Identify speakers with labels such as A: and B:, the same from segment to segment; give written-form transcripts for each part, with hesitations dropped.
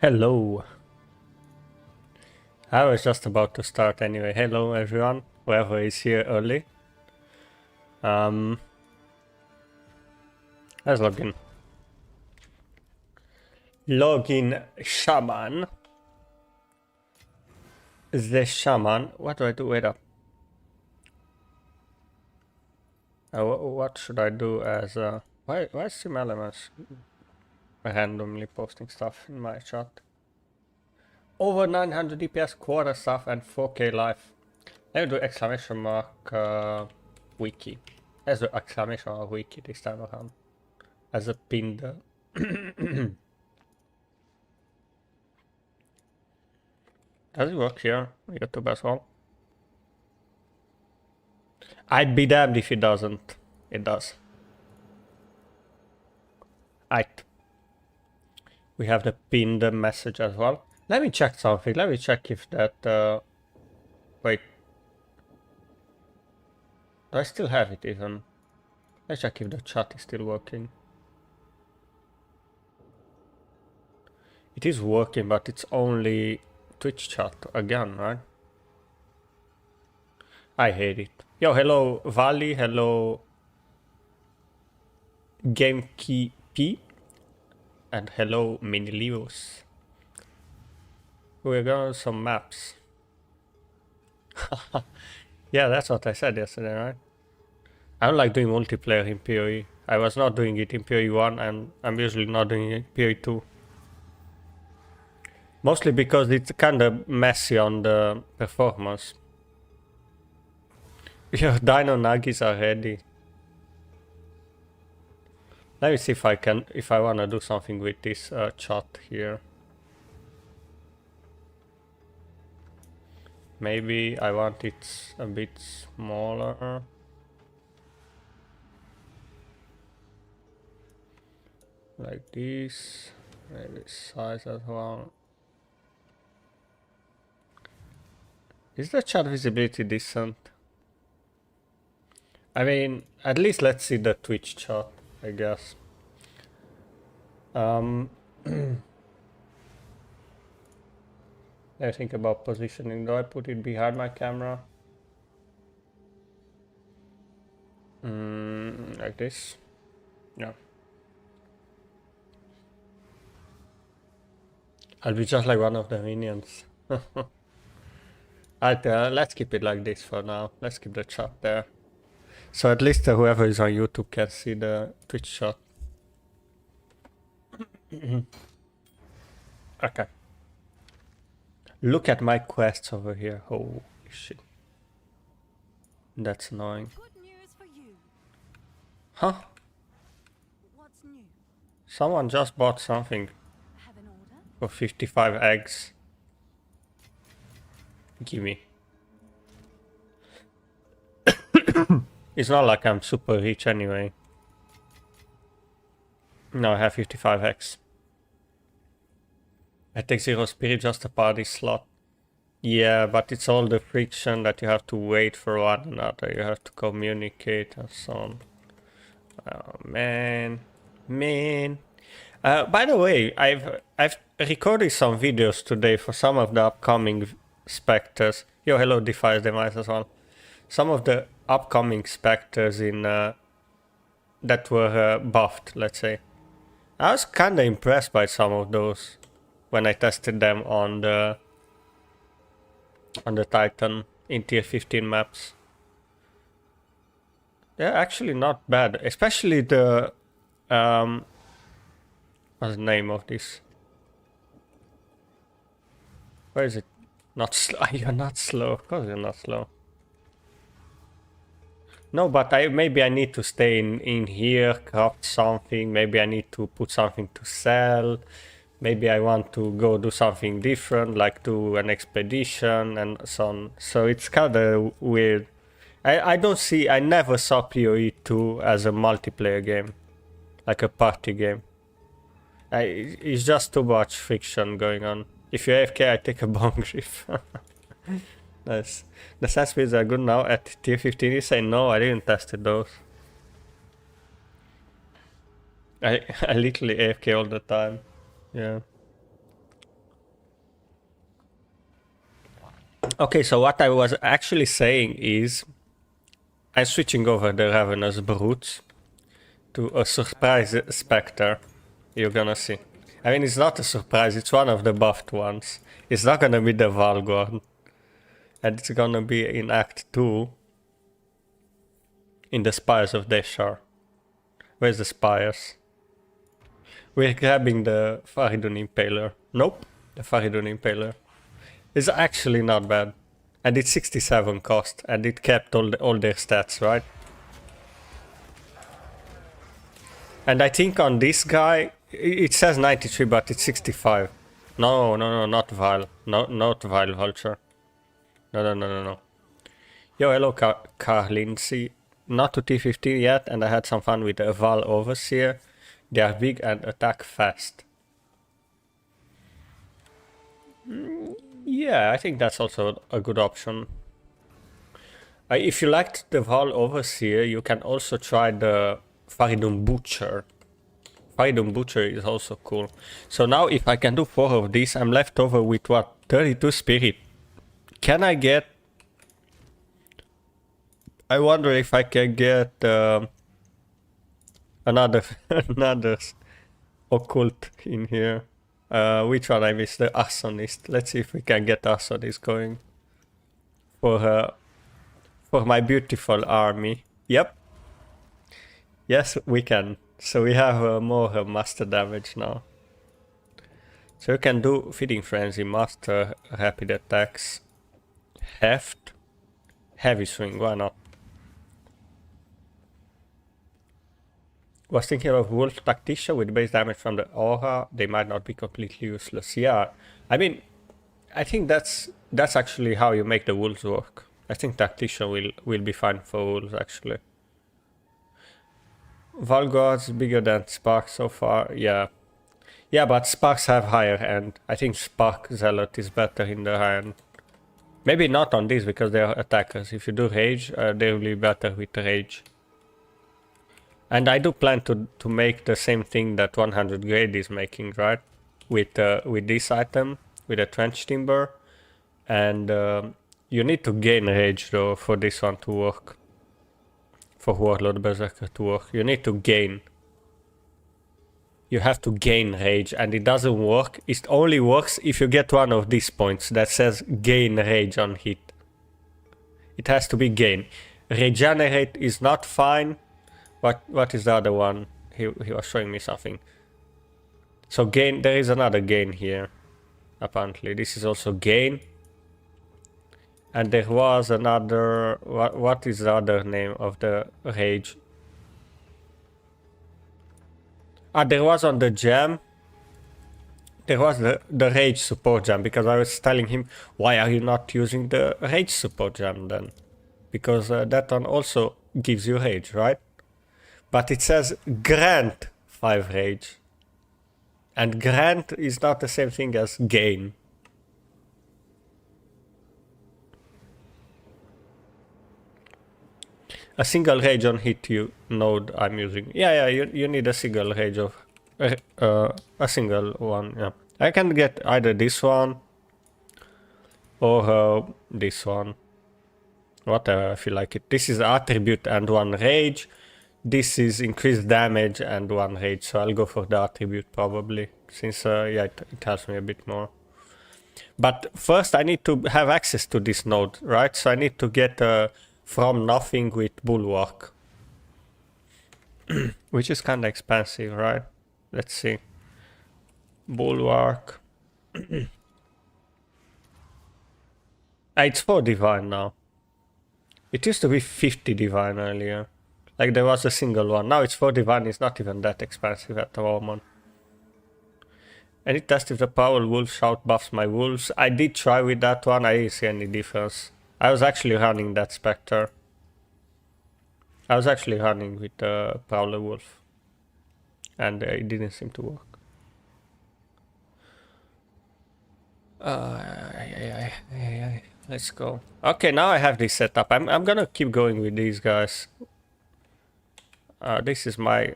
A: Hello. I was just about to start anyway. Hello everyone, whoever is here early. Let's log in. Login Shaman. The Shaman. What do I do? Wait up. What should I do as why is Sim Elements randomly posting stuff in my chat? Over 900 DPS, quarter stuff, and 4K live. Let me do exclamation mark wiki. Let's do exclamation mark wiki this time around. As a pinned. Does it work here? YouTube as well? I'd be damned if it doesn't. It does. Right. We have the pinned message as well. Let me check something. Let me check if that... wait. Do I still have it even? Let's check if the chat is still working. It is working, but it's only Twitch chat again, right? I hate it. Yo, hello Valley, hello GameKey P, and hello Minilius. We're going to some maps. Yeah, that's what I said yesterday, right? I don't like doing multiplayer in PoE. I was not doing it in PoE 1 and I'm usually not doing it in PoE 2. Mostly because it's kind of messy on the performance. Your Dino Nuggies are ready. Let me see if I wanna do something with this chat here. Maybe I want it a bit smaller. Like this. Maybe size as well. Is the chat visibility decent? I mean, at least let's see the Twitch chat, I guess. I think about positioning. Do I put it behind my camera? Like this? Yeah. I'll be just like one of the minions. Alright, let's keep it like this for now. Let's keep the chat there. So at least whoever is on YouTube can see the Twitch chat. Okay. Look at my quests over here. Holy shit. That's annoying.
B: Good news for you.
A: Huh?
B: What's new?
A: Someone just bought something
B: Have an order?
A: for 55 eggs. Gimme. It's not like I'm super rich anyway. No, I have 55 eggs. I take 0 spirit, just a party slot. Yeah, but it's all the friction that you have to wait for one another. You have to communicate and so on. Oh man. By the way, I've recorded some videos today for some of the upcoming spectres. Yo, hello Defies Demise as well. Some of the upcoming spectres in that were buffed, let's say. I was kinda impressed by some of those when I tested them on the Titan in tier 15 maps. They're actually not bad, especially the what's the name of this? Where is it? Not slow. You're not slow. Of course you're not slow. No, but maybe I need to stay in here, craft something. Maybe I need to put something to sell. Maybe I want to go do something different, like do an expedition and so on. So it's kind of weird. I never saw PoE 2 as a multiplayer game, like a party game. It's just too much friction going on. If you're AFK, I take a bong rip. Nice. The sand speeds are good now at tier 15. You say no, I didn't test those. I literally AFK all the time. Yeah. Okay, so what I was actually saying is I'm switching over the Ravenous Brutes to a surprise Spectre. You're gonna see. I mean, it's not a surprise, it's one of the buffed ones. It's not gonna be the Valgord. And it's gonna be in Act 2. In the Spires of Deshar. Where's the Spires? We're grabbing the Faridun Impaler. Nope, the Faridun Impaler. It's actually not bad. And it's 67 cost, and it kept all their stats, right? And I think on this guy, it says 93, but it's 65. No, not Vile. No, not Vile Vulture. No. Yo, hello, Carlin. See, not to T15 yet, and I had some fun with the Val Overseer. They are big and attack fast. Yeah, I think that's also a good option. If you liked the Val Overseer, you can also try the Faridun Butcher. Faridun Butcher is also cool. So now if I can do 4 of these, I'm left over with what? 32 spirit. Can I get... I wonder if I can get another occult in here. Which one I missed? The Arsonist. Let's see if we can get Arsonist going for my beautiful army. Yep. Yes, we can. So we have more master damage now. So you can do Feeding Frenzy, Master, Rapid Attacks, Heft, Heavy Swing, why not? Was thinking of Wolf Tactician with base damage from the aura. They might not be completely useless. Yeah, I mean, I think that's actually how you make the wolves work. I think Tactician will be fine for wolves actually. Valgord's bigger than Spark so far. Yeah, but Sparks have higher end. I think Spark Zealot is better in the high end. Maybe not on this because they are attackers. If you do Rage, they will be better with Rage. And I do plan to make the same thing that 100 grade is making, right? With this item, with a Trench Timber. And you need to gain Rage though for this one to work. For Warlord Berserker to work. You need to gain. You have to gain Rage, and it doesn't work. It only works if you get one of these points that says gain Rage on hit. It has to be gain. Regenerate is not fine. What is the other one? He was showing me something. So gain, there is another gain here. Apparently, this is also gain. And there was another. What is the other name of the Rage? Ah, there was on the gem. There was the Rage support gem, because I was telling him, why are you not using the Rage support gem then? Because that one also gives you Rage, right? But it says grant 5 Rage. And grant is not the same thing as gain. A single Rage on hit you node I'm using. Yeah, you need a single Rage of... a single one, yeah. I can get either this one or this one. Whatever, I feel like it. This is attribute and 1 Rage. This is increased damage and 1 Rage, so I'll go for the attribute probably, since yeah, it helps me a bit more. But first I need to have access to this node, right? So I need to get from nothing with Bulwark. Which is kinda expensive, right? Let's see. Bulwark. It's 4 divine now. It used to be 50 divine earlier. Like there was a single one. Now it's 4 divine, it's not even that expensive at the moment. Any test if the power wolf shout buffs my wolves? I did try with that one, I didn't see any difference. I was actually running that Spectre. I was actually running with the Prowler Wolf. And it didn't seem to work. Let's go. Okay, now I have this set up. I'm gonna keep going with these guys. This is my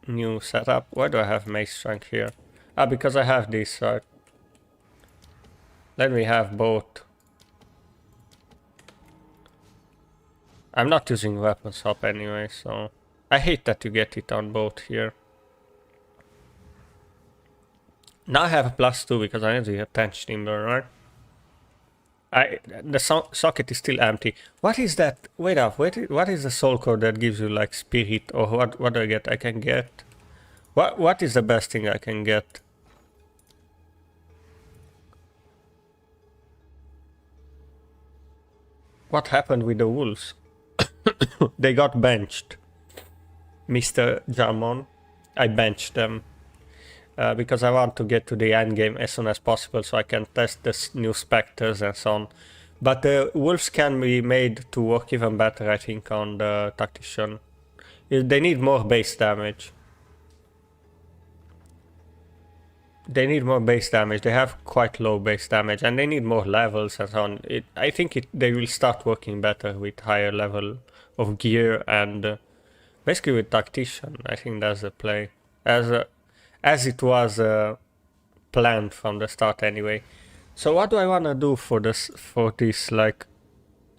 A: new setup. Why do I have Mace Strength here? Ah, because I have this, right? Let me have both. I'm not using weapon swap anyway, so... I hate that you get it on both here. Now I have a +2 because I have the attention timber, right? The socket is still empty. What is that? Wait up, what is the soul core that gives you like spirit, or what do I get? I can get... What is the best thing I can get? What happened with the wolves? They got benched. Mr. Jamon. I benched them. Because I want to get to the end game as soon as possible so I can test the new specters and so on. But the wolves can be made to work even better, I think, on the tactician. They need more base damage. They need more base damage. They have quite low base damage and they need more levels and so on. I think they will start working better with higher level of gear and basically with tactician. I think that's the play. As it was planned from the start anyway. So what do I want to do for this, like...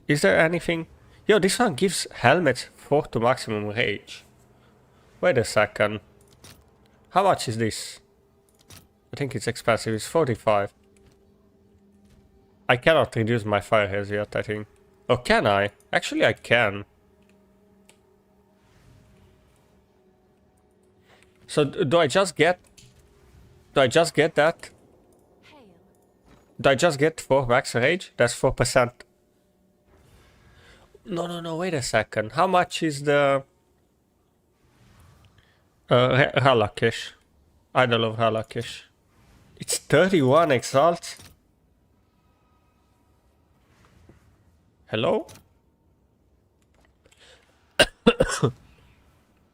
A: Is there anything? Yo, this one gives helmets 4 to maximum rage. Wait a second. How much is this? I think it's expensive. It's 45. I cannot reduce my fire haze yet, I think. Oh, can I? Actually, I can. So do I just get... Do I just get that?
B: Hail.
A: Do I just get 4 max rage? That's 4%. No, wait a second. How much is the... Halakish? Idol of Halakish. It's 31 exalt? Hello?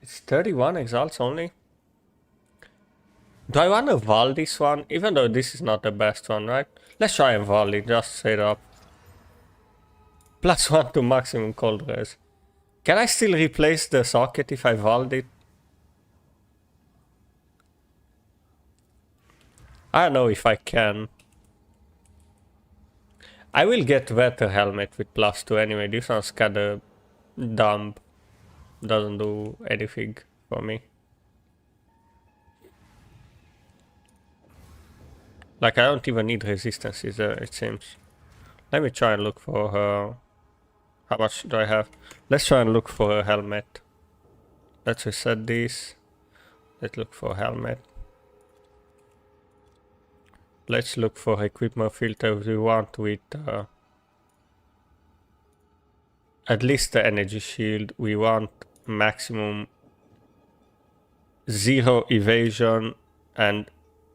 A: It's 31 exalts only? Do I want to Val this one? Even though this is not the best one, right? Let's try and Val it, just straight up. +1 to maximum cold res. Can I still replace the socket if I Vald it? I don't know if I can. I will get better helmet with +2 anyway. This one's kinda dumb. Doesn't do anything for me. Like, I don't even need resistances there, it seems. Let me try and look for her. How much do I have? Let's try and look for a helmet. Let's reset this. Let's look for a helmet. Let's look for equipment filter we want with at least the energy shield. We want maximum 0 evasion and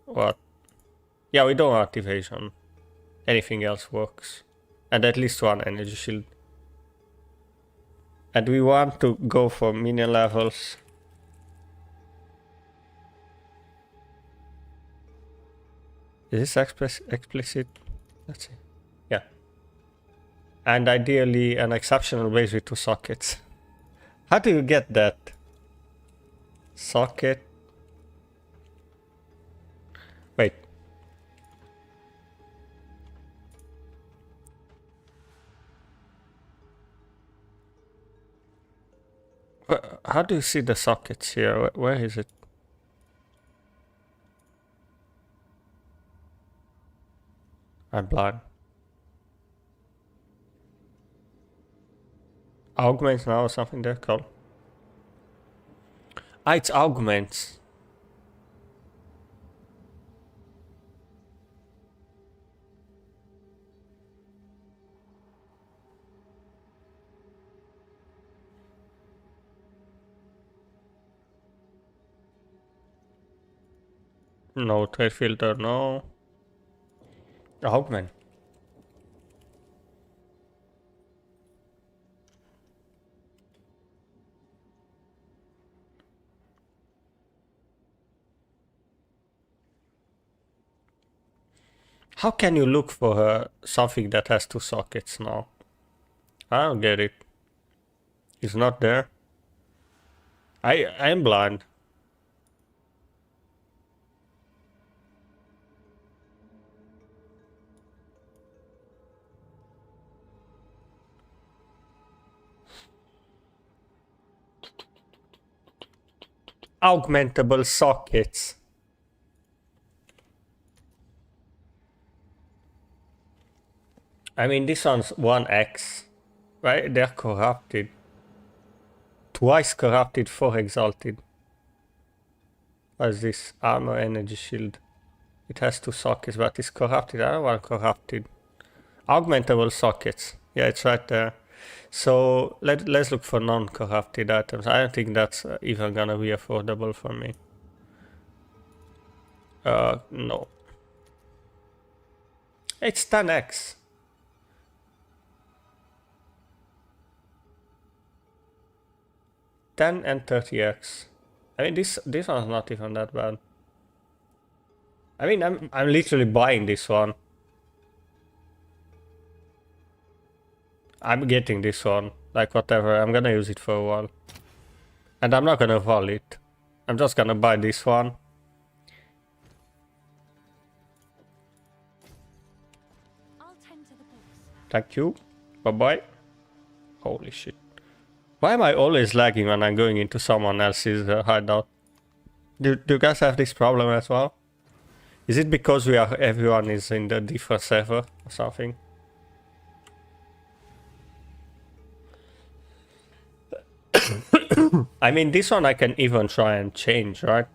A: what? Yeah, we don't want evasion. Anything else works. And at least 1 energy shield. And we want to go for minion levels. Is this explicit? Let's see. Yeah. And ideally an exceptional base with 2 sockets. How do you get that? Socket. Wait. How do you see the sockets here? Where is it? I'm blind. Augments now or something they're called. Ah, it's augments. No trade filter, no. Augment. How can you look for something that has 2 sockets now? I don't get it. It's not there. I'm blind. Augmentable sockets. I mean, this one's 1x, right? They're corrupted. Twice corrupted, 4 exalted. What is this? Armor, energy, shield. It has 2 sockets, but it's corrupted. I don't want corrupted. Augmentable sockets. Yeah, it's right there. So let's look for non-corrupted items. I don't think that's even gonna be affordable for me. No. It's 10x. $10 and 30x. I mean, this one's not even that bad. I mean, I'm literally buying this one. I'm getting this one. Like, whatever, I'm gonna use it for a while. And I'm not gonna roll it. I'm just gonna buy this one.
B: I'll tend to the books.
A: Thank you. Bye-bye. Holy shit. Why am I always lagging when I'm going into someone else's hideout? Do you guys have this problem as well? Is it because everyone is in the different server or something? I mean, this one I can even try and change, right?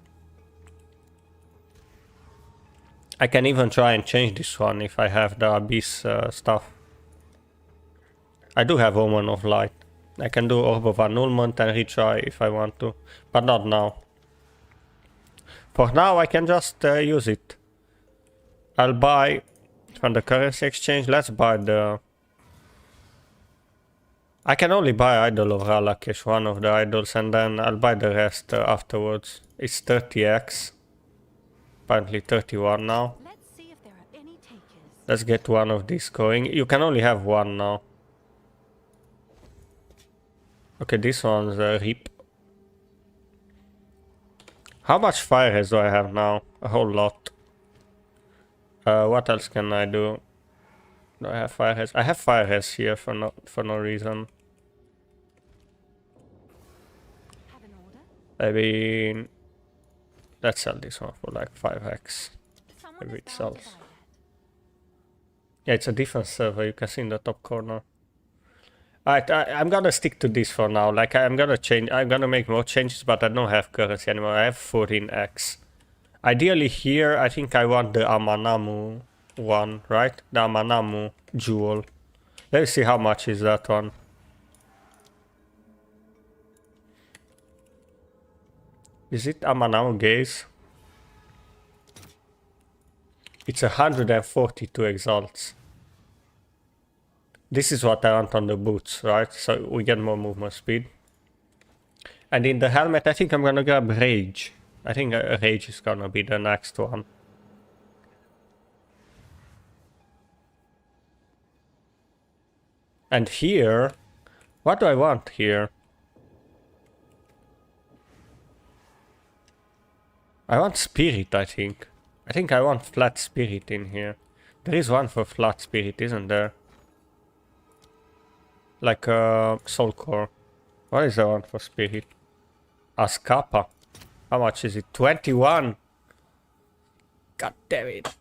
A: I can even try and change this one if I have the Abyss stuff. I do have Omen of Light. I can do Orb of Annulment and retry if I want to, but not now. For now I can just use it. I'll buy from the currency exchange. Let's buy the... I can only buy Idol of Ralakesh, one of the idols, and then I'll buy the rest afterwards. It's 30x. Apparently 31 now.
B: Let's see if there are any takers.
A: Let's get one of these going. You can only have one now. Okay, this one's a rip. How much fire res do I have now? A whole lot. What else can I do? Do I have fire res? I have fire res here for no reason.
B: Have an order?
A: I mean, let's sell this one for like 5x.
B: Someone
A: Maybe
B: is
A: it
B: bound to
A: sells.
B: buy that.
A: Yeah, it's a different server. You can see in the top corner. Alright, I'm gonna stick to this for now. Like, I'm gonna make more changes, but I don't have currency anymore. I have 14x. Ideally here, I think I want the Amanamu one, right? The Amanamu jewel. Let's see how much is that one. Is it Amanamu Gaze? It's 142 exalts. This is what I want on the boots, right? So we get more movement speed. And in the helmet, I think I'm gonna grab Rage. I think Rage is gonna be the next one. And here, what do I want here? I want Spirit, I think. I think I want Flat Spirit in here. There is one for Flat Spirit, isn't there? Like Soul Core. What is the one for Spirit? Ascapa. How much is it? 21! God damn it.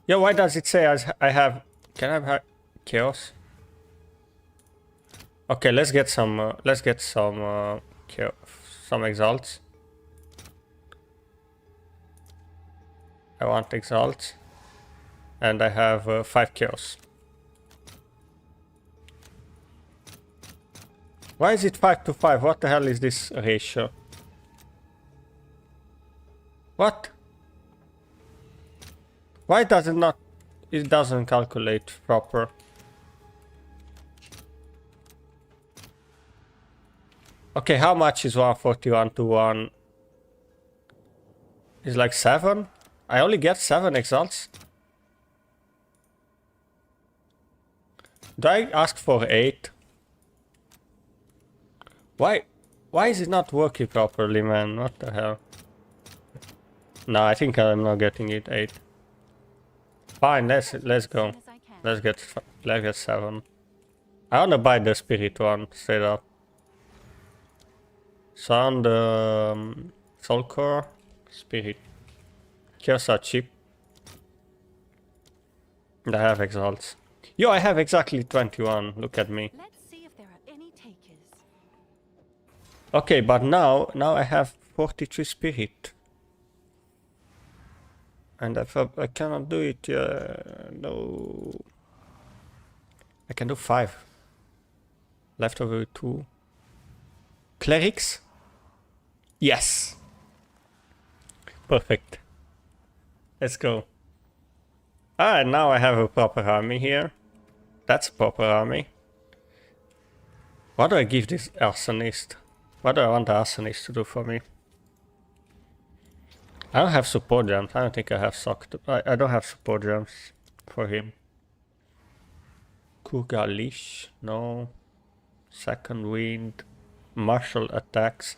A: Yo, why does it say I have... Can I have Chaos? Okay, let's get some exalts. I want exalts. And I have 5 chaos. Why is it 5 to 5? What the hell is this ratio? What? Why does it not... It doesn't calculate proper. Okay, how much is 141 to 1? It's like 7? I only get 7 exalts? Do I ask for 8? Why is it not working properly, man? What the hell? No, I think I'm not getting it 8. Fine, let's go. Let's get 7. I wanna buy the spirit one straight up. So on the soul core, spirit. Cures are cheap. And I have exalts. Yo, I have exactly 21. Look at me.
B: Let's see if there are any takers.
A: Okay, but now I have 43 spirit. And I cannot do it. No. I can do 5. Leftover 2. Clerics? Yes. Perfect. Let's go. Ah, and now I have a proper army here. That's a proper army. What do I give this arsonist? What do I want the arsonist to do for me? I don't have support gems. I don't think I have I don't have support gems for him. Kurga Leash? No. Second wind. Martial attacks.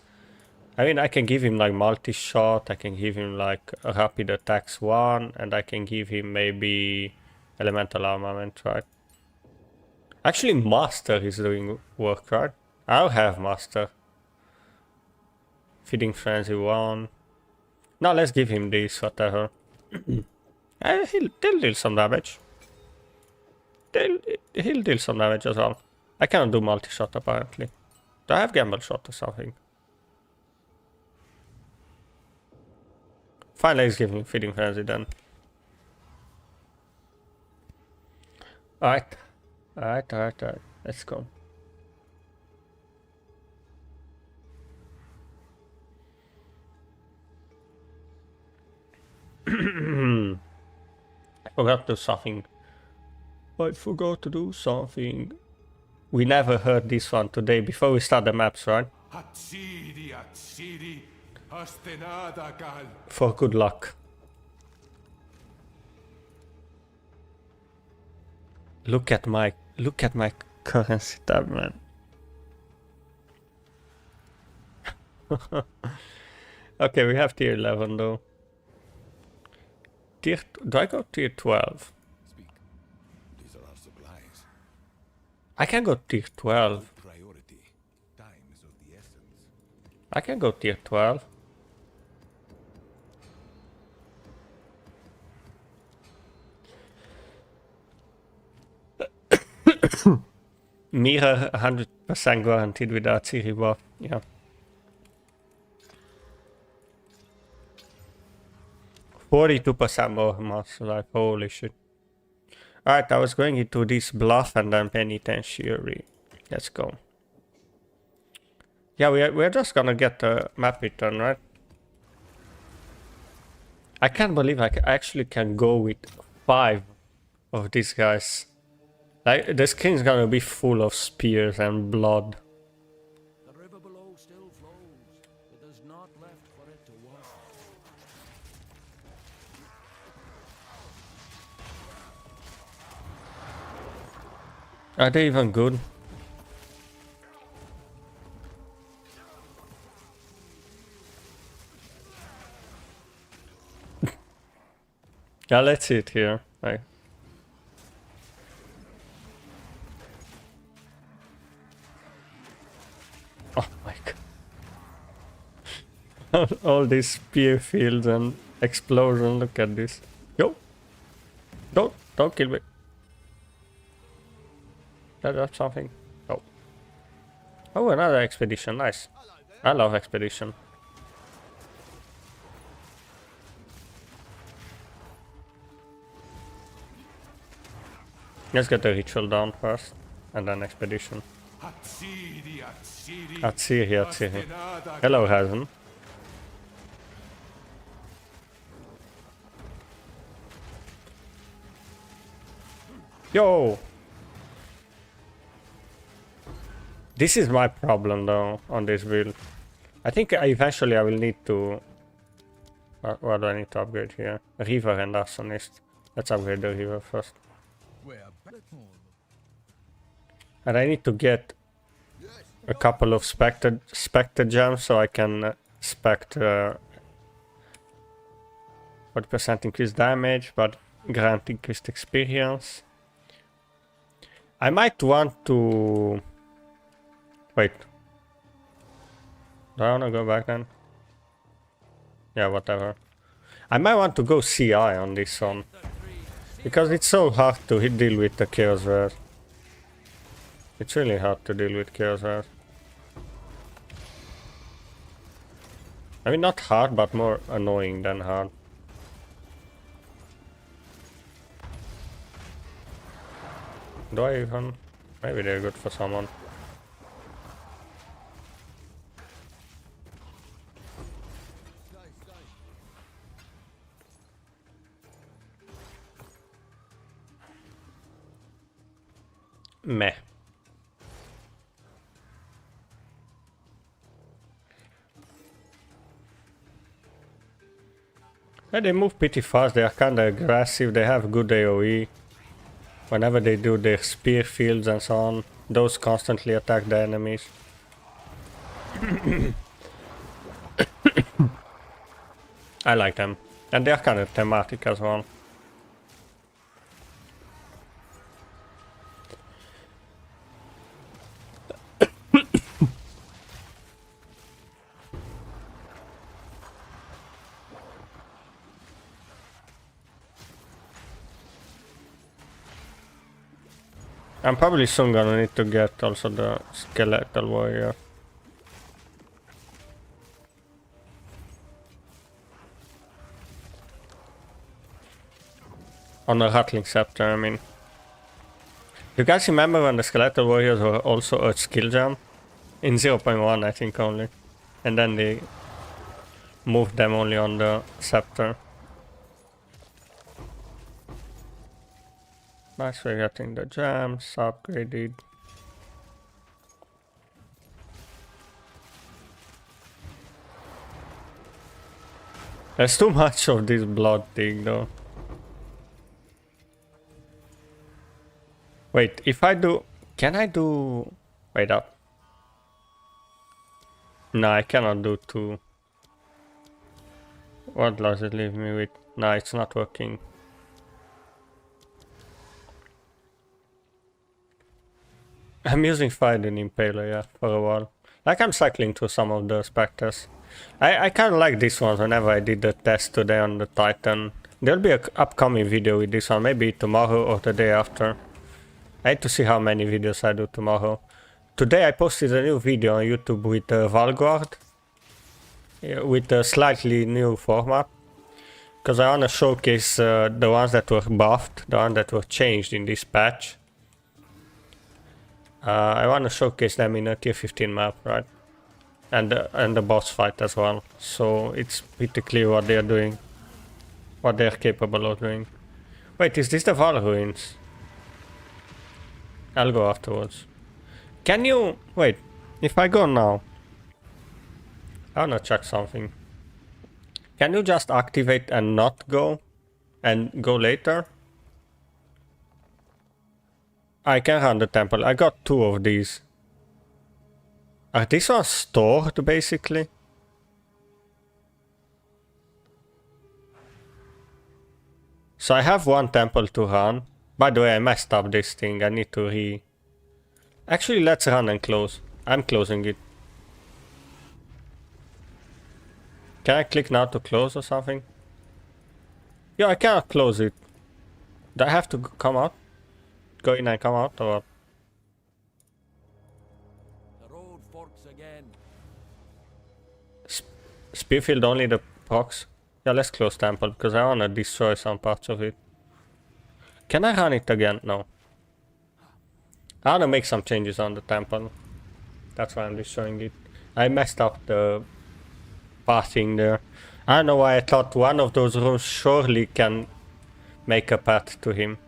A: I mean, I can give him like multi-shot, I can give him like a rapid attacks 1, and I can give him maybe elemental armament, right? Actually, Master is doing work, right? I'll have Master. Feeding Frenzy 1. Now let's give him this, whatever. They'll deal some damage. He'll deal some damage as well. I cannot do multi-shot apparently. Do I have gamble shot or something? Fine, let's give him Feeding Frenzy then. Alright. Let's go. I forgot to do something. I forgot to do something. We never heard this one today before we start the maps, right? For good luck. Look at my currency tab, man. Okay, we have tier 11 though. Do I go tier 12?
C: Speak. These are our supplies.
A: I can go tier 12.
C: Priority. Time is of the essence.
A: I can go tier 12. Mirror 100% guaranteed without Siri buff. Yeah. %42% more monster life. Holy shit. Alright, I was going into this bluff and then penitentiary. Let's go. Yeah, we're just gonna get the map return, right? I can't believe I actually can go with 5 of these guys. Like, the screen's gonna be full of spears and blood.
D: The river below still flows. It is not left for it to wash.
A: Are they even good? Yeah, let's see it here. Like, oh my god. All these spear fields and explosion, look at this. Yo! Don't kill me. That's something. Oh. Oh, another expedition, nice. I love expedition. Let's get the ritual down first, and then expedition. Atsiri. Hello, Hazen. Yo! This is my problem though, on this build. I think eventually I will need to... what do I need to upgrade here? River and Arsonist. Let's upgrade the River first. And I need to get a couple of Spectre gems so I can Spectre 40% increased damage, but grant increased experience. I might want to... Wait. Do I want to go back then? Yeah, whatever. I might want to go CI on this one. Because it's so hard to deal with the Chaos Rare. It's really hard to deal with Chaos Rare. I mean, not hard, but more annoying than hard. Do I even... Maybe they're good for someone. Meh. Yeah, they move pretty fast, they are kinda aggressive, they have good AoE. Whenever they do their spear fields and so on, those constantly attack the enemies. I like them. And they are kinda thematic as well. I'm probably soon gonna need to get also the skeletal warrior. On the Rattling Scepter, I mean. You guys remember when the skeletal warriors were also a skill jam? In 0.1 I think only. And then they moved them only on the scepter. Nice, we're getting the gems upgraded. There's too much of this blood thing though. Wait, if I do... Can I do... Wait up. No, I cannot do two. What does it leave me with? No, it's not working. I'm using Fiden Impaler, yeah, for a while. Like I'm cycling through some of the Spectres. I kind of like this one whenever I did the test today on the Titan. There'll be an upcoming video with this one, maybe tomorrow or the day after. I need to see how many videos I do tomorrow. Today I posted a new video on YouTube with Valguard. With a slightly new format. Because I want to showcase the ones that were buffed, the ones that were changed in this patch. I want to showcase them in a tier 15 map, right? And the boss fight as well. So it's pretty clear what they are doing. What they are capable of doing. Wait, is this the Val Ruins? I'll go afterwards. Can you... Wait, if I go now... I wanna check something. Can you just activate and not go? And go later? I can run the temple. I got 2 of these. Are these ones stored, basically? So I have 1 temple to run. By the way, I messed up this thing. I need to Actually, let's run and close. I'm closing it. Can I click now to close or something? Yeah, I cannot close it. Do I have to come out? Go in and come out, or what?
D: The road forks again.
A: Spearfield only the procs? Yeah, let's close temple, because I wanna destroy some parts of it. Can I run it again? No. I wanna make some changes on the temple. That's why I'm destroying it. I messed up the pathing there. I don't know why I thought one of those rooms surely can make a path to him.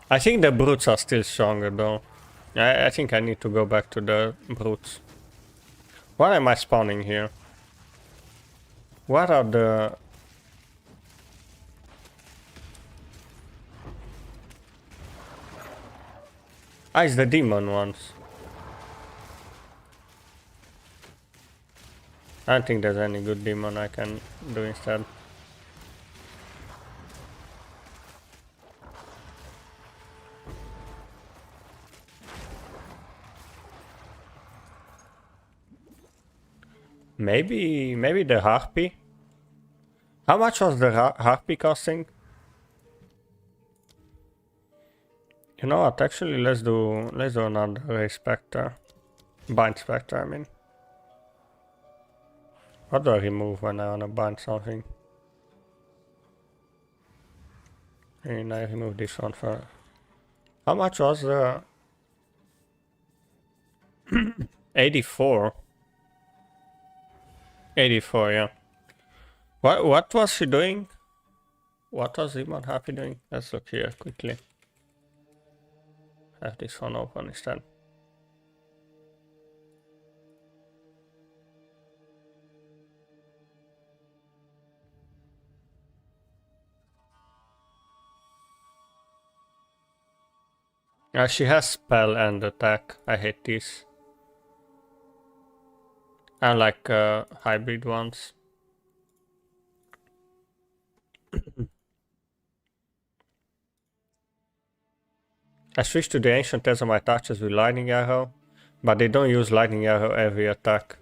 A: I think the brutes are still stronger though. I think I need to go back to the brutes. Why am I spawning here? What are the... Ah, it's the demon ones. I don't think there's any good demon I can do instead. Maybe the harpy? How much was the harpy costing? You know what, actually let's do another race spectre. Bind spectre, I mean. What do I remove when I wanna bind something? And I remove this one first. How much was the 84? 84, yeah. What was she doing? What was Demon Happy doing? Let's look here quickly. Have this one open instead. She has spell and attack. I hate these. I like hybrid ones. I switched to the ancient as my touches with lightning arrow, but they don't use lightning arrow every attack.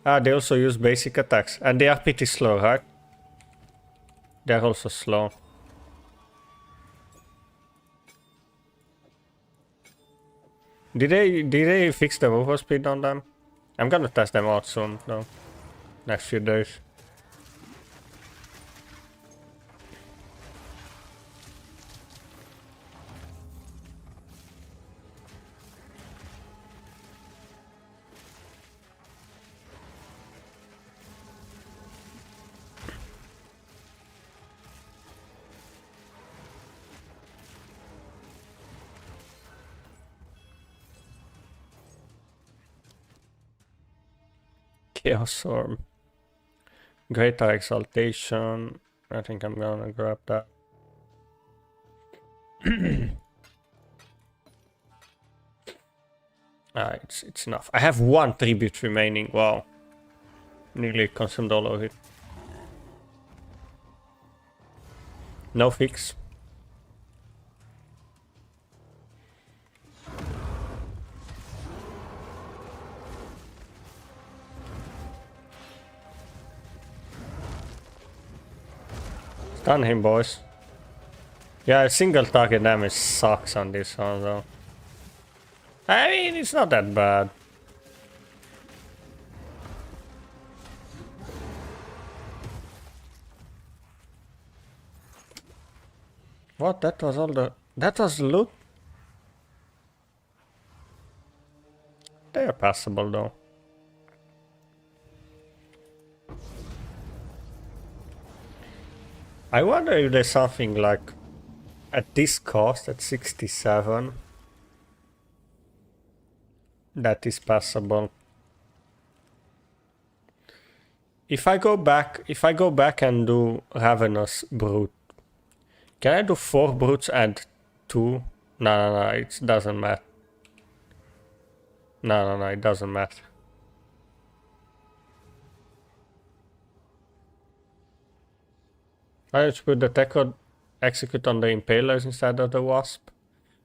A: Ah, they also use basic attacks, and they are pretty slow, right? They are also slow. Did they fix the mover speed on them? I'm gonna test them out soon, though. Next few days. Chaos Orb. Greater Exaltation. I think I'm gonna grab that. It's enough. I have one tribute remaining. Wow. Nearly consumed all of it. No fix. Stun him, boys. Yeah, single target damage sucks on this one, though. I mean, it's not that bad. What? That was all the... That was loot? They are passable, though. I wonder if there's something like at this cost, at 67, that is passable. If I go back and do Ravenous Brute, can I do 4 brutes and 2? No, it doesn't matter. No, it doesn't matter. I just put the Techo execute on the Impalers instead of the Wasp.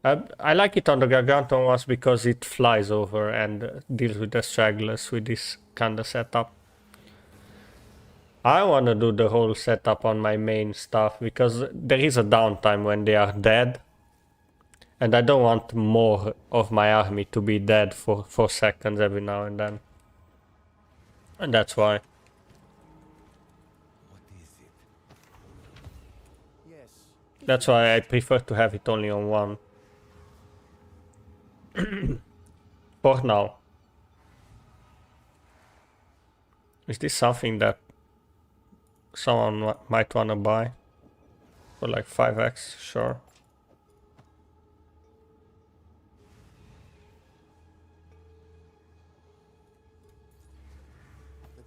A: I like it on the Gargantuan Wasp because it flies over and deals with the stragglers with this kind of setup. I want to do the whole setup on my main stuff because there is a downtime when they are dead. And I don't want more of my army to be dead for 4 seconds every now and then. And that's why. That's why I prefer to have it only on one. For now. Is this something that someone might wanna buy? For like 5x, sure.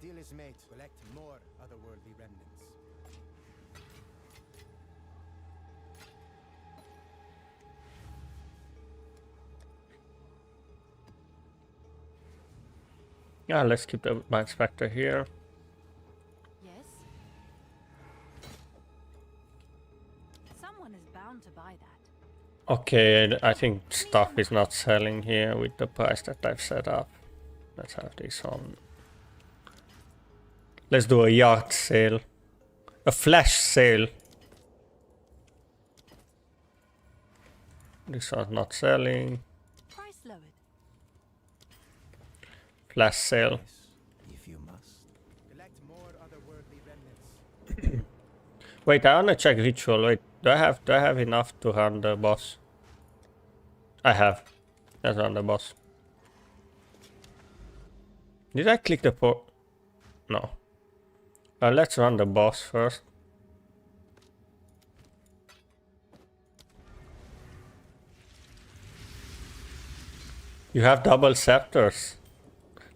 E: deal is made. Collect more otherworldly remnants.
A: Yeah, let's keep the Mind Spectre here.
B: Yes? Someone is bound to buy that.
A: Okay, I think stuff is not selling here with the price that I've set up. Let's have this on. Let's do a yard sale. A flash sale. This one's not selling.
B: Price lowered.
A: Flash sale.
E: If you must. Collect more otherworldly remnants.
A: Wait, I wanna check ritual. Wait, do I have enough to run the boss? I have. Let's run the boss. Did I click the port? No. Let's run the boss first. You have double scepters.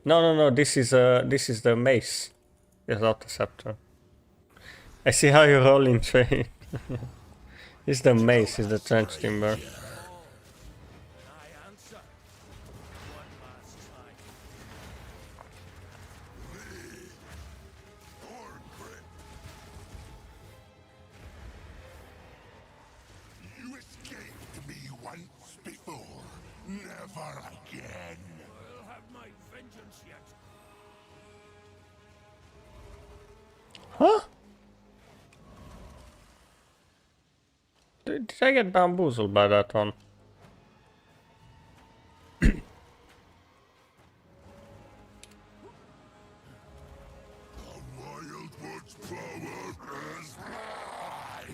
A: No. This is the mace. It's not the scepter. I see how you roll in train. It's the mace. It's the trench timber.
D: I answer. One last time.
C: You escaped me once before. Never again.
D: I'll have my vengeance yet.
A: Huh? Did I get bamboozled by that one?
C: Wildwood's power is mine.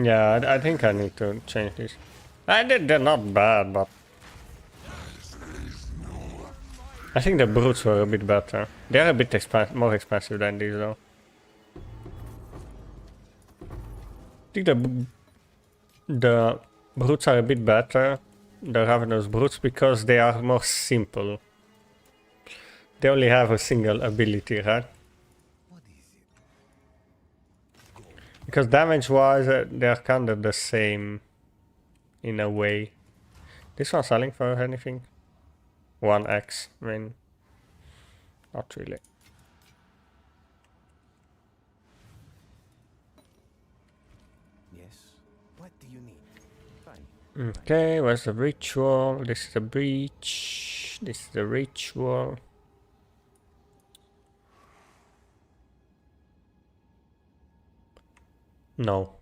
A: Yeah, I think I need to change this. They're not bad, but I think the brutes were a bit better. They are a bit more expensive than these, though. I think the brutes are a bit better, the ravenous brutes, because they are more simple. They only have a single ability, right? Because damage-wise, they're kind of the same, in a way. This one's selling for anything? 1x, I mean, not really.
E: Yes. What do you need? Fine.
A: Okay, where's the ritual? This is the breach. This is the ritual. No.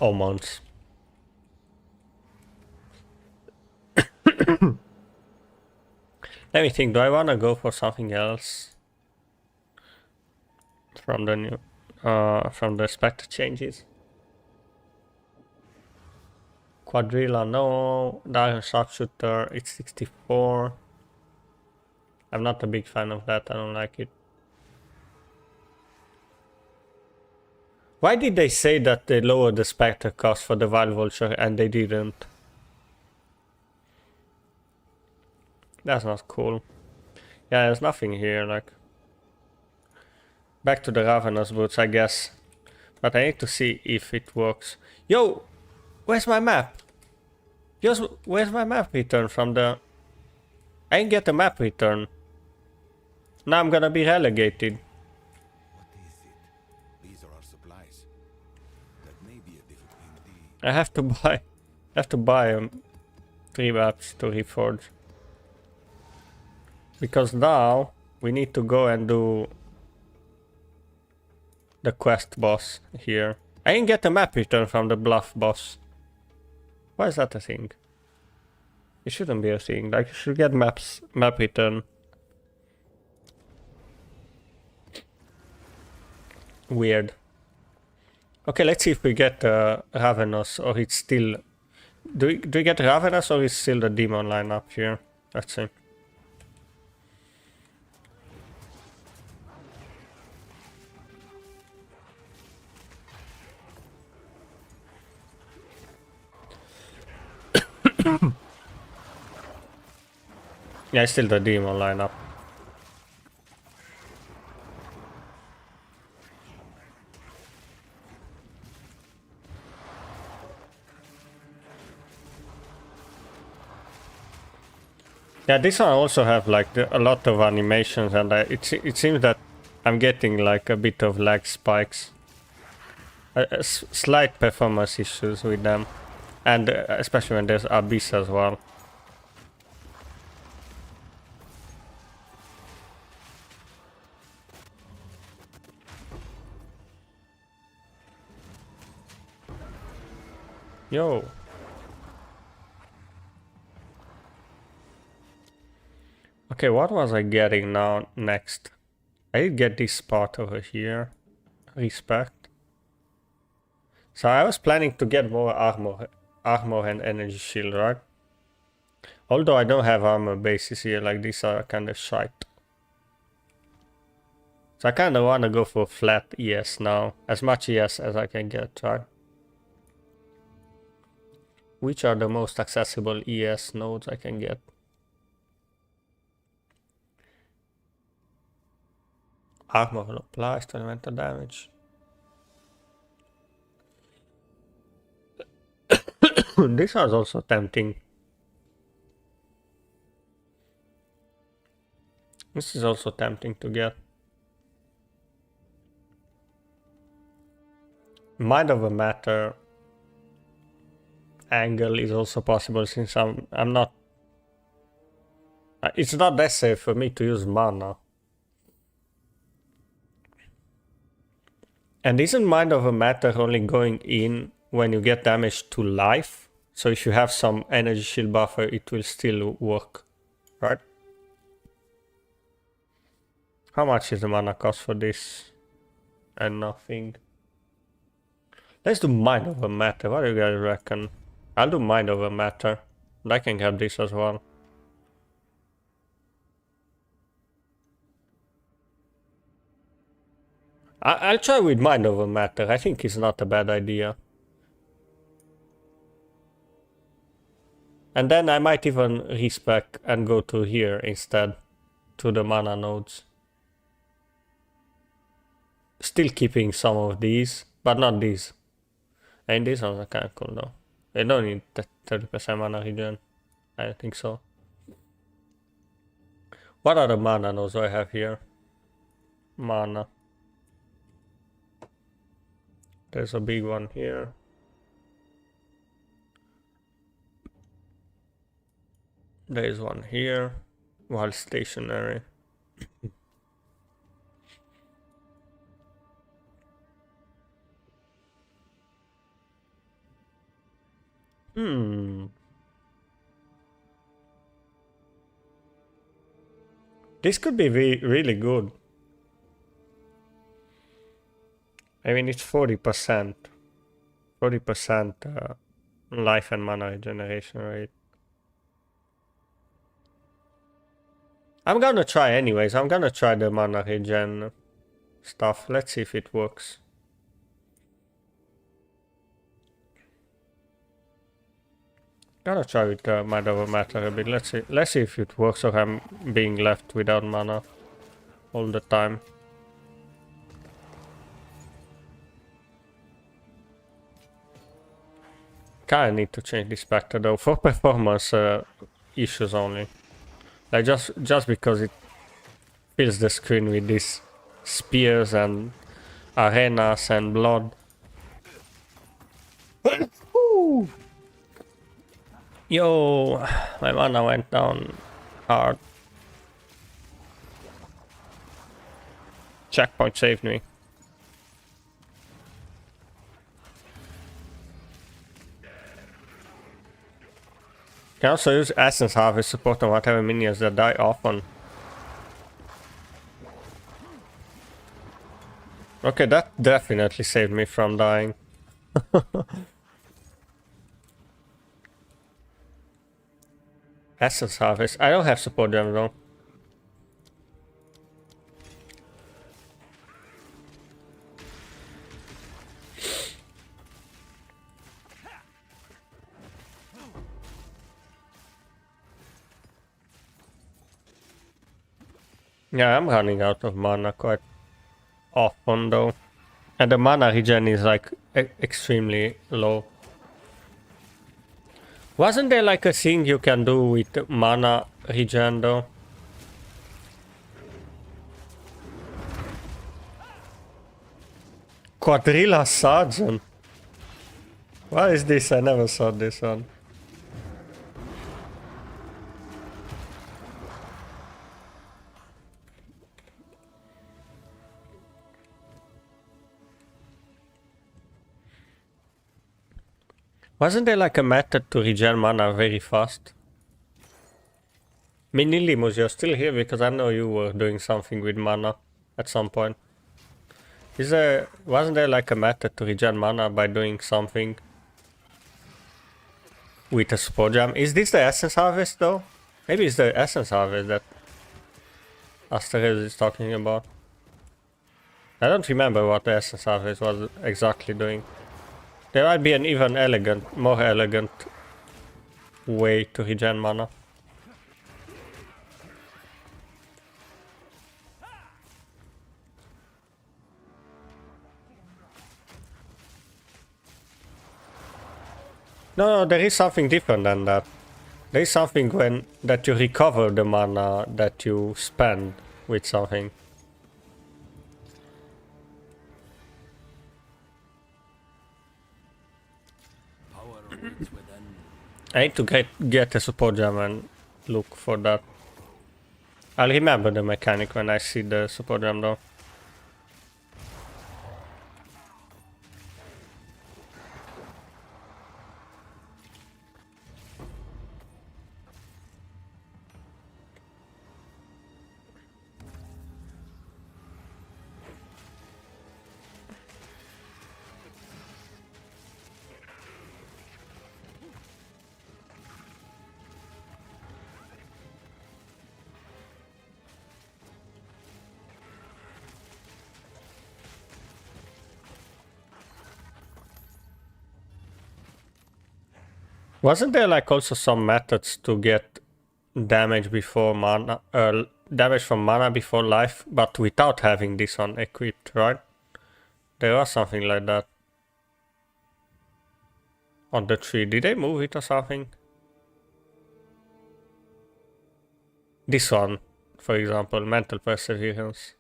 A: Almonds. Let me think, do I wanna go for something else? From the new from the spectre changes. Quadrilla, no. Diamond Sharpshooter, it's 64. I'm not a big fan of that, I don't like it. Why did they say that they lowered the spectre cost for the Wild Vulture and they didn't? That's not cool. Yeah, there's nothing here, like. Back to the Ravenous Boots, I guess. But I need to see if it works. Yo! Where's my map? Just where's my map return from the... I didn't get a map return. Now I'm gonna be relegated.
C: What is it? These are our supplies. That may be a difficult indeed.
A: I have to buy 3 maps to reforge. Because now we need to go and do the quest boss here. I didn't get a map return from the bluff boss. Why is that a thing? It shouldn't be a thing. Like, you should get map return. Weird. Okay, let's see if we get Ravenous, or it's still... Do we get Ravenous, or is still the demon line up here? Let's see. Yeah, still the demon lineup. Yeah, this one also have like a lot of animations, and it seems that I'm getting like a bit of lag spikes, slight performance issues with them, and especially when there's Abyss as well. Yo. Okay, what was I getting now next? I did get this spot over here. Respect. So I was planning to get more armor and energy shield, right? Although I don't have armor bases here, like these are kind of shite. So I kind of want to go for flat ES now. As much ES as I can get, right? Which are the most accessible ES nodes I can get? Armor applies to elemental damage. This was also tempting. This is also tempting to get. Mind over matter angle is also possible, since I'm not. It's not necessary for me to use mana. And isn't mind over matter only going in when you get damage to life? So if you have some energy shield buffer, it will still work, right? How much is the mana cost for this? And nothing. Let's do mind over matter. What do you guys reckon? I'll do mind over matter. And I can have this as well. I'll try with mind over matter. I think it's not a bad idea. And then I might even respec and go to here instead, to the mana nodes. Still keeping some of these, but not these. And these ones are kind of cool though. They don't need 30% mana regen. I don't think so. What are the mana nodes I have here? Mana. There's a big one here. There is one here, while stationary. This could be really good. I mean, it's 40%. 40% life and mana regeneration rate. I'm gonna try anyways. I'm gonna try the mana regen stuff. Let's see if it works. Gotta try with mind over matter a bit. Let's see if it works, or I'm being left without mana all the time. Kinda need to change this spectre though, for performance issues only. Like just because it fills the screen with these spears and arenas and blood. Yo, my mana went down hard. Checkpoint saved me. Can also use Essence Harvest support on whatever minions that die often. Okay, that definitely saved me from dying. Essence Harvest. I don't have support gem though. Yeah, I'm running out of mana quite often though. And the mana regen is like extremely low. Wasn't there like a thing you can do with mana regen though? Quadrilla Sergeant? What is this? I never saw this one. Wasn't there like a method to regen mana very fast? Minilimus, you're still here because I know you were doing something with mana at some point. Wasn't there like a method to regen mana by doing something with a support gem? Is this the Essence Harvest though? Maybe it's the Essence Harvest that Asterix is talking about. I don't remember what the Essence Harvest was exactly doing. There might be an even more elegant way to regen mana. No, there is something different than that. There is something that you recover the mana that you spend with something. I need to get a support gem and look for that. I'll remember the mechanic when I see the support gem though. Wasn't there like also some methods to get damage before mana, damage from mana before life, but without having this one equipped, right? There was something like that on the tree. Did they move it or something? This one, for example, mental perseverance.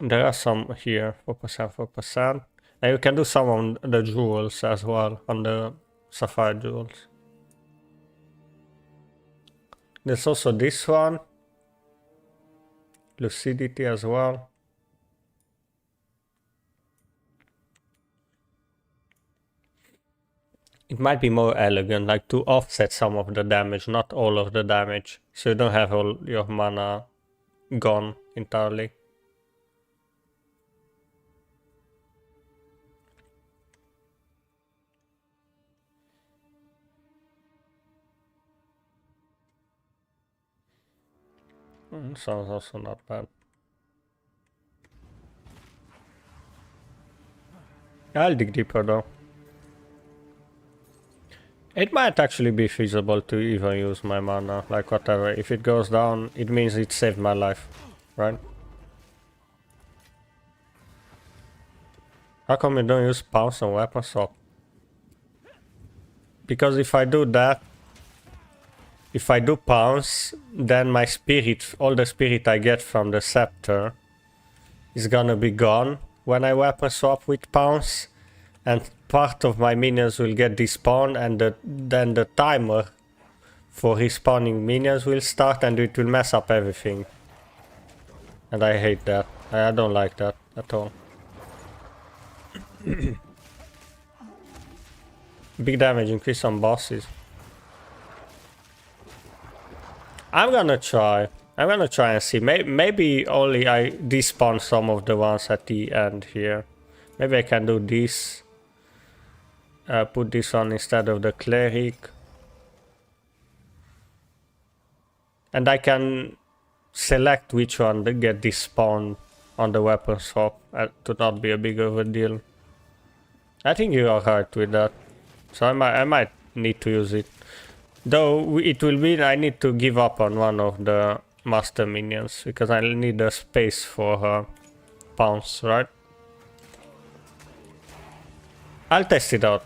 A: There are some here, 4%, 4%. And you can do some on the jewels as well, on the sapphire jewels. There's also this one. Lucidity as well. It might be more elegant, like to offset some of the damage, not all of the damage. So you don't have all your mana gone entirely. Sounds also not bad. I'll dig deeper though. It might actually be feasible to even use my mana, like whatever. If it goes down, it means it saved my life, right? How come you don't use pounce on weapon swap? Because if I do that, if I do pounce, then my spirit, all the spirit I get from the scepter is gonna be gone when I weapon swap with pounce, and part of my minions will get despawned, and then the timer for respawning minions will start and it will mess up everything. And I hate that. I don't like that at all. Big damage increase on bosses. I'm gonna try and see. Maybe only I despawn some of the ones at the end here. Maybe I can do this. Put this on instead of the cleric. And I can select which one to get despawned on the weapon shop to not be a big of a deal. I think you are right with that. So I might need to use it. Though it will mean I need to give up on one of the master minions because I need a space for pounce, right? I'll test it out.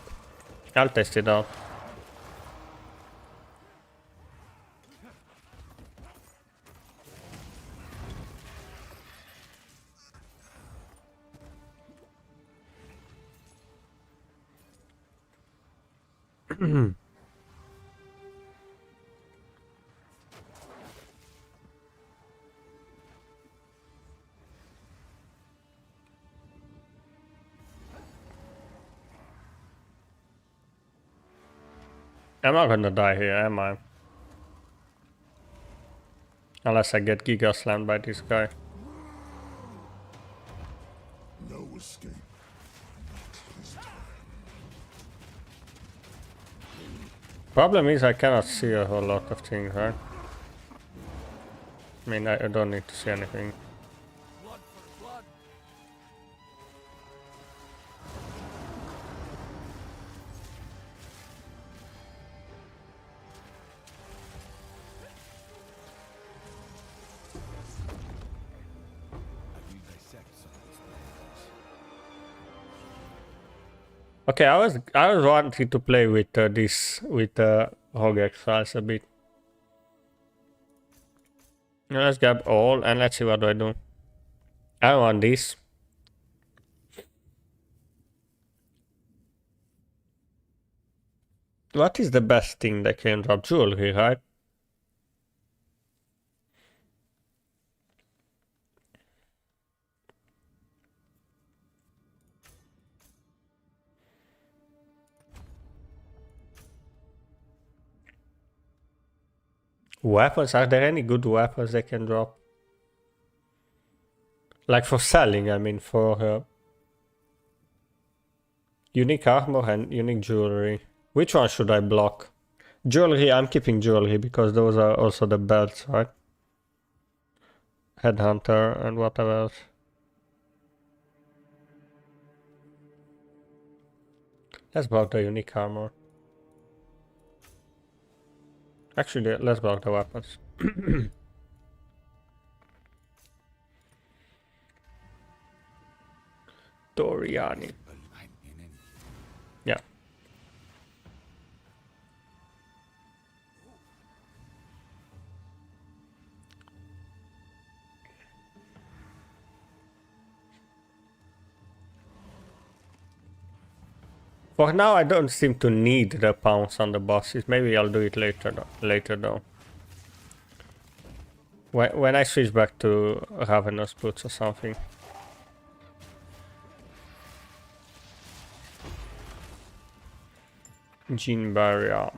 A: I'm not gonna die here, am I? Unless I get Giga slammed by this guy.
C: No escape.
A: Problem is I cannot see a whole lot of things, right? I mean, I don't need to see anything.
D: Blood for blood.
C: I will dissect some of these plans.
A: Okay, I was wanting to play with Rogue Exiles a bit. Now let's grab all and let's see what do I do. I want this. What is the best thing that can drop? Jewelry, right? Weapons? Are there any good weapons they can drop? Like for selling, I mean, for unique armor and unique jewelry. Which one should I block? Jewelry, I'm keeping jewelry because those are also the belts, right? Headhunter and whatever else. Let's block the unique armor. Actually, let's block the weapons. Doriani.
C: Well, I'm in any.
A: Yeah. For now, I don't seem to need the pounce on the bosses. Maybe I'll do it later though. When I switch back to Ravenous Boots or something. Gene Barrier.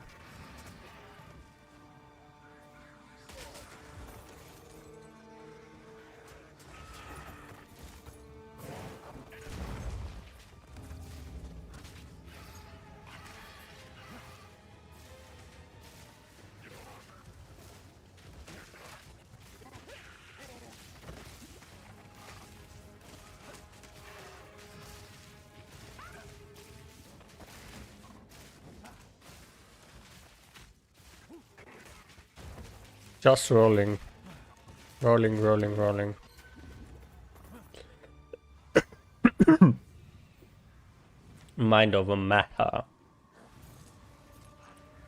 A: Just rolling. Rolling. Mind over matter.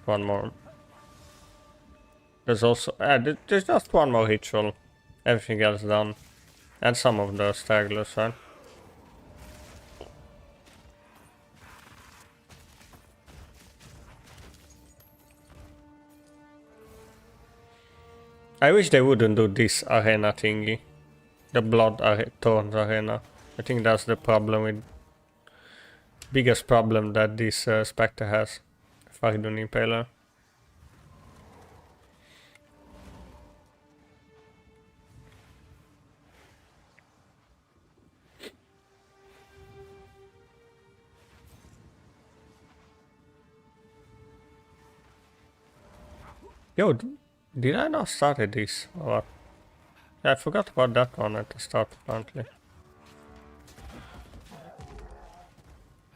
A: One more. There's also... there's just one more ritual. Everything else done. And some of the stragglers, right? I wish they wouldn't do this arena thingy. The Thorns arena. I think that's the problem with biggest problem that this Spectre has. Faridun Impaler. Yo, did I not start this or what? Yeah, I forgot about that one at the start apparently.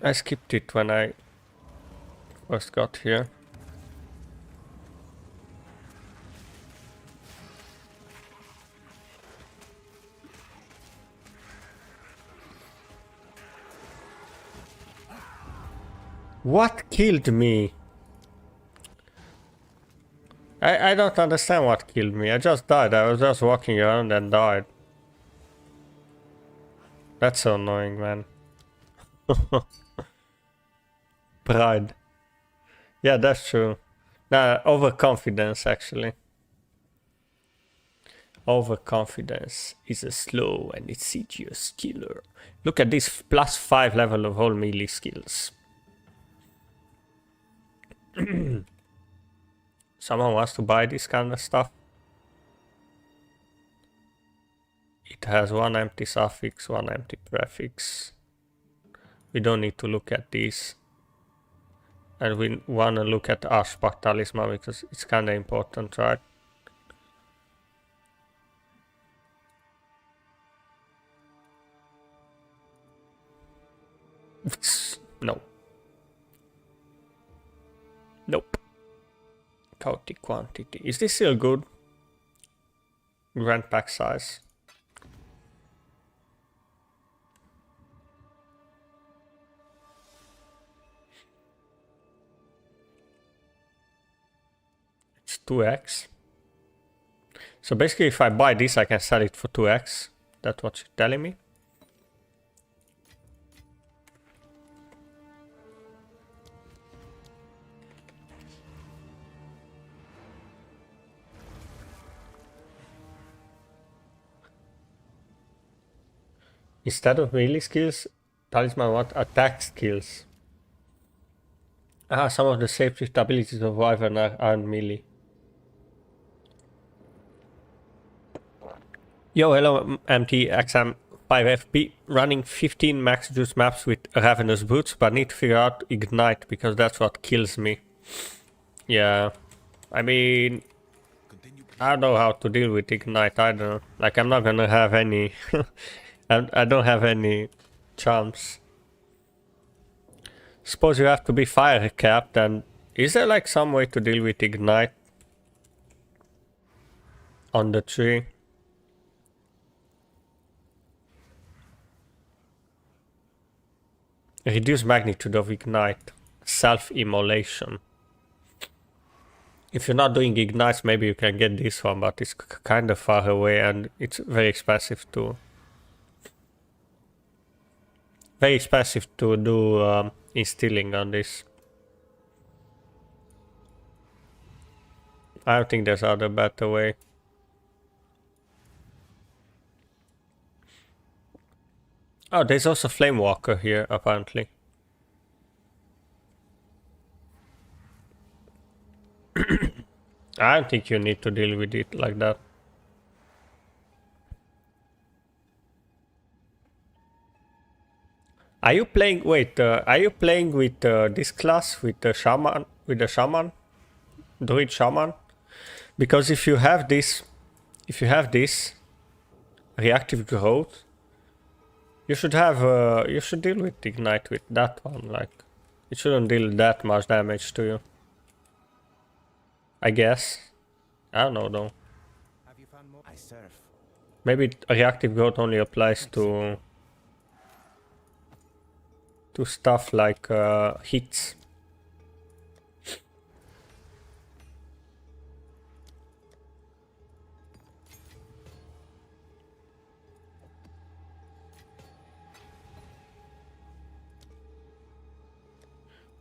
A: I skipped it when I first got here. What killed me? I don't understand what killed me. I just died. I was just walking around and died. That's so annoying, man. Pride. Yeah, that's true. Nah, overconfidence actually. Overconfidence is a slow and insidious killer. Look at this +5 level of all melee skills. Someone wants to buy this kind of stuff. It has 1 empty suffix, 1 empty prefix. We don't need to look at these. And we want to look at Ashpak Talisman because it's kind of important, right? No. Nope. Chaotic quantity. Is this still good? Grand pack size. It's 2x. So basically if I buy this I can sell it for 2x. That's what you're telling me? Instead of melee skills, Talisman what? Attack skills. Some of the shapeshift abilities of Wyvern aren't melee. Yo, hello MTXM5FP. Running 15 max juice maps with Ravenous Boots, but need to figure out Ignite because that's what kills me. Yeah, I mean, I don't know how to deal with Ignite either. Like, I'm not gonna have any... I don't have any charms. Suppose you have to be fire capped, and is there like some way to deal with Ignite on the tree? Reduce magnitude of Ignite. Self-immolation. If you're not doing Ignites, maybe you can get this one, but it's kind of far away and it's very expensive too. Very expensive to do instilling on this. I don't think there's other better way. Oh, there's also Flamewalker here, apparently. I don't think you need to deal with it like that. Are you playing? Wait, are you playing with this class with the shaman? With the shaman, druid shaman? Because if you have this, reactive growth, you should have. You should deal with Ignite with that one. Like, it shouldn't deal that much damage to you. I guess. I don't know though.
E: Have you found more? I surf.
A: Maybe reactive growth only applies to stuff like hits.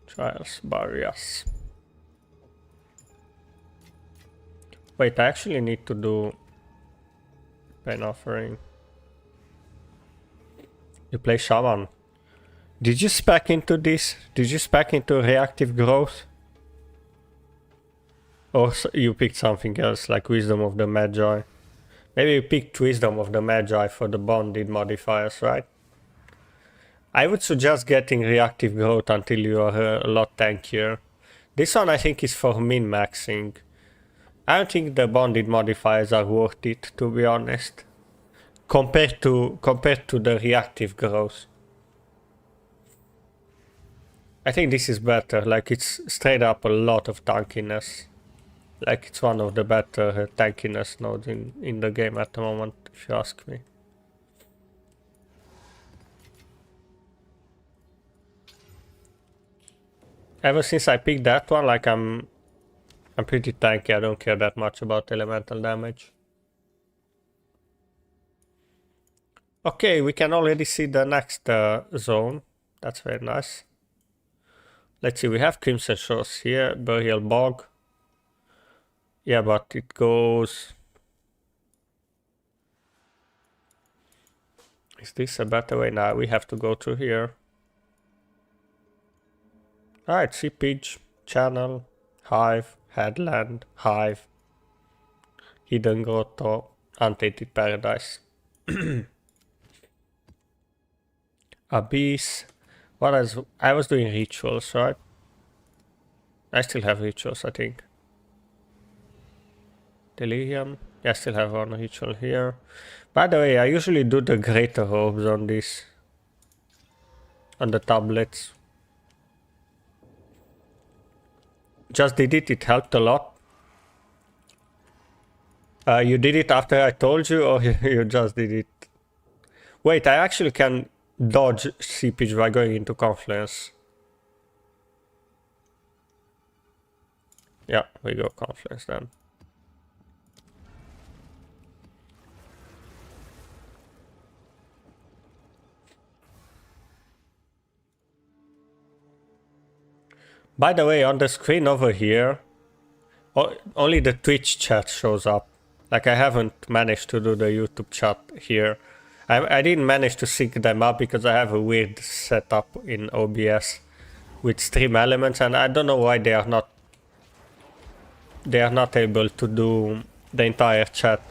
A: Trials, barriers. Wait, I actually need to do Pain Offering. You play Shaman. Did you spec into this? Did you spec into reactive growth? Or you picked something else, like Wisdom of the Magi? Maybe you picked Wisdom of the Magi for the bonded modifiers, right? I would suggest getting reactive growth until you are a lot tankier. This one I think is for min-maxing. I don't think the bonded modifiers are worth it, to be honest. Compared to the reactive growth. I think this is better, like it's straight up a lot of tankiness. Like it's one of the better tankiness nodes in the game at the moment, if you ask me. Ever since I picked that one, like I'm pretty tanky, I don't care that much about elemental damage. Okay, we can already see the next zone. That's very nice. Let's see, we have Crimson Shores here, Burial Bog. Yeah, but it goes... Is this a better way? Now we have to go through here. Alright, Seepage, Channel, Hive, Headland, Hive, Hidden Grotto, Untainted Paradise. Abyss. What else? I was doing rituals, right? I still have rituals, I think. Delirium. Yeah, I still have one ritual here. By the way, I usually do the greater orbs on this. On the tablets. Just did it, it helped a lot. You did it after I told you, or you just did it? Wait, I actually can dodge seepage by going into Confluence. Yeah, we go Confluence then. By the way, on the screen over here, only the Twitch chat shows up. Like I haven't managed to do the YouTube chat here. I didn't manage to sync them up because I have a weird setup in OBS with stream elements, and I don't know why they are not able to do the entire chat.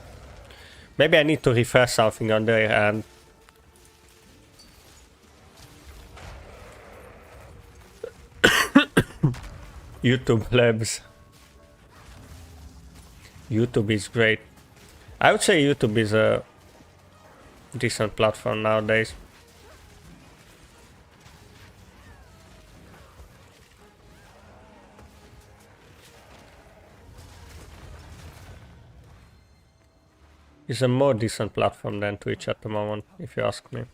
A: Maybe I need to refresh something on their end. YouTube Labs. YouTube is great. I would say YouTube is a decent platform nowadays. It's a more decent platform than Twitch at the moment, if you ask me.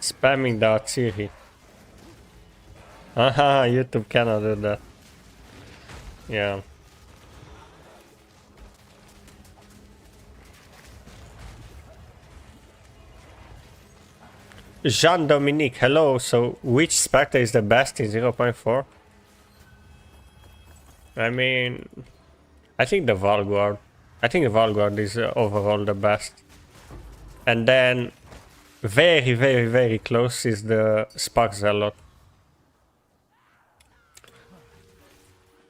A: Spamming the Atsiri. Aha, YouTube cannot do that. Yeah. Jean-Dominique, hello. So, which Spectre is the best in 0.4? I mean, I think the Valguard. I think the Valguard is overall the best. And then, very, very, very close is the Spark Zealot.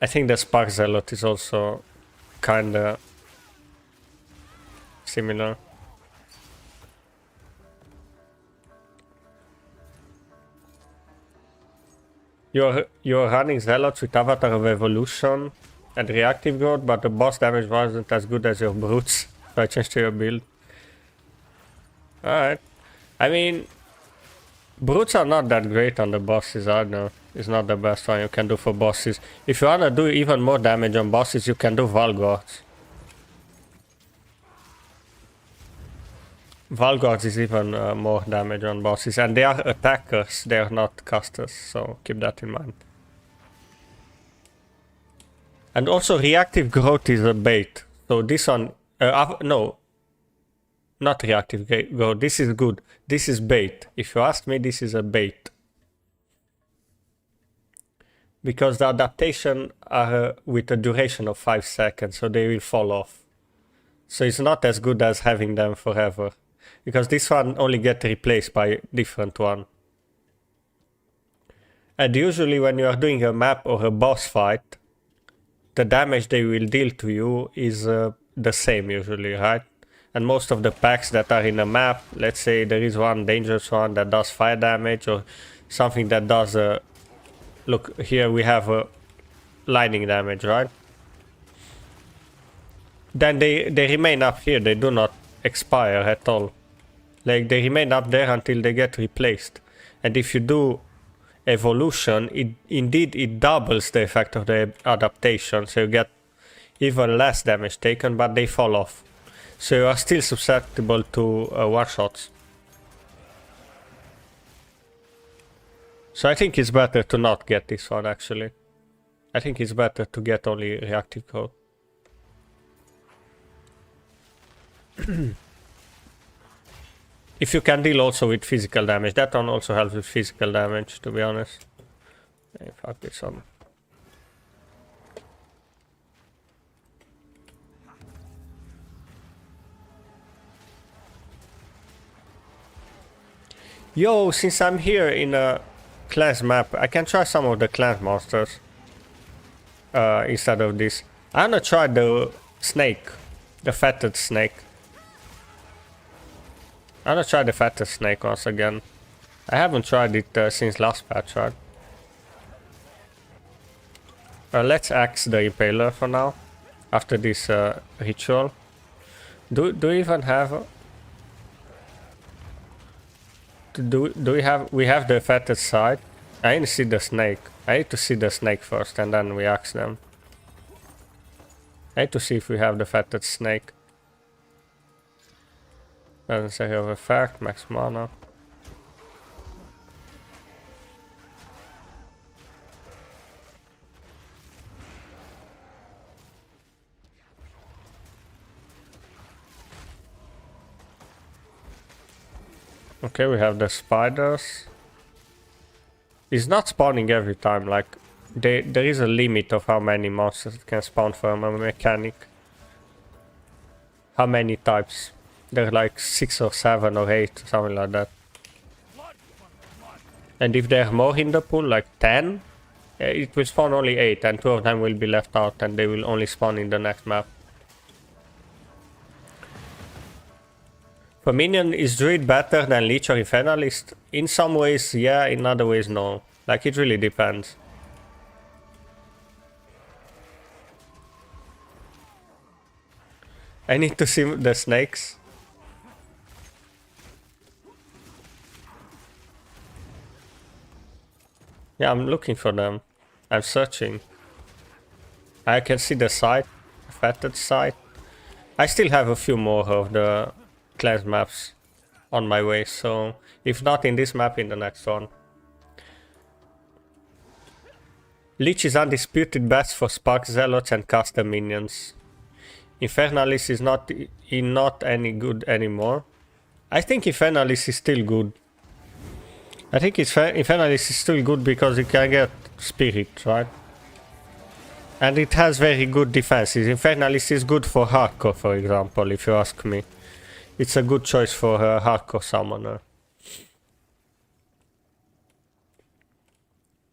A: I think the Spark Zealot is also kinda similar. You're running Zealots with Avatar of Evolution and Reactive Growth, but the boss damage wasn't as good as your Brutes, so I changed to your build. Alright. I mean, Brutes are not that great on the bosses either. It's not the best one you can do for bosses. If you wanna do even more damage on bosses, you can do Valguards. Valguards is even more damage on bosses, and they are attackers, they are not casters, so keep that in mind. And also reactive growth is a bait. So this one, no, not reactive growth, this is good. This is bait. If you ask me, this is a bait. Because the adaptation are with a duration of 5 seconds, so they will fall off. So it's not as good as having them forever. Because this one only gets replaced by a different one. And usually when you are doing a map or a boss fight, the damage they will deal to you is the same usually, right? And most of the packs that are in a map, let's say there is one dangerous one that does fire damage or something that does look, here we have a lightning damage, right? Then they remain up here, they do not expire at all. Like they remain up there until they get replaced. And if you do evolution, it doubles the effect of the adaptation, so you get even less damage taken, but they fall off. So you are still susceptible to one-shots. So I think it's better to not get this one, actually. I think it's better to get only reactive growth. If you can deal also with physical damage, that one also helps with physical damage, to be honest. Hey, fuck this one. Yo, since I'm here in a class map, I can try some of the class monsters instead of this. I'm gonna try the snake, the fatted snake. I'm gonna try the fatted snake once again. I haven't tried it since last patch, right? Let's axe the impaler for now, after this ritual. Do we even have... we have the fatted side? I need to see the snake. I need to see the snake first and then we axe them. I need to see if we have the fatted snake. Doesn't say of effect, max mana. Okay, we have the spiders. It's not spawning every time, like there is a limit of how many monsters it can spawn from a mechanic. How many types? There are like 6 or 7 or 8, something like that. And if there are more in the pool, like 10, it will spawn only 8 and 2 of them will be left out and they will only spawn in the next map. For minion, is Druid better than Lich or Infernalist? In some ways, yeah, in other ways, no. Like, it really depends. I need to see the snakes. Yeah, I'm looking for them. I'm searching. I can see the site, fatted site. I still have a few more of the class maps on my way, so if not in this map, in the next one. Lich is undisputed best for Spark Zealots and custom minions. Infernalist is not any good anymore. I think Infernalist is still good. I think Infernalist is still good because you can get Spirit, right? And it has very good defenses. Infernalist is good for hardcore, for example, if you ask me. It's a good choice for a hardcore summoner.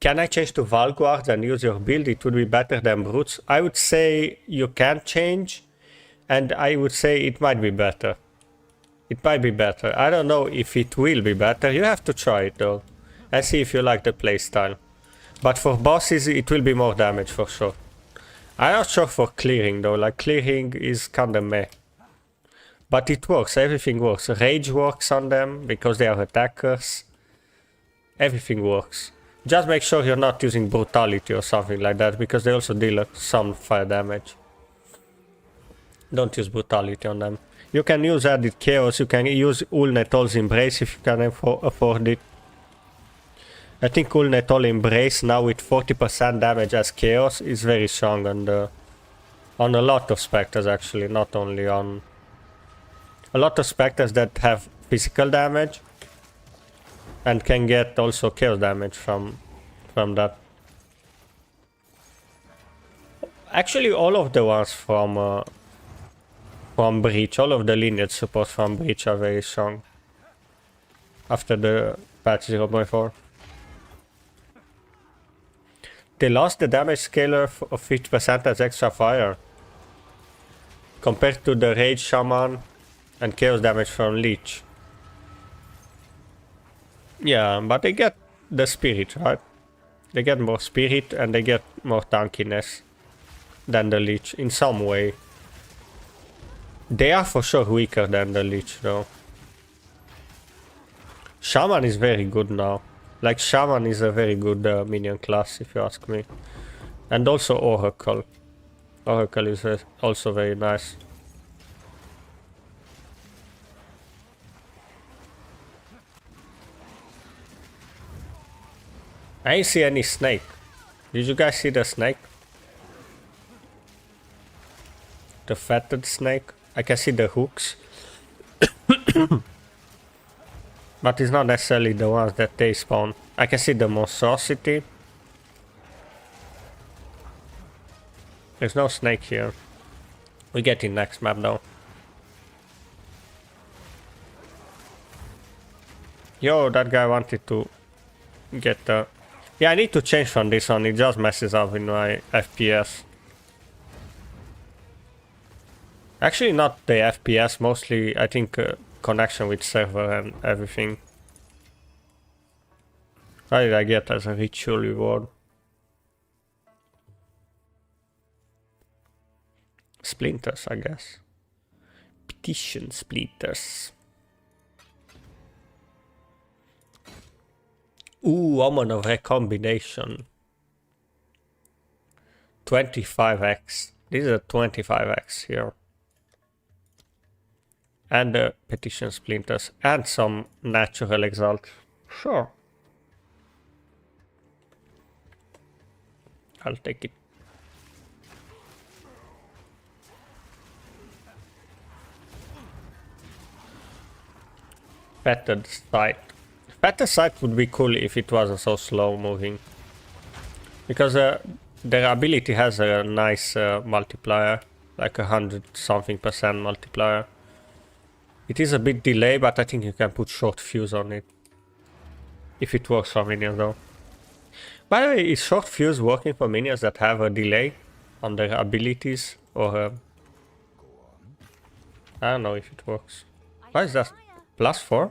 A: Can I change to Valguards and use your build? It would be better than Brutes. I would say you can change, and I would say it might be better. It might be better. I don't know if it will be better. You have to try it though, and see if you like the playstyle. But for bosses, it will be more damage for sure. I'm not sure for clearing though. Like, clearing is kinda meh. But it works, everything works. Rage works on them, because they are attackers. Everything works. Just make sure you're not using brutality or something like that, because they also deal some fire damage. Don't use brutality on them. You can use added chaos, you can use Ulnetol's Embrace if you can afford it. I think Ulnetol Embrace now with 40% damage as Chaos is very strong on a lot of Spectres actually, not only on... A lot of Spectres that have physical damage and can get also Chaos damage from that. Actually all of the ones from Breach, all of the lineage supports from Breach are very strong after the patch 0.4. They lost the damage scaler of 50% as extra fire compared to the Rage Shaman and Chaos damage from Leech. Yeah, but they get the Spirit, right? They get more Spirit and they get more tankiness than the Leech in some way. They are for sure weaker than the Leech though. Shaman is very good now. Like Shaman is a very good minion class if you ask me. And also Oracle. Oracle is also very nice. I didn't see any snake. Did you guys see the snake? The fatted snake? I can see the hooks. But it's not necessarily the ones that they spawn. I can see the monstrosity. There's no snake here. We get in next map though. Yo, that guy wanted to get the... Yeah, I need to change from this one. It just messes up with my FPS. Actually not the FPS, mostly I think connection with server and everything. What did I get as a ritual reward? Splinters, I guess. Petition splinters. Ooh, Omen of Recombination. 25x. This is a 25x here. And the petition splinters and some natural exalt. Sure. I'll take it. Fettered sight. Fettered sight would be cool if it wasn't so slow moving. Because their ability has a nice multiplier. Like 100-something% multiplier. It is a bit delayed, but I think you can put short fuse on it. If it works for minions though. By the way, is short fuse working for minions that have a delay on their abilities? Or I don't know if it works. Why is that? +4?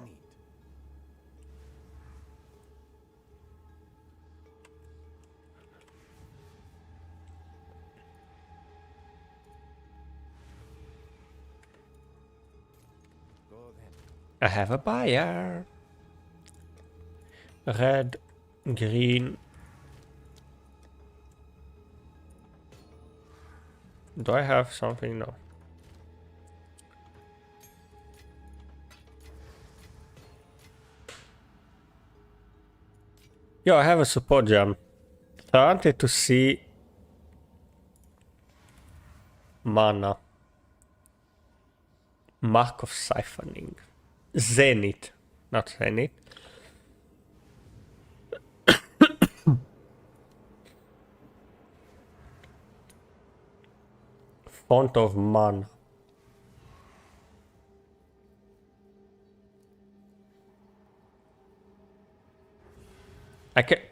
A: I have a buyer. Red, green. Do I have something? No. Yo, I have a support gem. So I wanted to see mana. Mark of Siphoning. Zenith. Not Zenith. Font of Mana.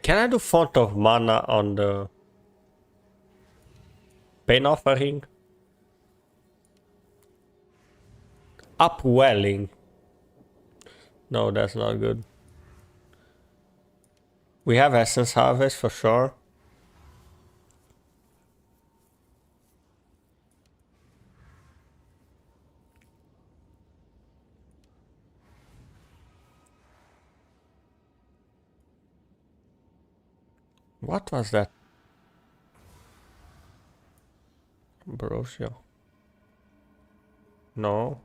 A: Can I do Font of Mana on the Pain Offering? Upwelling. No, that's not good. We have Essence Harvest for sure. What was that? Brochure. No.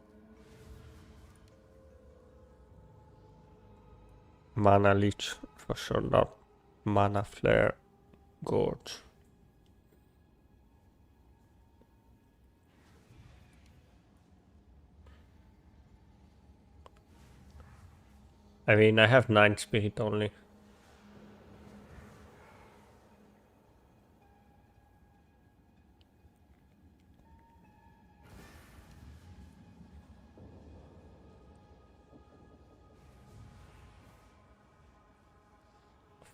A: Mana Leech, for sure not. Mana Flare Gorge. I mean, I have 9 spirit only.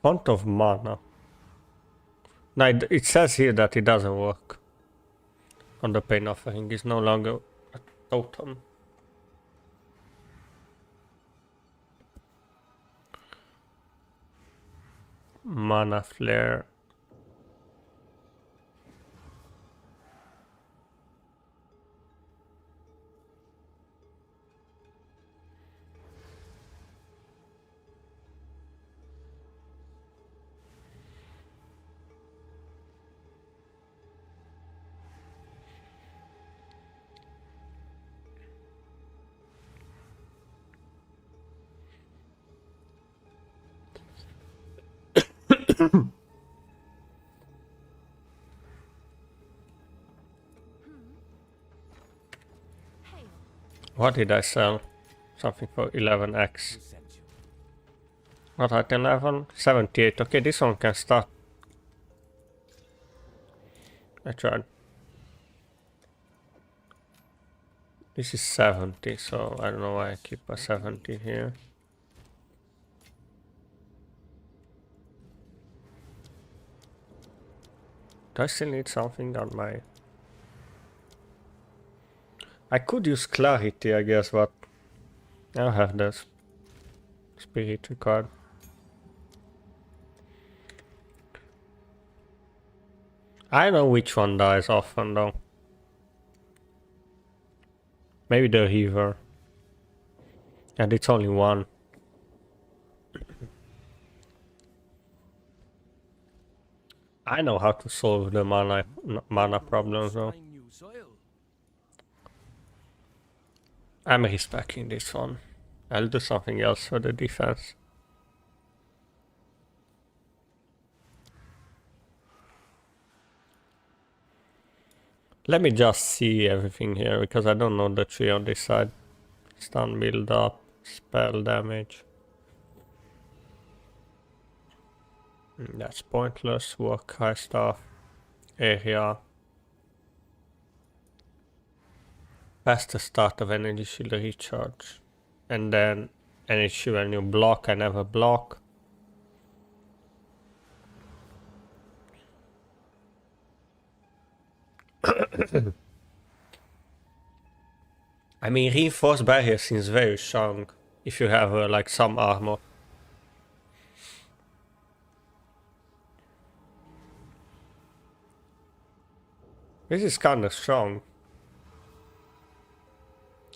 A: Font of Mana. No, it says here that it doesn't work. On the Pain Offering, it's no longer a totem. Mana Flare.
B: Hail.
A: What did I sell? Something for 11x. What at 11? 78. Okay, this one can start. I tried. This is 70, so I don't know why I keep a 70 here. Do I still need something on my... I could use Clarity, I guess, but I don't have this Spirit card. I know which one dies often though. Maybe the Reaver. And it's only one. I know how to solve the mana problems though.
D: Find new soil.
A: I'm respecting this one. I'll do something else for the defense. Let me just see everything here because I don't know the tree on this side. Stun build up, spell damage. That's pointless. Work high stuff. Area. Faster start of energy shield recharge. And then energy shield when you block, I never block. I mean, reinforced barrier seems very strong if you have like some armor. This is kind of strong.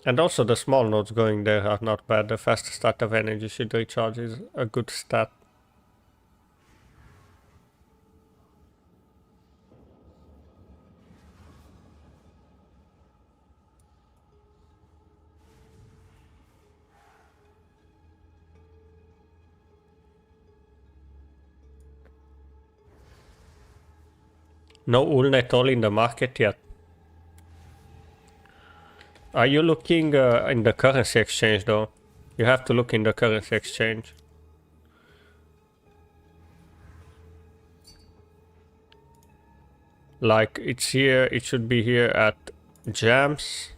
A: And also the small nodes going there are not bad. The faster start of energy shield recharge is a good stat. No Ulnet all in the market yet. Are you looking in the currency exchange though? You have to look in the currency exchange. Like it's here, it should be here at gems.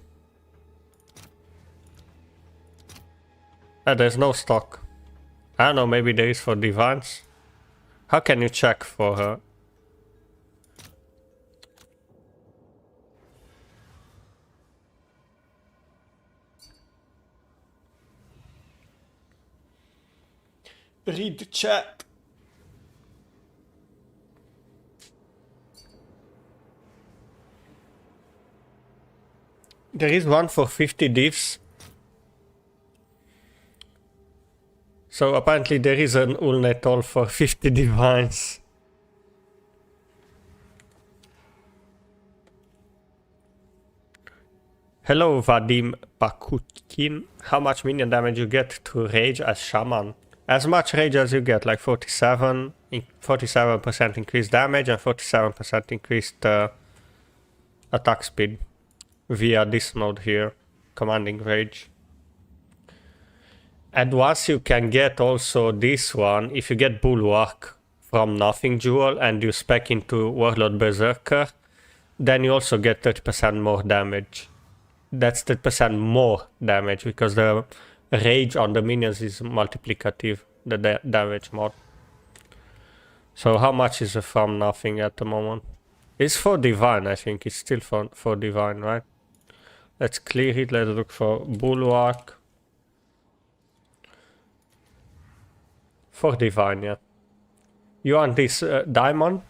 A: There's no stock. I don't know, maybe there is for divines. How can you check for her? Read the chat. There is one for 50 divs. So apparently there is an Ulnet all for 50 divines. Hello Vadim Bakutkin. How much minion damage you get to rage as shaman? as much rage as you get, like 47% increased damage and 47% increased attack speed via this mode here, commanding rage. And once you can get also this one, if you get Bulwark from Nothing Jewel and you spec into Warlord Berserker, then you also get 30% more damage. That's 30% more damage because the rage on the minions is multiplicative, the damage mod. So how much is it from Nothing at the moment? It's for Divine, I think. It's still for Divine, right? Let's clear it. Let's look for Bulwark. For Divine, yeah. You want this diamond?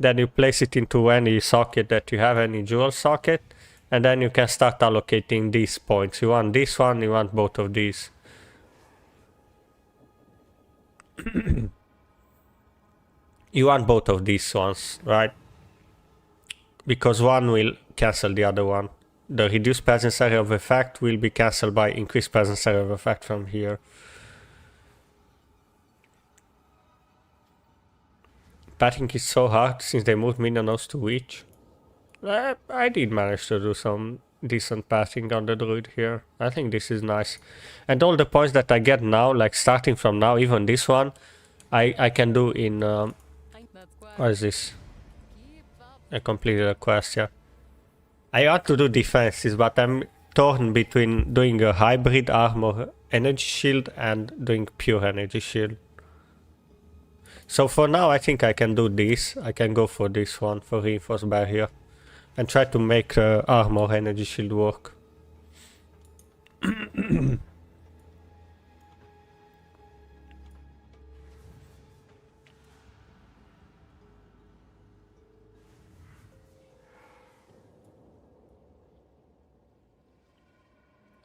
A: Then you place it into any socket that you have, any jewel socket. And then you can start allocating these points. You want this one, you want both of these. You want both of these ones, right? Because one will cancel the other one. The reduced presence area of effect will be cancelled by increased presence area of effect from here. Patching is so hard since they moved minion nodes to each. I did manage to do some decent patching on the druid here. I think this is nice. And all the points that I get now, like starting from now, even this one, I can do in... what is this? I completed a quest, yeah. I want to do defenses, but I'm torn between doing a hybrid armor energy shield and doing pure energy shield. So for now, I think I can do this. I can go for this one, for reinforced barrier. And try to make armor energy shield work.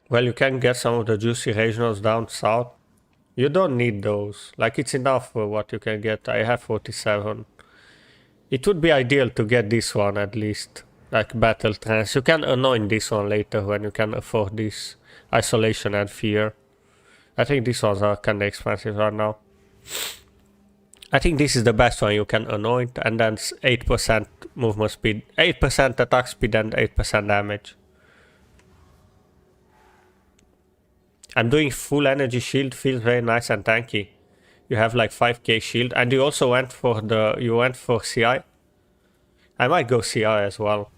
A: Well, you can get some of the juicy regionals down south. You don't need those. Like, it's enough for what you can get. I have 47. It would be ideal to get this one at least. Like Battle Trance. You can anoint this one later when you can afford this. Isolation and Fear. I think these ones are kinda expensive right now. I think this is the best one you can anoint, and then 8% movement speed. 8% attack speed and 8% damage. I'm doing full energy shield, feels very nice and tanky. You have like 5k shield, and you also went for CI. I might go CI as well.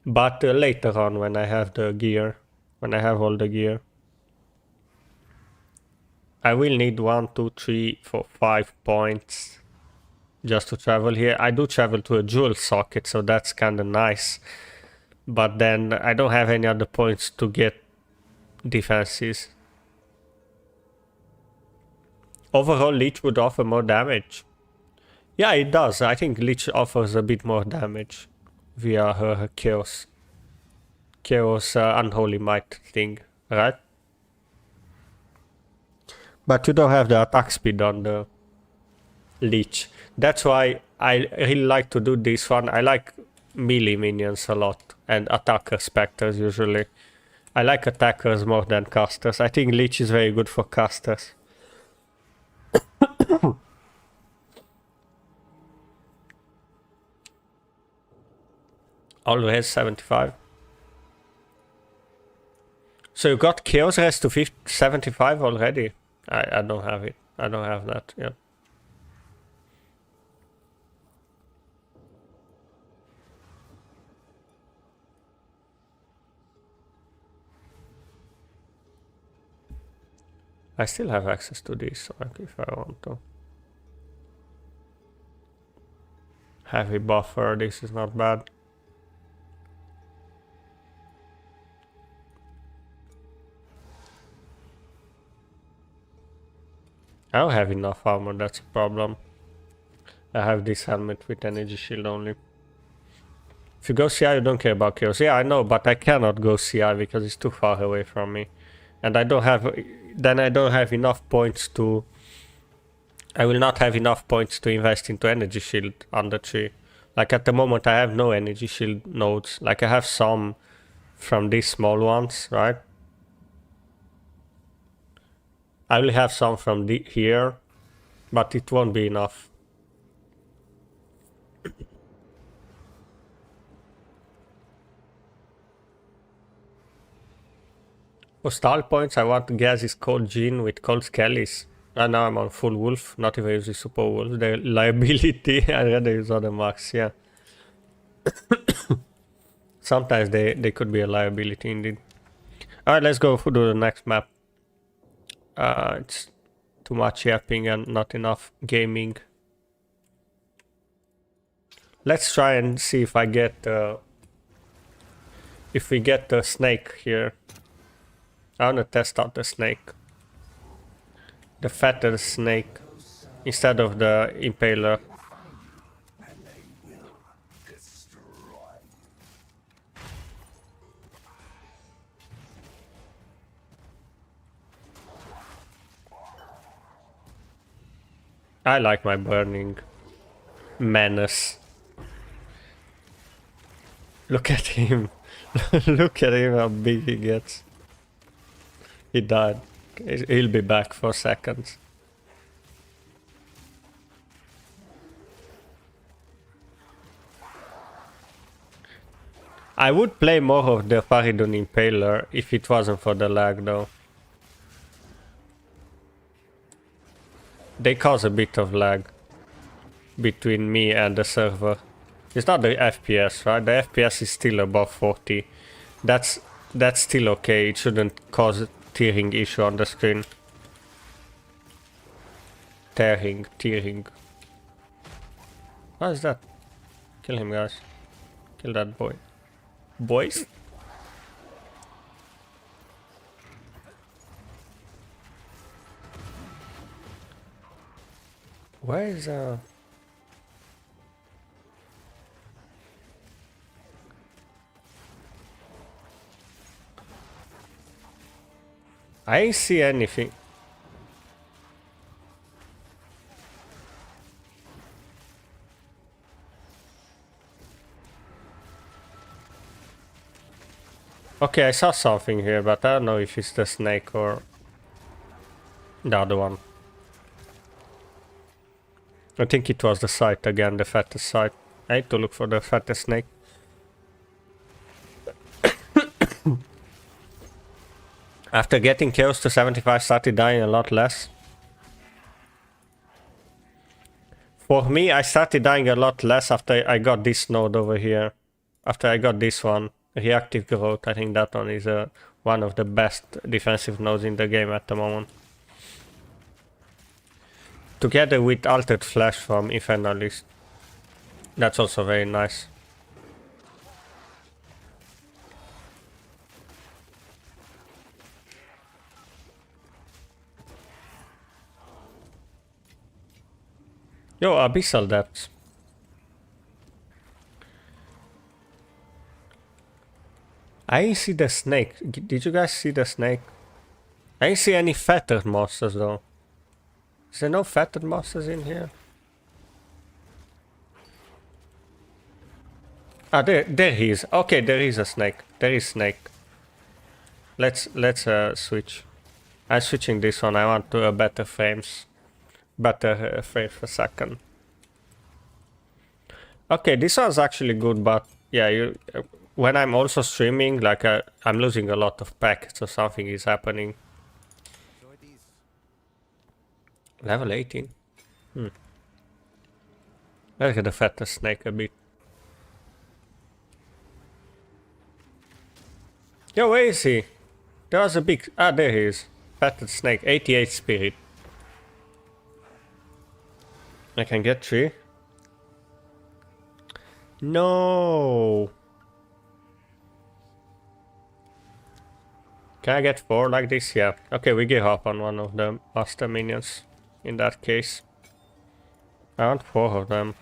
A: But later on when I have the gear, when I have all the gear. I will need 1, 2, 3, 4, 5 points just to travel here. I do travel to a jewel socket, so that's kinda nice. But then I don't have any other points to get defenses. Overall, Leech would offer more damage. Yeah, it does. I think Leech offers a bit more damage via her Chaos Unholy Might thing, right? But you don't have the attack speed on the Leech. That's why I really like to do this one. I like melee minions a lot, and attacker specters usually. I like attackers more than casters. I think Leech is very good for casters. Always 75. So you got Chaos Rest to 75 already? I don't have it. I don't have that, yeah. I still have access to this, like, if I want to. Heavy buffer, this is not bad. I don't have enough armor, that's a problem. I have this helmet with energy shield only. If you go CI, you don't care about Chaos. Yeah, I know, but I cannot go CI because it's too far away from me. And I don't have... Then I don't have enough points to... I will not have enough points to invest into energy shield on the tree. Like at the moment I have no energy shield nodes. Like I have some from these small ones, right? I will have some from here, but it won't be enough. For style points, I want Gaz's Cold Jean with Cold Skellies. And now I'm on full wolf, not even using super wolf. The liability, I rather use other marks, yeah. Sometimes they could be a liability indeed. Alright, let's go do the next map. It's too much yapping and not enough gaming. Let's try and see if I get if we get the snake here. I wanna test out the snake. The fatter snake instead of the impaler. I like my burning menace. Look at him. Look at him how big he gets. He died. He'll be back for seconds. I would play more of the Faridun Impaler if it wasn't for the lag though. They cause a bit of lag between me and the server. It's not the FPS, right? The FPS is still above 40. That's still okay. It shouldn't cause tearing issue on the screen. Tearing. What is that? Kill him, guys. Kill that boy. Boys? Where is I ain't see anything. Okay, I saw something here, but I don't know if it's the snake or the other one. I think it was the site again, the fattest site. I need to look for the fattest snake. After getting close to 75, started dying a lot less. For me, I started dying a lot less after I got this node over here. After I got this one, reactive growth. I think that one is one of the best defensive nodes in the game at the moment. Together with Altered Flash from Infernalist. That's also very nice. Yo, Abyssal Depths. I didn't see the snake. Did you guys see the snake? I didn't see any fettered monsters though. Is there no fettered monsters in here? Ah, there he is. Okay, there is a snake. There is snake. Let's switch. I'm switching this one. I want to better frames. Better frames per second. Okay, this one's actually good, but yeah, when I'm also streaming, like I'm losing a lot of packets, so something is happening. Level 18. Let's get the fattest snake a bit. Yo, where is he? There was a big... Ah, there he is. Fattest snake. 88 spirit. I can get 3. No. Can I get 4 like this? Yeah. Okay, we give up on one of the master minions. In that case. I want 4 of them.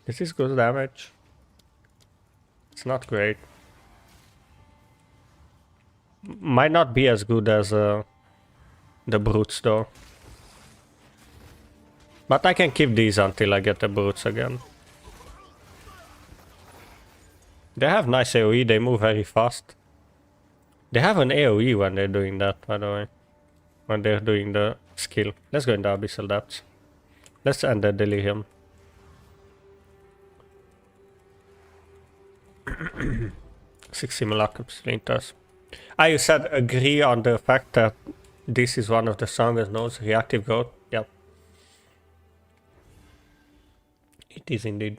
A: This is good damage. It's not great. Might not be as good as the brutes though. But I can keep these until I get the brutes again. They have nice AoE, they move very fast. They have an AoE when they're doing that, by the way. When they're doing the skill. Let's go in the Abyssal Depths. Let's end the Delirium. 6 Simulacrum Splinters. You said agree on the fact that this is one of the strongest nodes, reactive growth. Yep. It is indeed.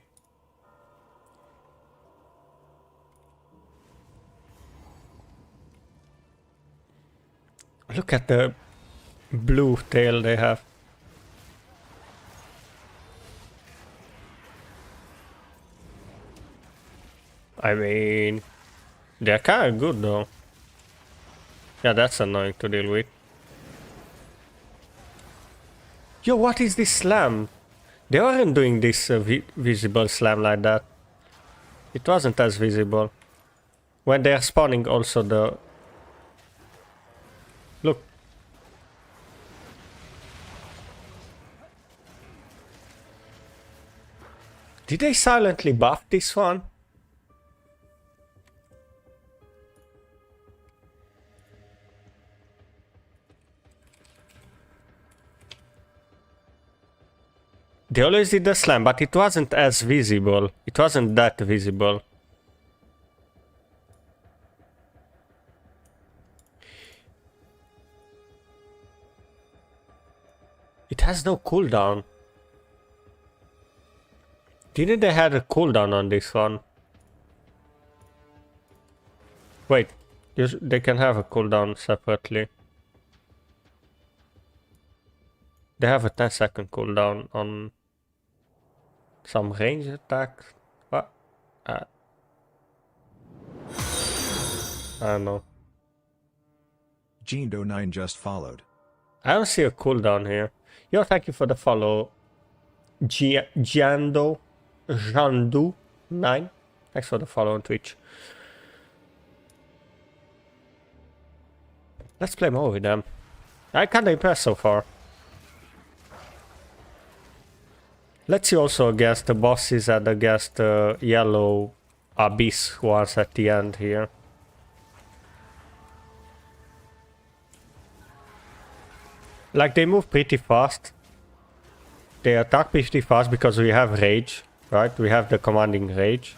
A: Look at the blue tail they have. I mean, they're kind of good though. Yeah, that's annoying to deal with. Yo, what is this slam? They weren't doing this visible slam like that. It wasn't as visible. When they're spawning also the... Look. Did they silently buff this one? They always did the slam, but it wasn't as visible. It wasn't that visible. It has no cooldown. Didn't they have a cooldown on this one? Wait, they can have a cooldown separately. They have a 10-second cooldown on some range attack. What? I don't know.
F: Gendo9 just followed.
A: I don't see a cooldown here. Yo, thank you for the follow. Jandu9. Thanks for the follow on Twitch. Let's play more with them. I'm kinda impressed so far. Let's see also against the bosses and against the yellow abyss ones at the end here. Like, they move pretty fast. They attack pretty fast because we have rage, right? We have the commanding rage.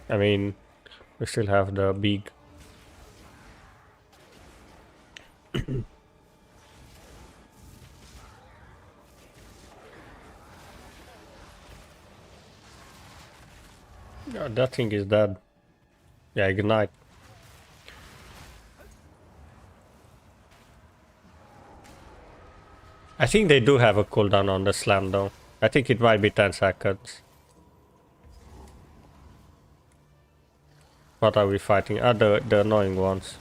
A: I mean, we still have the big... Yeah, that thing is dead. Yeah, ignite. I think they do have a cooldown on the slam though. I think it might be 10 seconds. What are we fighting? Ah, the annoying ones.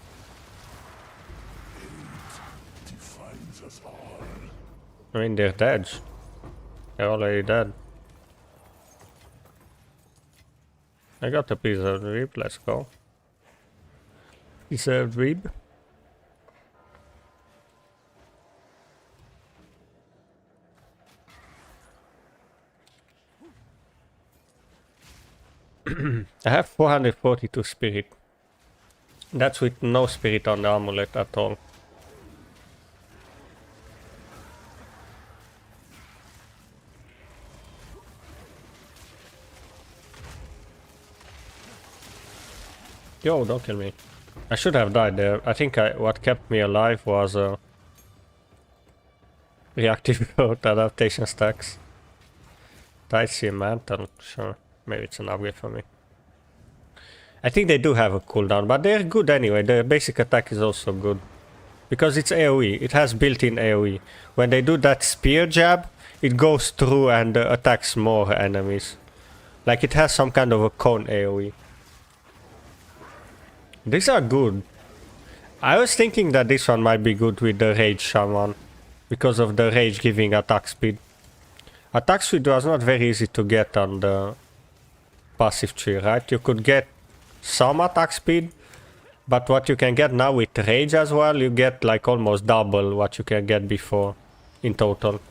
A: I mean, they're dead. They're already dead. I got a preserved rib, let's go. Preserved rib. I have 442 spirit. That's with no spirit on the amulet at all. Yo, don't kill me. I should have died there. I think what kept me alive was reactive growth adaptation stacks. Dicey mantle, sure. Maybe it's an upgrade for me. I think they do have a cooldown, but they're good anyway. The basic attack is also good. Because it's AoE. It has built-in AoE. When they do that spear jab, it goes through and attacks more enemies. Like it has some kind of a cone AoE. These are good. I was thinking that this one might be good with the Rage Shaman. Because of the Rage giving attack speed. Attack speed was not very easy to get on the passive tree, right? You could get some attack speed, But what you can get now with Rage as well, you get like almost double what you can get before in total.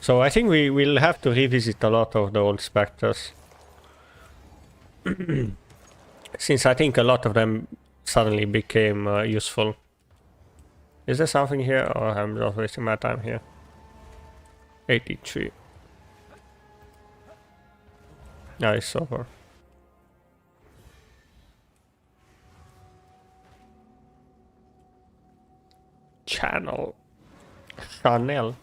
A: So I think we will have to revisit a lot of the old Spectres. Since I think a lot of them suddenly became useful. Is there something here, or I'm just wasting my time here? 83. Yeah, it's over. Channel. Chanel.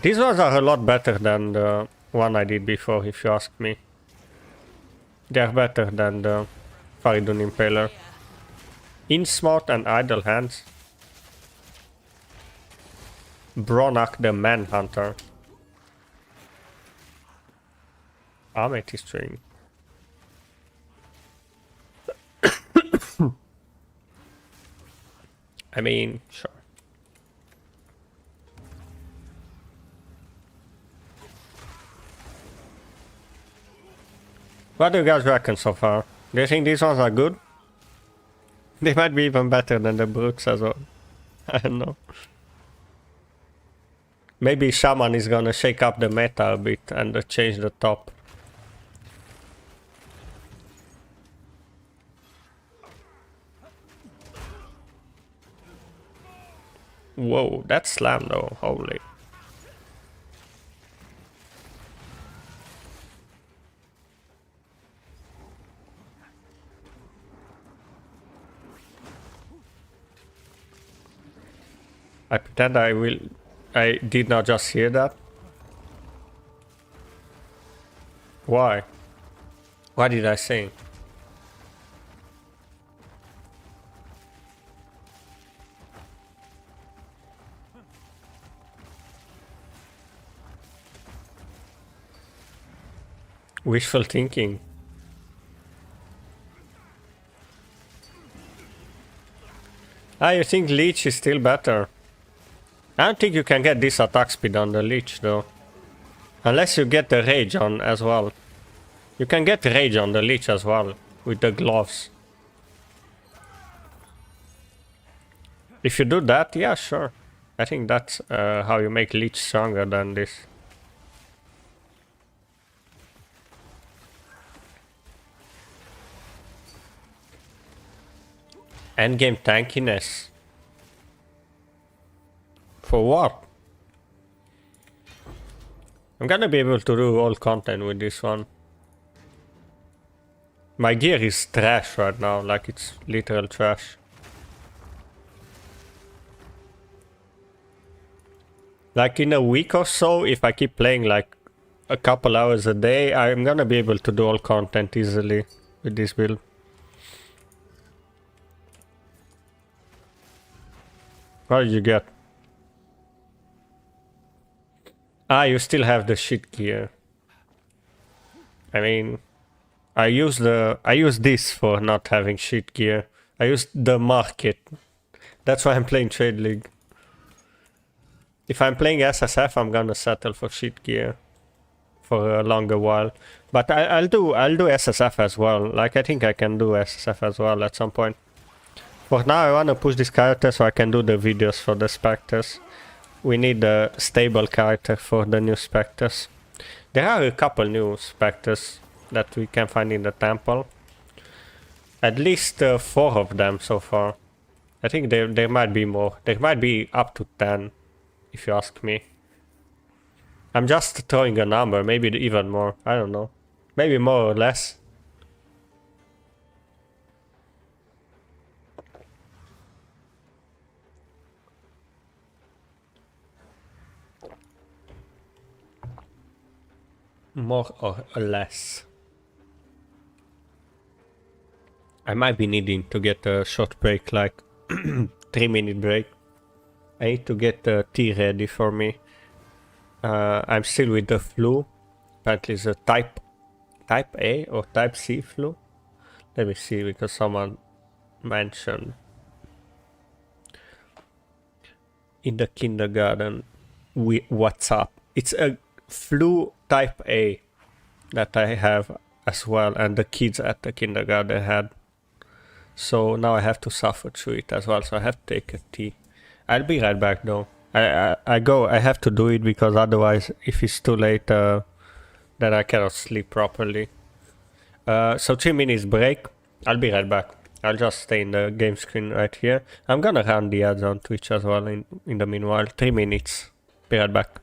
A: These ones are a lot better than the one I did before, if you ask me. They are better than the Faridun Impaler. Insmart and Idle Hands. Bronak the Manhunter. Amethyst Ring. I mean, sure. What do you guys reckon so far? Do you think these ones are good? They might be even better than the brutes as well. I don't know. Maybe Shaman is gonna shake up the meta a bit and change the top. Whoa, that slam though, holy. I pretend I did not just hear that. Why? What did I say? Wishful thinking. Ah, you think Leech is still better? I don't think you can get this attack speed on the Leech though. Unless you get the Rage on as well. You can get Rage on the Leech as well, with the gloves. If you do that, yeah, sure. I think that's how you make Leech stronger than this. Endgame tankiness. For what? I'm gonna be able to do all content with this one. My gear is trash right now, like it's literal trash. Like in a week or so, if I keep playing like a couple hours a day, I'm gonna be able to do all content easily with this build. What did you get? Ah, you still have the shit gear. I mean, I use this for not having shit gear. I use the market. That's why I'm playing Trade League. If I'm playing SSF, I'm gonna settle for shit gear for a longer while. But I'll do SSF as well. Like I think I can do SSF as well at some point. For now, I wanna push this character so I can do the videos for the Spectres. We need a stable character for the new Spectres. There are a couple new Spectres that we can find in the temple. At least 4 of them so far. I think there might be more. There might be up to 10, if you ask me. I'm just throwing a number, maybe even more. I don't know. Maybe more or less. More or less. I might be needing to get a short break, like 3-minute break. I need to get the tea ready for me. I'm still with the flu. Apparently it's a type A or type C flu. Let me see, because someone mentioned in the kindergarten WhatsApp It's a flu type A that I have as well, and the kids at the kindergarten had. So now I have to suffer through it as well, so I have to take a tea. I'll be right back though. I have to do it because otherwise if it's too late then I cannot sleep properly. So 3 minutes break. I'll be right back. I'll just stay in the game screen right here. I'm gonna run the ads on Twitch as well in the meanwhile. 3 minutes. Be right back.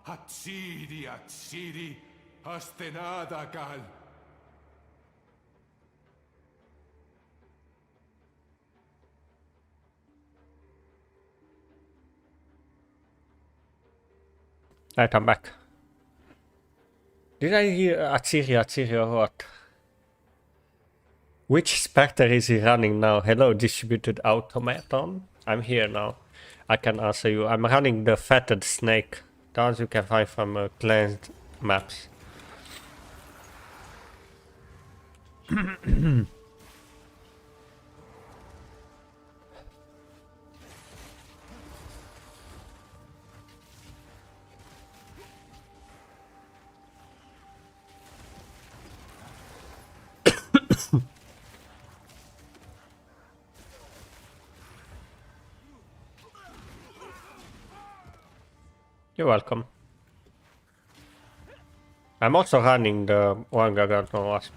C: Hatsiri, Astenadagal.
A: Right, I'm back. Did I hear Atsiri or what? Which Spectre is he running now? Hello, distributed automaton? I'm here now. I can answer you. I'm running the fetid snake. The ones you can find from cleansed maps. You're welcome. I'm also running the one Gargantuan Wasp,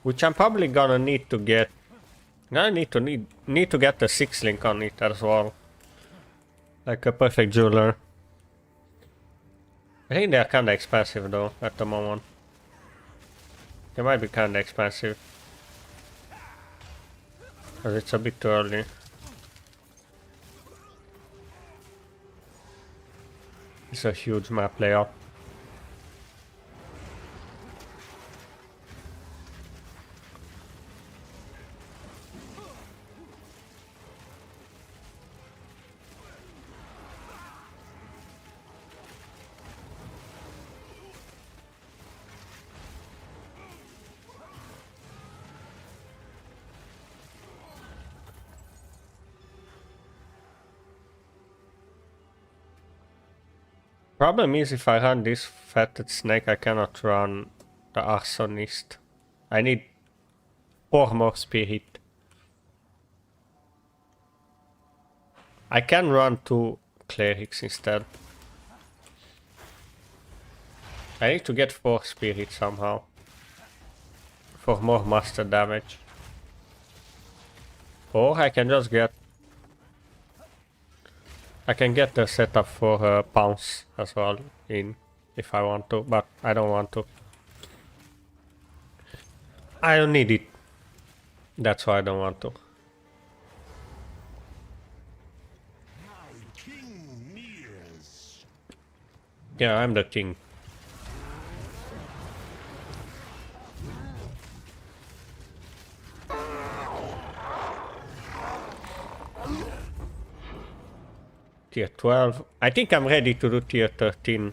A: which I'm probably gonna need to get. I need to get the 6 link on it as well, like a perfect jeweler. I think they're kinda expensive though at the moment. It might be kinda expensive. Because it's a bit too early. It's a huge map layout. Problem is, if I run this fatted snake, I cannot run the arsonist. I need 4 more spirit. I can run 2 clerics instead. I need to get 4 spirit somehow for more master damage. Or I can just get... I can get the setup for pounce as well in if I want to, but I don't want to. I don't need it. That's why I don't want to. Yeah, I'm the king. Tier 12. I think I'm ready to do tier 13.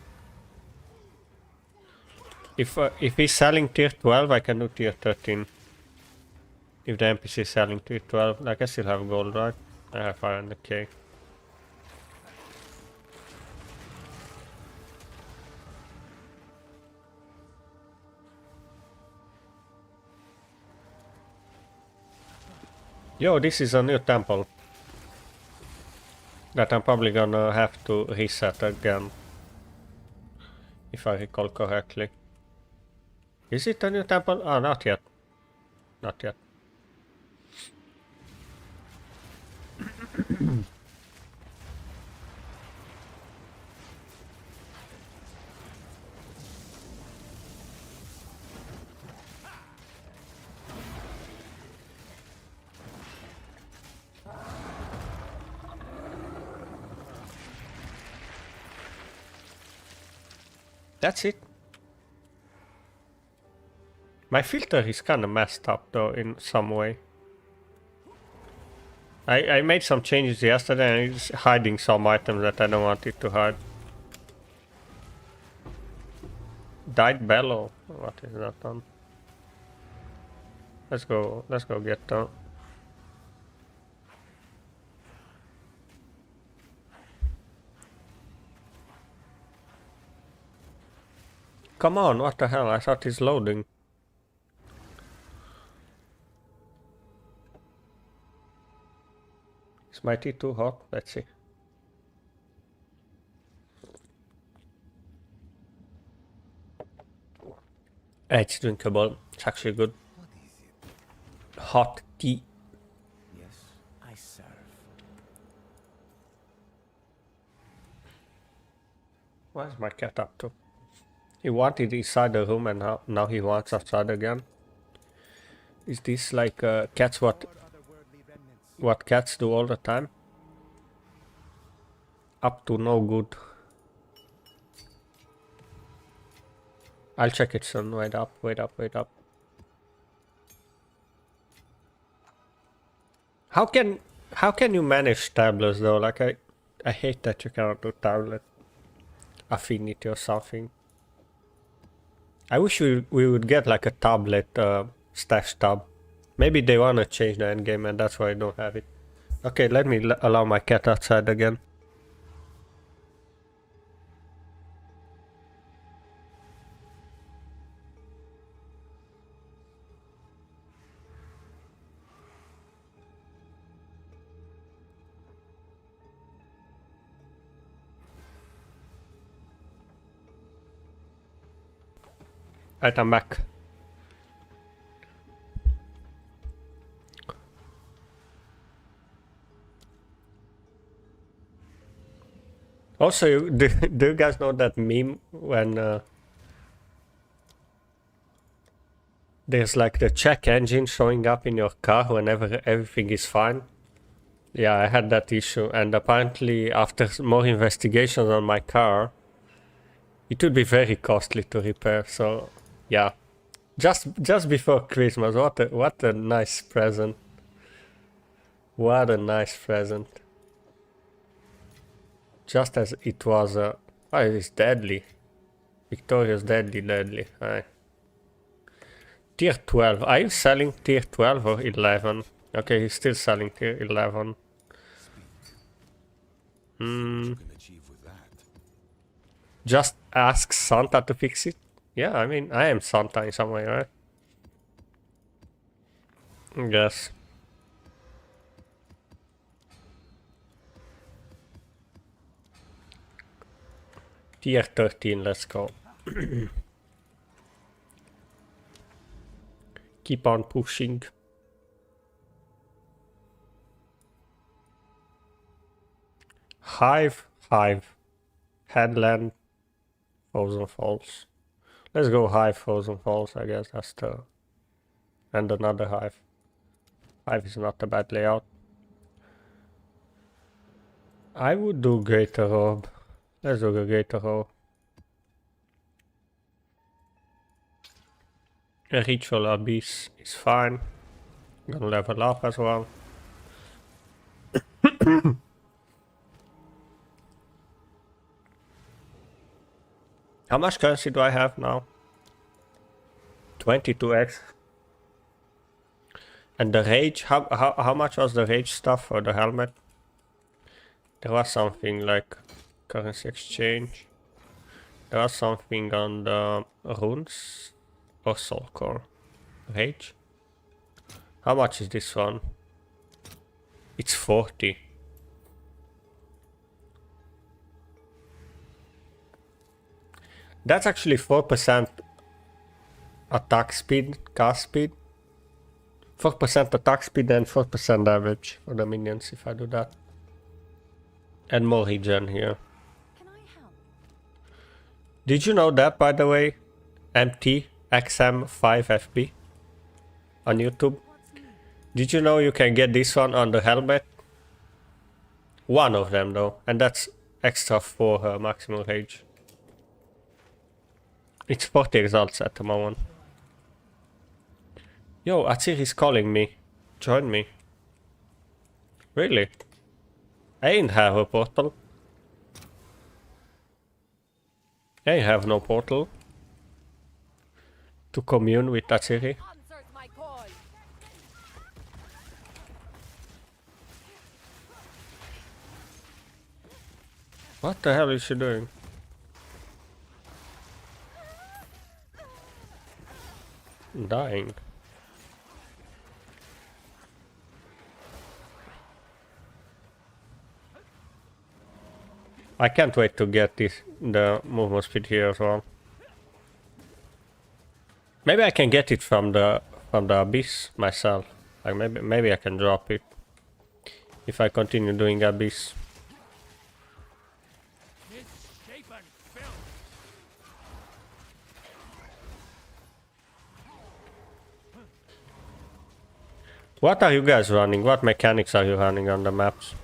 A: If he's selling tier 12, I can do tier 13. If the NPC is selling tier 12, like I still have gold, right? I have 500k. Yo, this is a new temple that I'm probably gonna have to reset again, if I recall correctly. Is it a new temple? Oh, not yet. Not yet. That's it. My filter is kind of messed up though in some way. I made some changes yesterday and it's hiding some items that I don't want it to hide. Dyed bellow. What is that on? Let's go get down. Come on, what the hell? I thought it's loading. Is my tea too hot? Let's see. It's drinkable. It's actually good.
C: What is it?
A: Hot tea.
E: Yes, I serve.
A: What is my cat up to? He wanted inside the room and now he wants outside again. Is this like cats what cats do all the time? Up to no good. I'll check it soon. Wait up. How can you manage tablets though? Like I hate that you cannot do tablet affinity or something. I wish we would get like a tablet stash tab. Maybe they wanna change the endgame and that's why I don't have it. Okay, let me allow my cat outside again. Right, I'm back. Also, do you guys know that meme when there's like the check engine showing up in your car whenever everything is fine. Yeah, I had that issue, and apparently after more investigations on my car, it would be very costly to repair. So yeah, just before Christmas, what a nice present. What a nice present. Just as it was oh, it's deadly. Victorious deadly. Aye. Tier 12. Are you selling tier 12 or 11? Okay, he's still selling tier 11.
C: You can achieve with that.
A: Just ask Santa to fix it? Yeah, I mean, I am Santa in some way, right? Yes. Tier 13, let's go. Keep on pushing. Hive. Headland. Frozen Falls. Let's go Hive, Frozen Falls, I guess that's the... And another Hive. Hive is not a bad layout. I would do Greater Orb. Let's do the Greater Orb. A Ritual Abyss is fine. Gonna level up as well. How much currency do I have now? 22x. And the rage, how much was the rage stuff for the helmet? There was something like currency exchange. There was something on the runes or soul core. Rage. How much is this one? It's 40. That's actually 4% attack speed, cast speed. 4% attack speed and 4% damage for the minions if I do that. And more regen here.
B: Can I help?
A: Did you know that, by the way? MTXM5FP on YouTube. Did you know you can get this one on the helmet? One of them though, and that's extra for her maximum rage. It's 40 exalts at the moment. Yo, Atsir is calling me. Join me. Really? I ain't have a portal. I have no portal to commune with Atsiri.
B: Answers my call.
A: What the hell is she doing? Dying. I can't wait to get the movement speed here as well. Maybe I can get it from the abyss myself. Like maybe I can drop it if I continue doing abyss.
D: Misshapen filth.
A: What are you guys running? What mechanics are you running on the maps?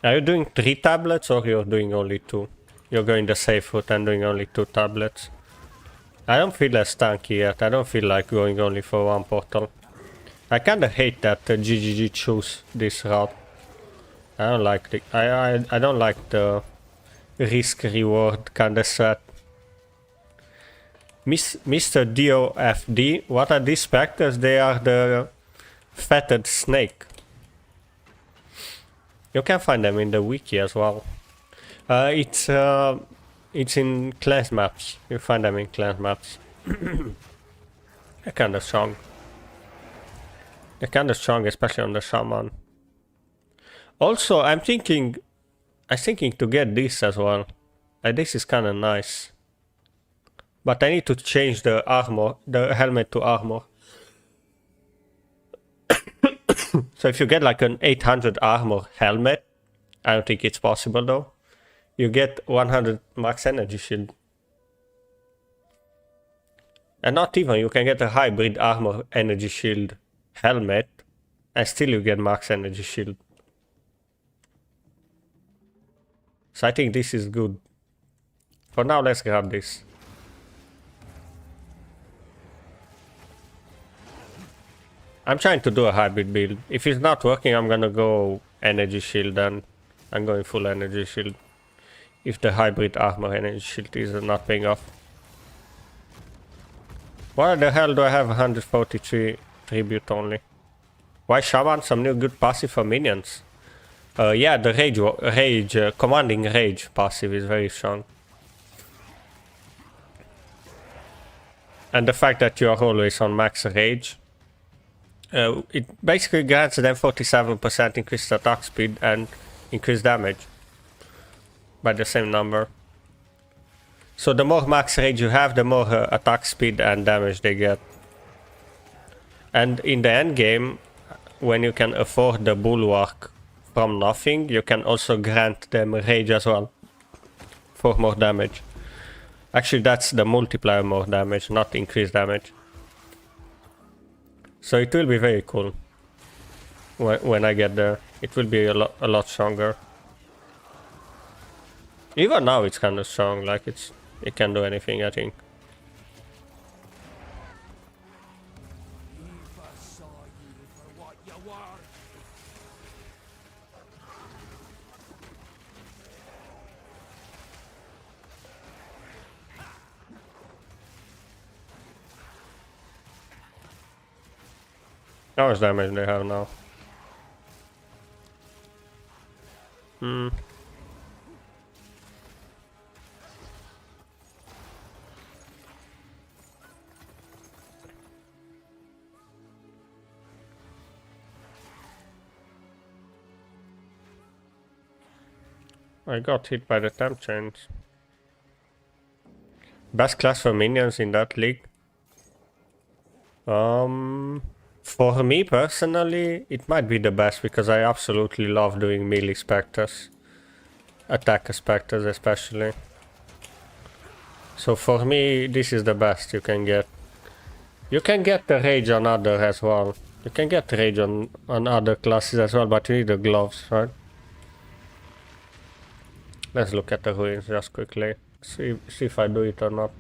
A: Are you doing 3 tablets or you're doing only 2? You're going the safe route and doing only 2 tablets. I don't feel as tanky yet. I don't feel like going only for 1 portal. I kinda hate that GGG choose this route. I don't like the I don't like the risk reward kinda strat. Mr. DOFD, what are these spectres? They are the fetid snake. You can find them in the wiki as well. It's in class maps. You find them in class maps. They're kinda strong. They're kinda strong, especially on the shaman. Also, I'm thinking to get this as well. This is kinda nice. But I need to change the armor, the helmet to armor. So if you get like an 800 armor helmet, I don't think it's possible though, you get 100 max energy shield. And not even, you can get a hybrid armor energy shield helmet, and still you get max energy shield. So I think this is good. For now, let's grab this. I'm trying to do a hybrid build. If it's not working, I'm gonna go energy shield, and I'm going full energy shield. If the hybrid armor energy shield is not paying off. Why the hell do I have 143 tribute only? Why Shaman? Some new good passive for minions. Yeah, the rage, commanding rage passive is very strong. And the fact that you are always on max rage. It basically grants them 47% increased attack speed and increased damage. By the same number. So the more max rage you have, the more attack speed and damage they get. And in the end game, when you can afford the bulwark from nothing, you can also grant them rage as well. For more damage. Actually, that's the multiplier more damage, not increased damage. So it will be very cool. When I get there, it will be a lot stronger. Even now it's kind of strong, like it can do anything, I think.
D: If I saw you for what you were.
A: How much damage they have now? I got hit by the temp chains. Best class for minions in that league? For me personally, it might be the best because I absolutely love doing melee spectres. Attack spectres especially. So for me, this is the best you can get. You can get the rage on other as well. You can get rage on other classes as well, but you need the gloves, right? Let's look at the ruins just quickly. See if I do it or not.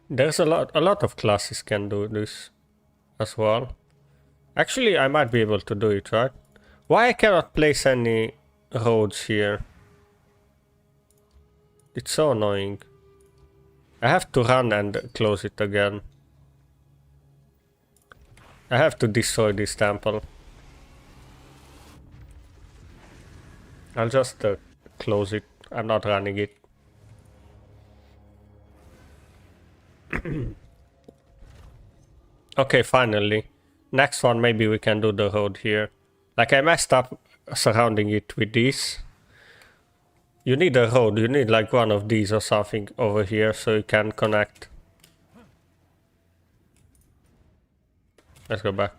A: There's a lot of classes can do this as well. Actually, I might be able to do it, right? Why I cannot place any roads here? It's so annoying. I have to run and close it again. I have to destroy this temple. I'll just close it. I'm not running it. Okay, finally. Next one, maybe we can do the road here. Like, I messed up surrounding it with these. You need a road, you need like one of these or something over here so you can connect. Let's go back.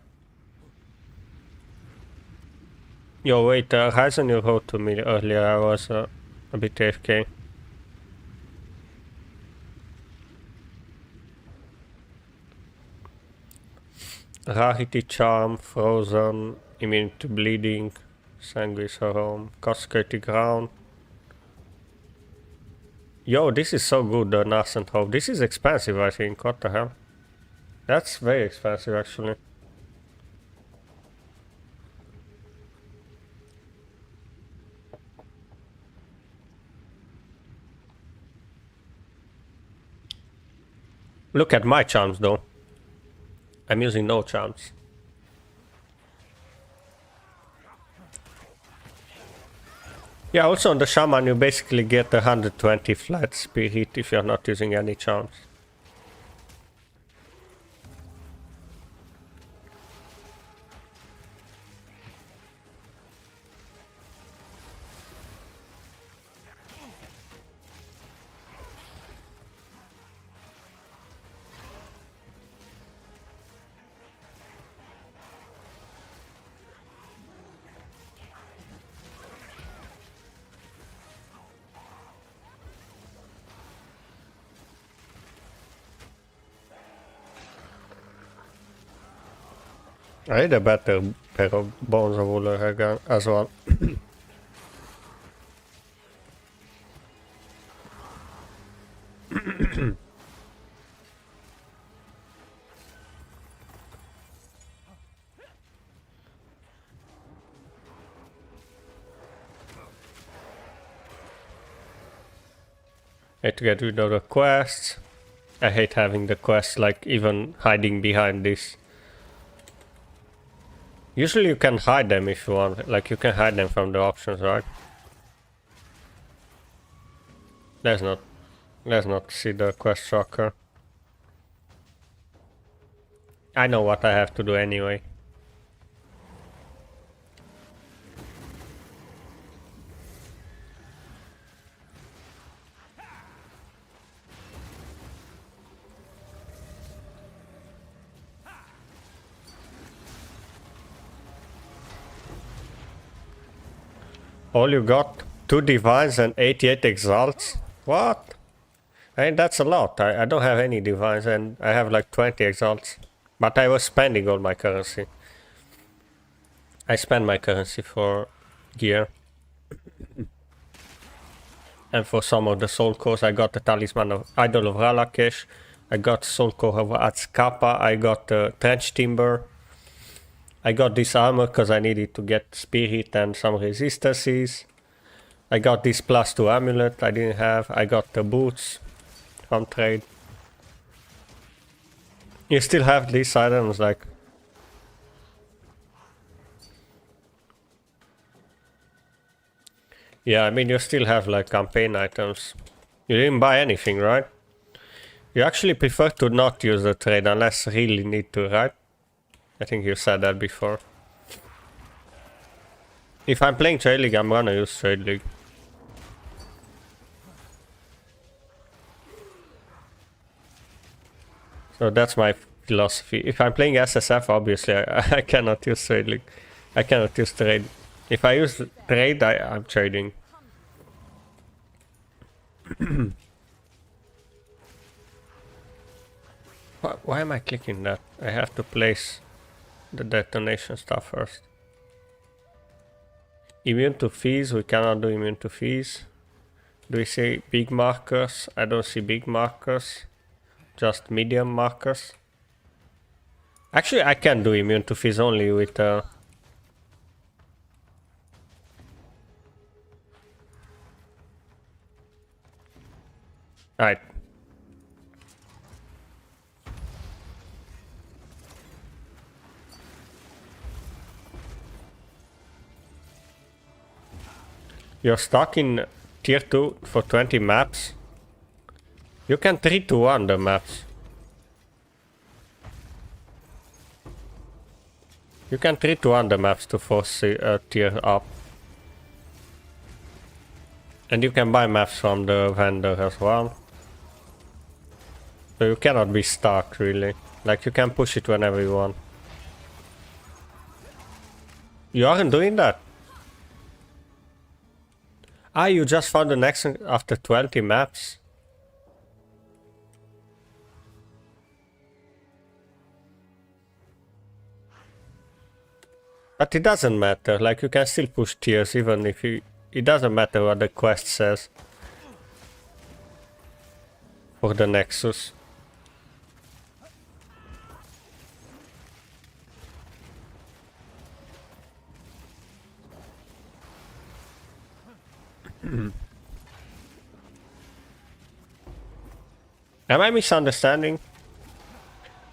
A: Yo, wait, Ryzen, you wrote to me earlier, I was a bit AFK. Rarity Charm, Frozen, Immune to Bleeding, Sanguis Home, Consecrated Ground. Yo, this is so good, the Nascent Hope. This is expensive, I think. What the hell? That's very expensive, actually. Look at my charms, though. I'm using no charms. Yeah, also on the Shaman you basically get 120 flat spirit if you're not using any charms. I need a better pair of bones of Uller again as well. I need to get rid of the quests. I hate having the quests, like even hiding behind this. Usually you can hide them if you want, like you can hide them from the options, right? Let's not see the quest tracker. I know what I have to do anyway. All you got? 2 divines and 88 exalts? What? I mean, that's a lot. I don't have any divines and I have like 20 exalts. But I was spending all my currency. I spent my currency for gear. And for some of the soul cores, I got the talisman of Idol of Ralakesh. I got soul core of Atskapa. I got trench timber. I got this armor because I needed to get spirit and some resistances. I got this +2 amulet I didn't have. I got the boots from trade. You still have these items, like... Yeah, I mean, you still have like campaign items. You didn't buy anything, right? You actually prefer to not use the trade unless really need to, right? I think you said that before. If I'm playing Trade League, I'm gonna use Trade League. So that's my philosophy. If I'm playing SSF, obviously I cannot use Trade League. I cannot use trade. If I use trade, I'm trading. Why am I clicking that? I have to place the detonation stuff first. Immune to fees, we cannot do immune to fees. Do we see big markers? I don't see big markers. Just medium markers. Actually, I can do immune to fees only with Right. You're stuck in tier 2 for 20 maps. You can 3-1 the maps. You can 3-1 the maps to force a tier up. And you can buy maps from the vendor as well. So you cannot be stuck really. Like you can push it whenever you want. You aren't doing that? Ah, you just found the next one after 20 maps. But it doesn't matter, like you can still push tiers even if you... It doesn't matter what the quest says. For the Nexus. Am I misunderstanding?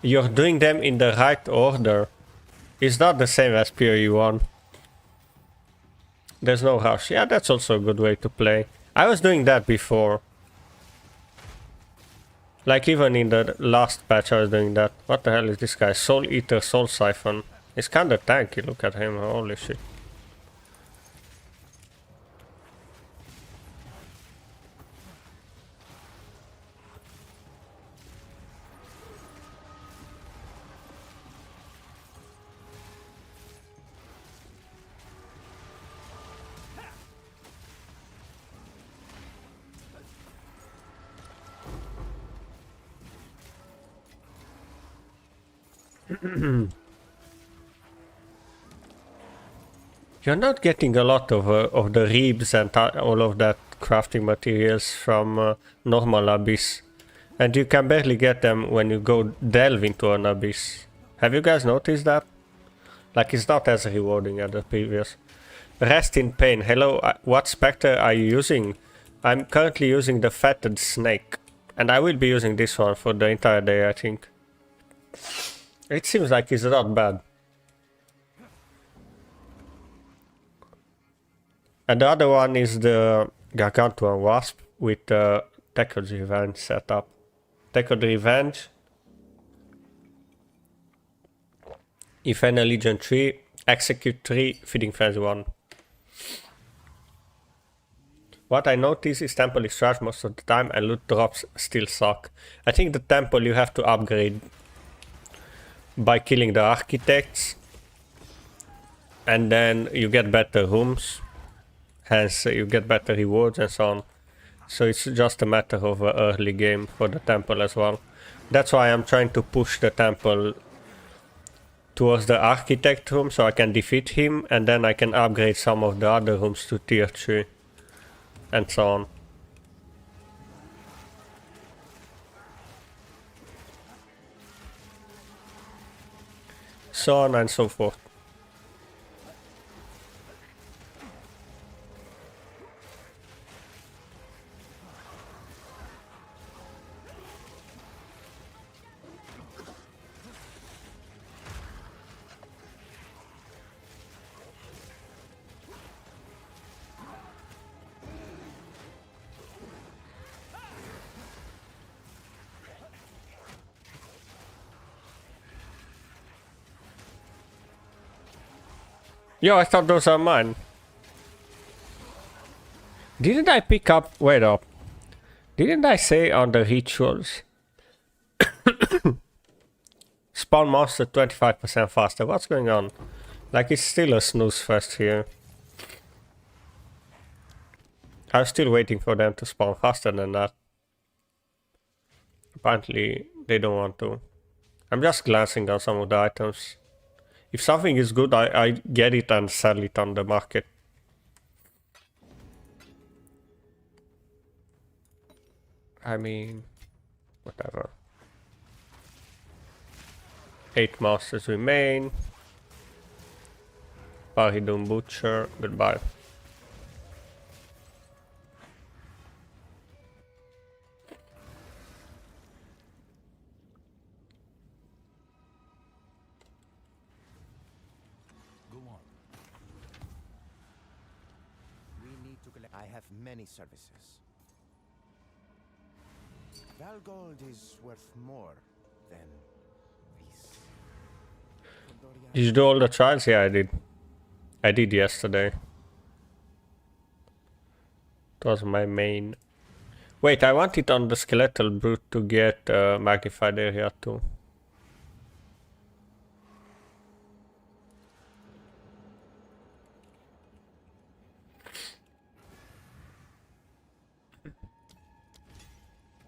A: You're doing them in the right order. It's not the same as PoE1. There's no rush. Yeah, that's also a good way to play. I was doing that before. Like even in the last patch I was doing that. What the hell is this guy? Soul Eater, Soul Siphon. He's kinda tanky, look at him, holy shit. You're not getting a lot of the ribs and all of that crafting materials from normal abyss. And you can barely get them when you go delve into an abyss. Have you guys noticed that? Like, it's not as rewarding as the previous. Rest in pain. Hello, what spectre are you using? I'm currently using the fatted snake. And I will be using this one for the entire day, I think. It seems like it's not bad. And the other one is the Gargantuan Wasp with the Tekka's Revenge setup. Tekka's Revenge. Infernal Legion 3, Execute 3, Feeding Frenzy 1. What I notice is temple is trash most of the time and loot drops still suck. I think the temple you have to upgrade by killing the architects. And then you get better rooms. Hence you get better rewards and so on. So it's just a matter of an early game for the temple as well. That's why I'm trying to push the temple towards the architect room so I can defeat him, and then I can upgrade some of the other rooms to tier 3 and so on. So on and so forth. Yo, I thought those are mine. Didn't I pick up... Wait up. Didn't I say on the rituals? Spawn monster 25% faster. What's going on? Like, it's still a snooze fest here. I'm still waiting for them to spawn faster than that. Apparently, they don't want to. I'm just glancing on some of the items. If something is good, I get it and sell it on the market. I mean, whatever. 8 masters remain. Paridum Butcher, goodbye.
E: I have many services. Valgold is worth more than this.
A: Did you do all the trials? Yeah, I did. I did yesterday. It was my main. Wait, I want it on the skeletal brute to get magnified area too.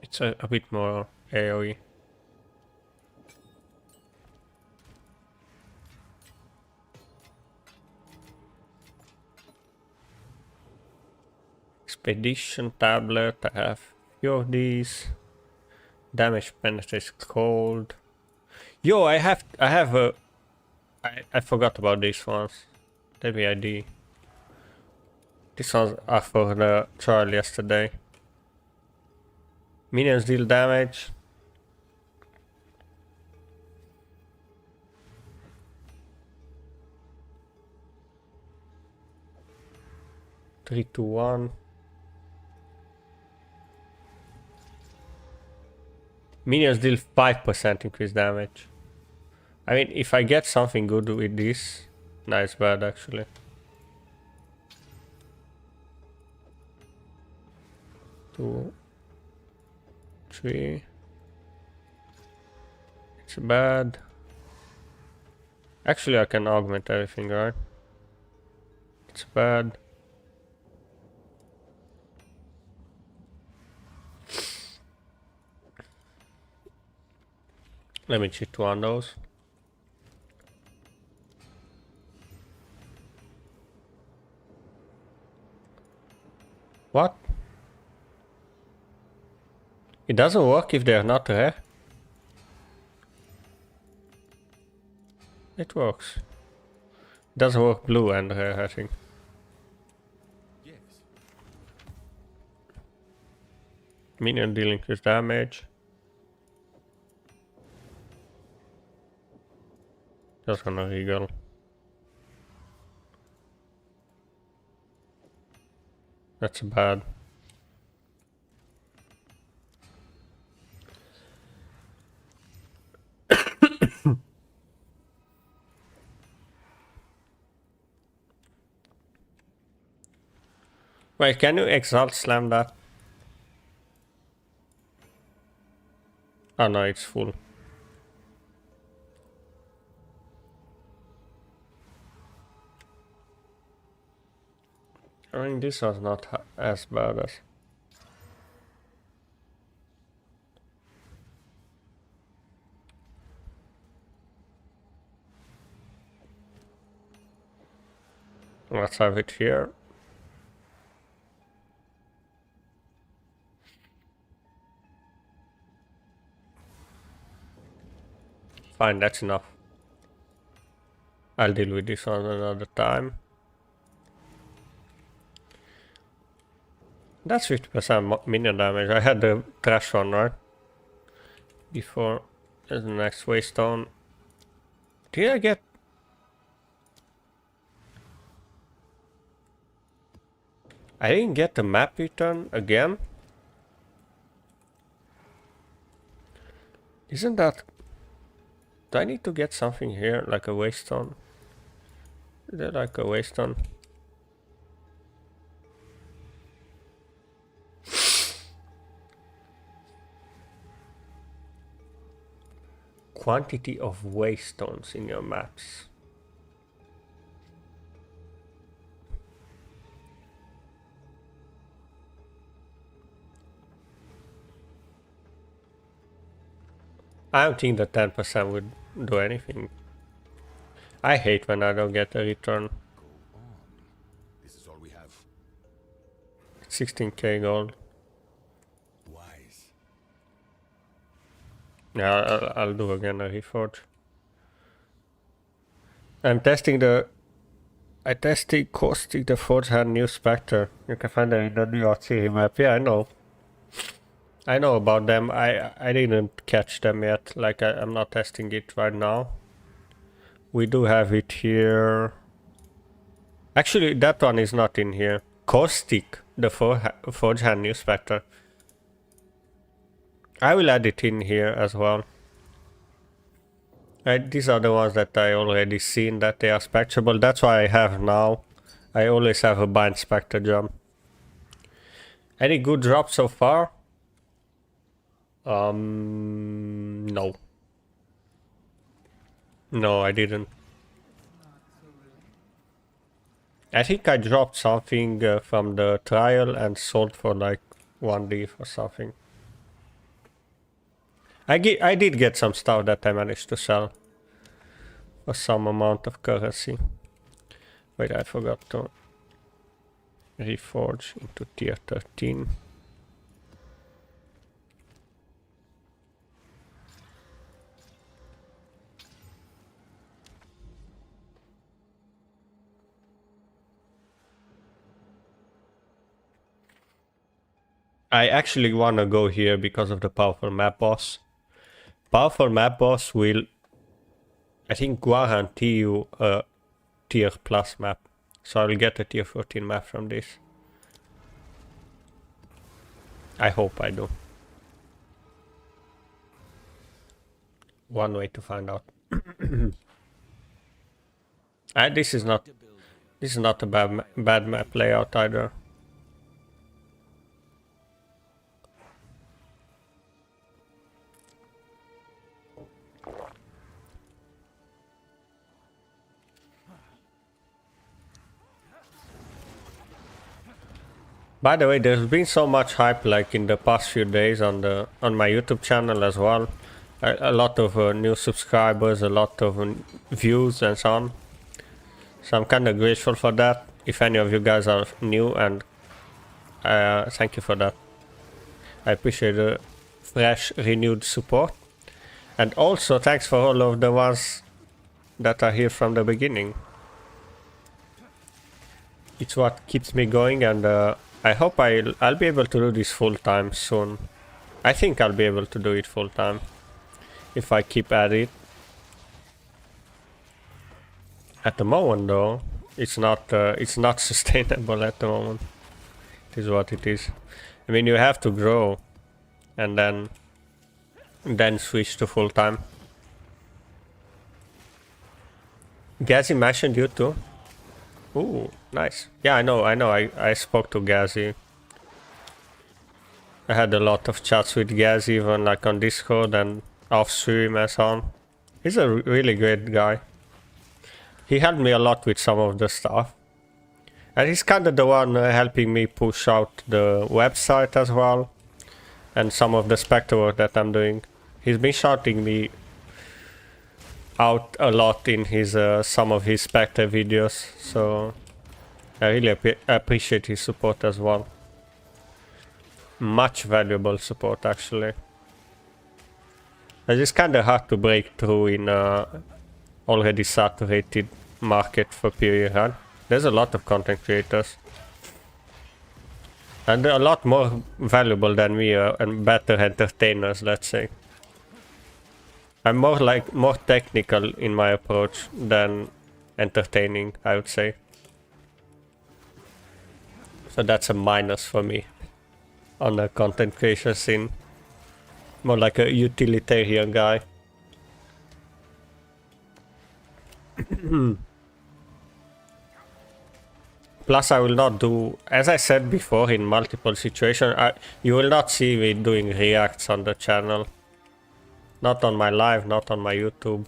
A: It's a bit more AoE. Expedition tablet, I have few of these. Damage penetrates cold. Yo, I forgot about these ones. Maybe I did. These ones are for the trial yesterday. Minions deal damage. Three, two, one. Minions deal 5% increased damage. I mean, if I get something good with this, nice bad actually. Two. 3. It's bad. Actually, I can augment everything, right? It's bad. Let me cheat on those. 2 on those. What? It doesn't work if they're not rare? It works. It doesn't work blue and rare, I think.
C: Yes.
A: Minion dealing with damage. Just gonna regal. That's bad. Wait, can you exalt slam that? Oh no, it's full. I mean, this was not as bad as... Let's have it here. Fine, that's enough. I'll deal with this one another time. That's 50% minion damage. I had the trash one, right? Before the next waystone. Did I get... I didn't get the map return again? Isn't that... Do I need to get something here, like a waystone? Is there like a waystone? Quantity of waystones in your maps. I don't think that 10% would do anything. I hate when I don't get a return.
C: Go on. This is all we have.
A: 16k gold.
C: Wise.
A: Yeah, I'll do again a reforge. I'm testing the... I tested Caustic, the Forge had new Spectre. You can find them in the New York City map. Yeah, I know. I know about them. I didn't catch them yet. Like, I'm not testing it right now. We do have it here. Actually, that one is not in here. Caustic, the Forge had new Spectre. I will add it in here as well. These are the ones that I already seen that they are spectrable. That's why I have now. I always have a bind Spectre jump. Any good drops so far? No. No, I didn't. I think I dropped something from the trial and sold for like 1D or something. I did get some stuff that I managed to sell for some amount of currency. Wait, I forgot to reforge into tier 13. I actually want to go here because of the powerful map boss. Powerful map boss will, I think, guarantee you a tier plus map. So I will get a tier 14 map from this. I hope I do. One way to find out. This is not a bad map layout either. By the way, there's been so much hype like in the past few days on my YouTube channel as well. A lot of new subscribers, a lot of views and so on. So I'm kind of grateful for that. If any of you guys are new and Thank you for that. I appreciate the fresh, renewed support. And also thanks for all of the ones that are here from the beginning. It's what keeps me going, and I hope I'll be able to do this full time soon. I think I'll be able to do it full time if I keep at it. At the moment though, it's not sustainable at the moment. It is what it is. I mean, you have to grow and then switch to full time. Gazi mentioned you too. Ooh, nice. Yeah, I know. I spoke to Gazi. I had a lot of chats with Gazi, even like on Discord and off stream and so on. He's a really great guy. He helped me a lot with some of the stuff. And he's kind of the one helping me push out the website as well. And some of the Spectre work that I'm doing. He's been shouting me out a lot in his some of his Spectre videos. So I really appreciate his support as well. Much valuable support actually. It's kind of hard to break through in already saturated market for PoE, right? There's a lot of content creators. And they're a lot more valuable than me and better entertainers, let's say. I'm more technical in my approach than entertaining, I would say. So that's a minus for me on the content creation scene. More like a utilitarian guy. Plus I will not do, as I said before in multiple situations, you will not see me doing reacts on the channel. Not on my live, not on my YouTube.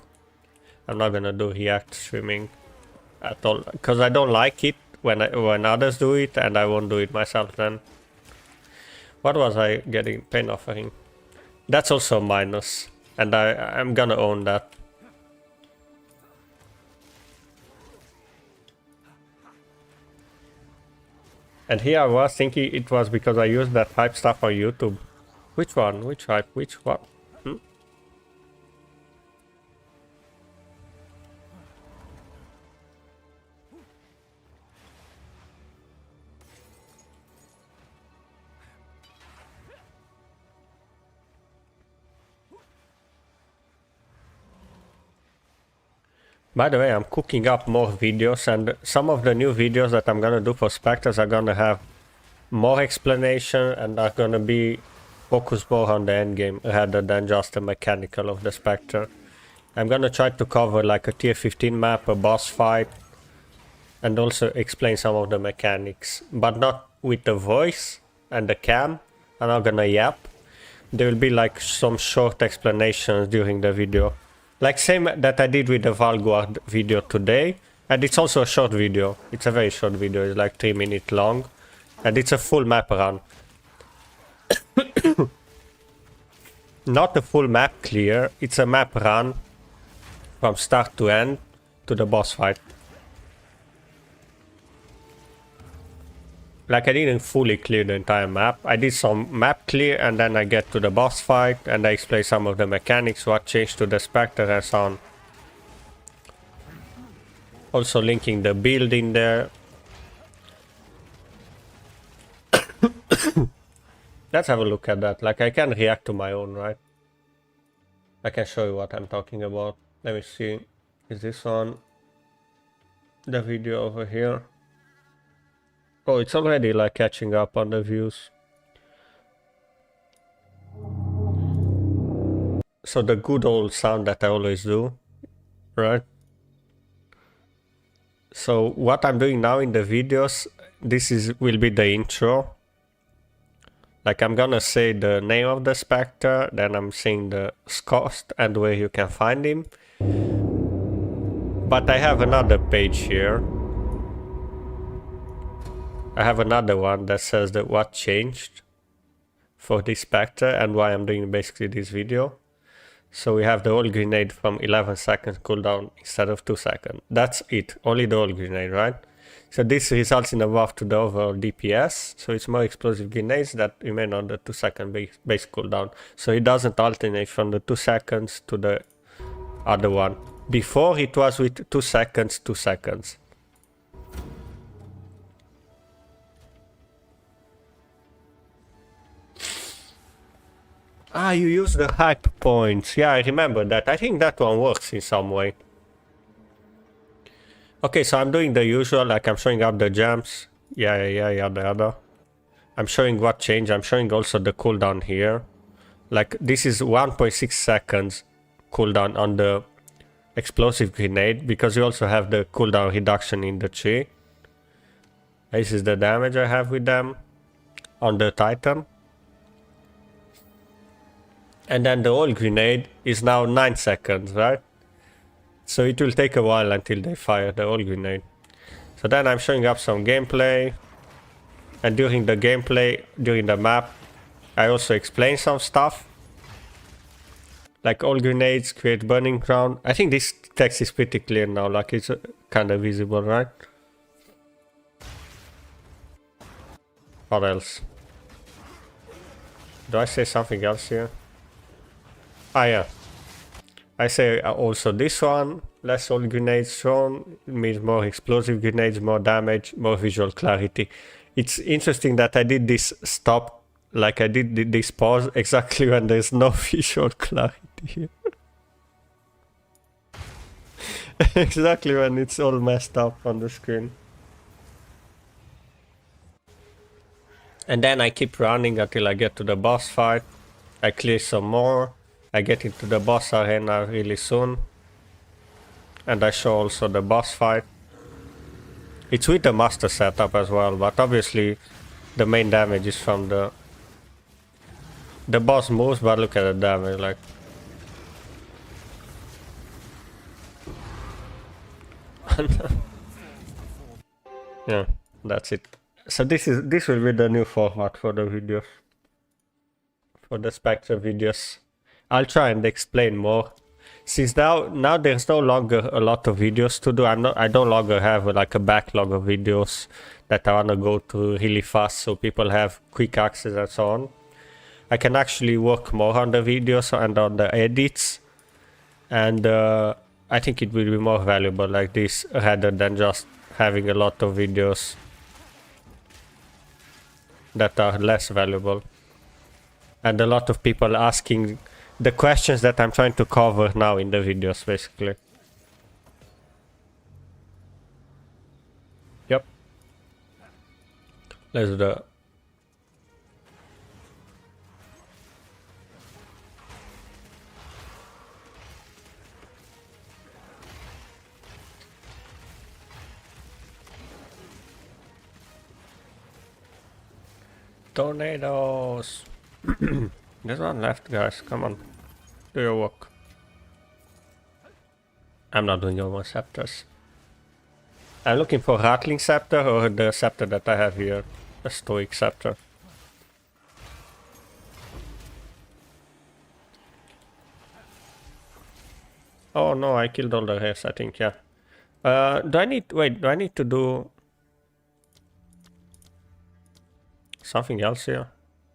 A: I'm not gonna do react streaming at all, because I don't like it when others do it, and I won't do it myself then. What was I getting? Pain offering. That's also a minus, and I'm gonna own that. And here I was thinking it was because I used that hype stuff on YouTube. Which one? Which hype? Which one? By the way, I'm cooking up more videos, and some of the new videos that I'm gonna do for Spectres are gonna have more explanation and are gonna be focused more on the endgame rather than just the mechanical of the Spectre. I'm gonna try to cover like a tier 15 map, a boss fight, and also explain some of the mechanics, but not with the voice and the cam. I'm not gonna yap. There will be like some short explanations during the video. Like same that I did with the Valguard video today, and it's also a short video. It's a very short video, it's like 3 minutes long, and it's a full map run. Not a full map clear, it's a map run from start to end to the boss fight. Like I didn't fully clear the entire map. I did some map clear and then I get to the boss fight and I explain some of the mechanics, what changed to the Spectre and so on. Also linking the build in there. Let's have a look at that. Like I can react to my own, right? I can show you what I'm talking about. Let me see. Is this on the video over here? Oh, it's already like catching up on the views. So the good old sound that I always do, right? So what I'm doing now in the videos, will be the intro. Like I'm gonna say the name of the Spectre, then I'm saying the cost and where you can find him. But I have another page here. I have another one that says that what changed for this Spectre and why I'm doing basically this video. So we have the old grenade from 11 seconds cooldown instead of 2 seconds. That's it, only the old grenade, right? So this results in a buff to the overall DPS, so it's more explosive grenades that remain on the 2-second base cooldown. So it doesn't alternate from the 2 seconds to the other one. Before it was with 2 seconds, 2 seconds. Ah, you use the hype points. Yeah, I remember that. I think that one works in some way. Okay, so I'm doing the usual, like I'm showing up the gems. Yada. I'm showing what changed. I'm showing also the cooldown here. Like this is 1.6 seconds cooldown on the explosive grenade, because you also have the cooldown reduction in the tree. This is the damage I have with them on the Titan. And then the old grenade is now 9 seconds, right? So it will take a while until they fire the old grenade. So then I'm showing up some gameplay. And during the gameplay, during the map, I also explain some stuff. Like all grenades create burning ground. I think this text is pretty clear now, like it's kind of visible, right? What else? Do I say something else here? Ah yeah. I say also this one, less old grenades thrown, means more explosive grenades, more damage, more visual clarity. It's interesting that I did this stop, like I did this pause exactly when there's no visual clarity here. Exactly when it's all messed up on the screen. And then I keep running until I get to the boss fight. I clear some more. I get into the boss arena really soon. And I show also the boss fight. It's with the MUSTER setup as well, but obviously the main damage is from the boss moves, but look at the damage, like. Yeah, that's it. So this will be the new format for the videos. For the Spectre videos. I'll try and explain more. Since now there's no longer a lot of videos to do. I no longer have like a backlog of videos that I wanna go through really fast so people have quick access and so on. I can actually work more on the videos and on the edits, and I think it will be more valuable like this rather than just having a lot of videos that are less valuable. And a lot of people asking the questions that I'm trying to cover now in the videos, basically. Yep. Let's do the... Tornadoes! There's one left, guys. Come on. Do your work. I'm not doing all my scepters. I'm looking for Rattling Scepter or the scepter that I have here. A Stoic Scepter. Oh no, I killed all the rest, I think, yeah. Do I need to do something else here?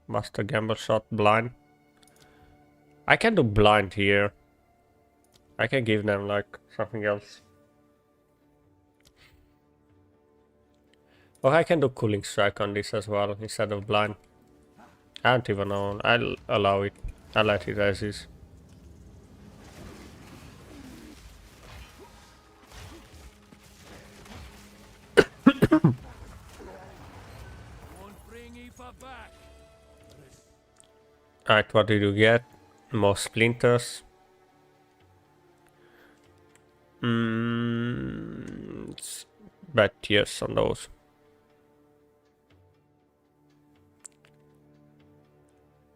A: Master Gamble Shot, blind. I can do blind here. I can give them like something else. Or I can do Cooling Strike on this as well instead of blind. I don't even know. I'll allow it. I'll let it as is. Alright, what did you get? More splinters. Bad tears on those.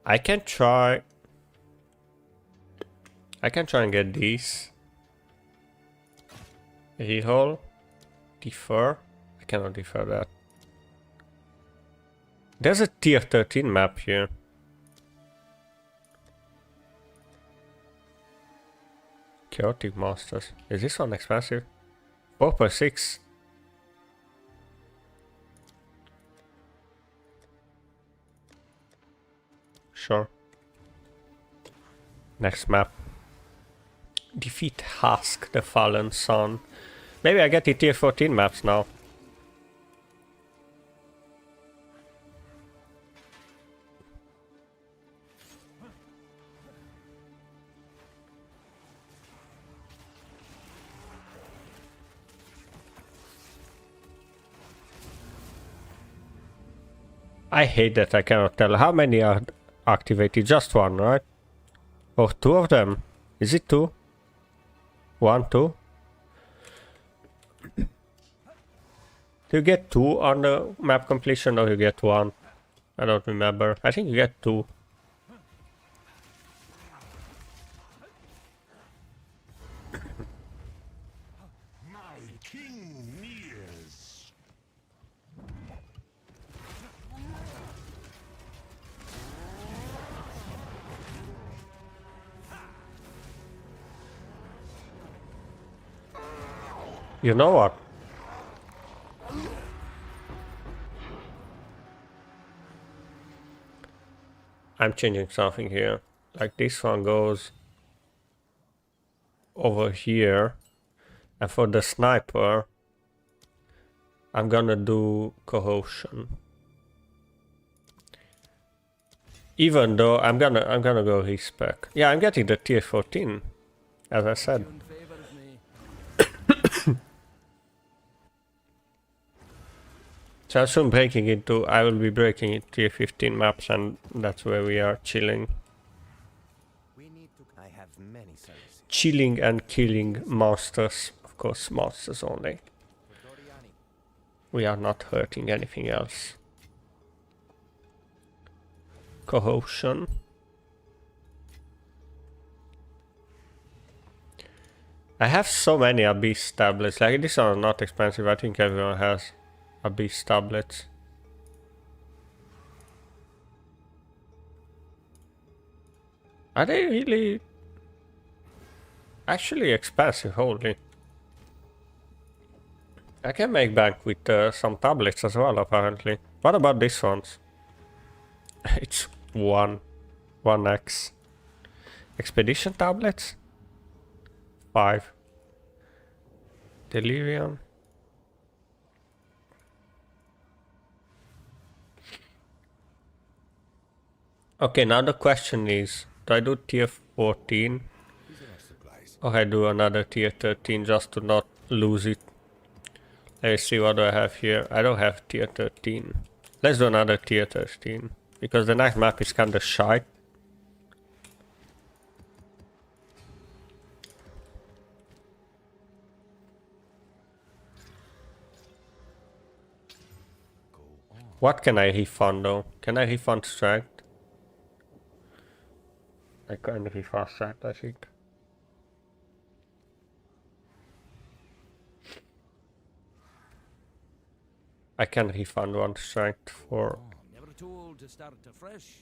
A: I can try and get these. Reroll. Defer. I cannot defer that. There's a tier 13 map here. Chaotic Monsters. Is this one expensive? 4 per 6. Next map. Defeat Husk, the Fallen Sun. Maybe I get the tier 14 maps now. I hate that I cannot tell. How many are activated? Just one, right? Or two of them? Is it two? One, two? Do you get two on the map completion or you get one? I don't remember. I think you get two. You know what? I'm changing something here. Like this one goes over here. And for the sniper, I'm gonna do cohesion. Even though I'm gonna go respec. Yeah, I'm getting the tier 14, as I said. So soon breaking into, I will be breaking into tier 15 maps, and that's where we are chilling.
E: We need to. I have many services.
A: Chilling and killing monsters. Of course, monsters only. We are not hurting anything else. Cohesion. I have so many Abyss tablets. Like, these are not expensive. I think everyone has Abyss tablets. Are they really actually expensive? Holy. I can make bank with some tablets as well, apparently. What about these ones? It's 1x. Expedition tablets? 5. Delirium. Okay, now the question is, do I do tier 14? Or I do another tier 13 just to not lose it? Let's see, what do I have here? I don't have tier 13. Let's do another tier 13. Because the next map is kinda shy. What can I refund though? Can I refund strength? I can refund strength, I think. I can refund one strength for
D: Never told to start afresh.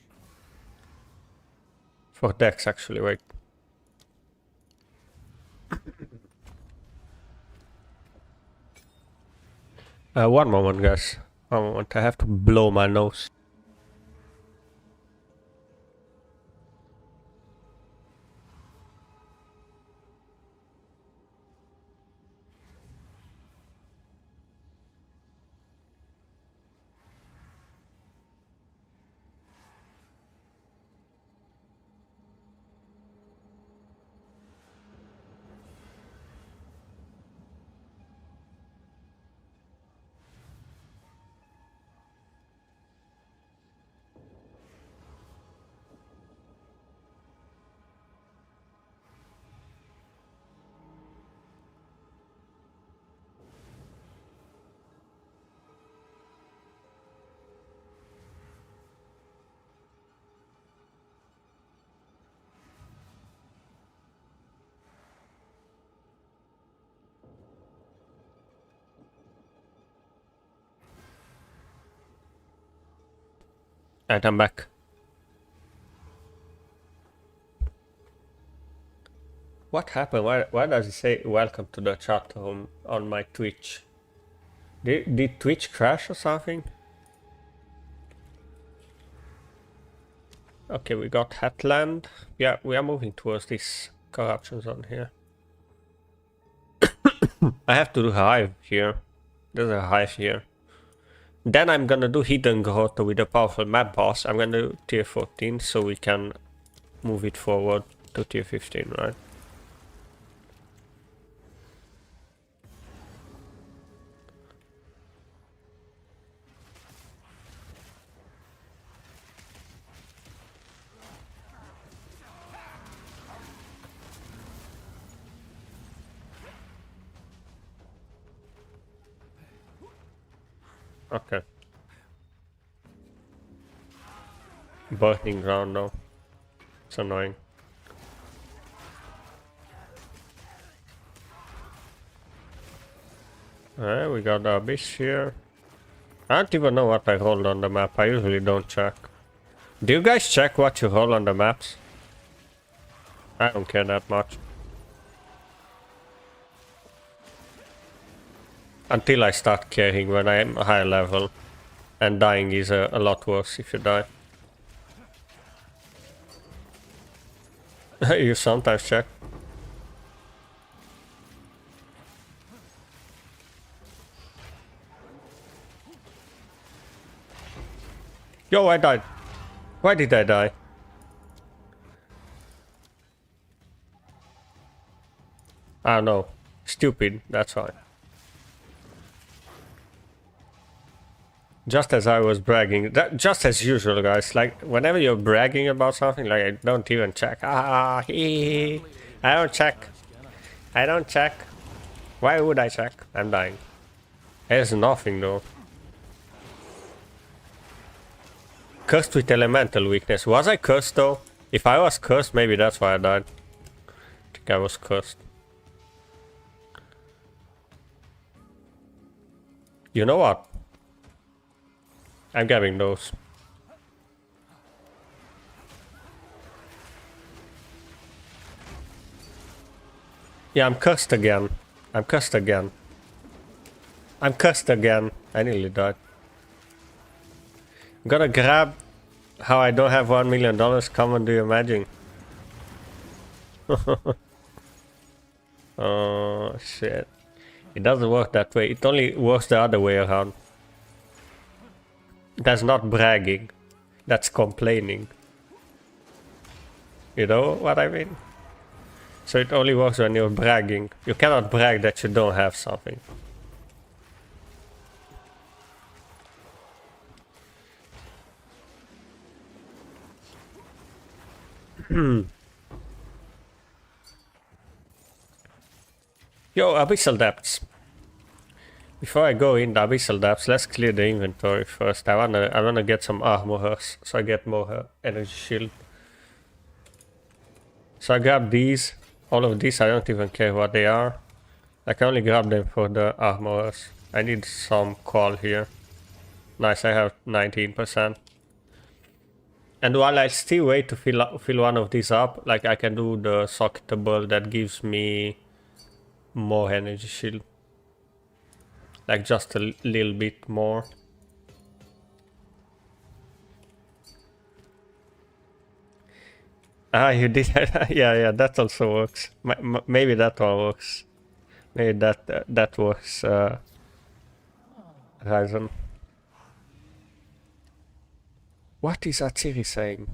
A: for Dex actually, wait. One moment guys. One moment, I have to blow my nose. And I'm back. What happened? Why does it say welcome to the chat room on my Twitch? Did Twitch crash or something? Okay, we got Hatland. Yeah, we are moving towards this corruption zone here. I have to do Hive here. There's a Hive here. Then I'm gonna do Hidden Grotto with a powerful map boss. I'm gonna do tier 14 so we can move it forward to tier 15, right? Okay. Burning ground though. It's annoying. Alright, we got the abyss here. I don't even know what I rolled on the map. I usually don't check. Do you guys check what you roll on the maps? I don't care that much. Until I start caring when I'm high level. And dying is a lot worse if you die. You sometimes check. Yo, I died. Why did I die? I don't know. Stupid, that's why. Just as I was bragging, just as usual, guys. Like, whenever you're bragging about something, like, I don't even check. Ah, hee. I don't check. I don't check. Why would I check? I'm dying. There's nothing, though. Cursed with elemental weakness. Was I cursed, though? If I was cursed, maybe that's why I died. I think I was cursed. You know what? I'm grabbing those. Yeah, I'm cursed again. I'm cursed again. I'm cursed again. I nearly died. I'm gonna grab how I don't have $1 million. Come on, do you imagine? Oh, shit. It doesn't work that way. It only works the other way around. That's not bragging. That's complaining. You know what I mean? So it only works when you're bragging. You cannot brag that you don't have something. Yo, Abyssal Depths. Before I go in the Abyssal Depths, let's clear the inventory first. I wanna get some armors, so I get more energy shield. So I grab these. All of these, I don't even care what they are. I can only grab them for the armors. I need some coal here. Nice, I have 19%. And while I still wait to fill one of these up, like I can do the socketable that gives me more energy shield. Like just a little bit more. Ah, you did. Yeah, that also works. Maybe that one works. Maybe that works. Ryzen. What is Atsiri saying?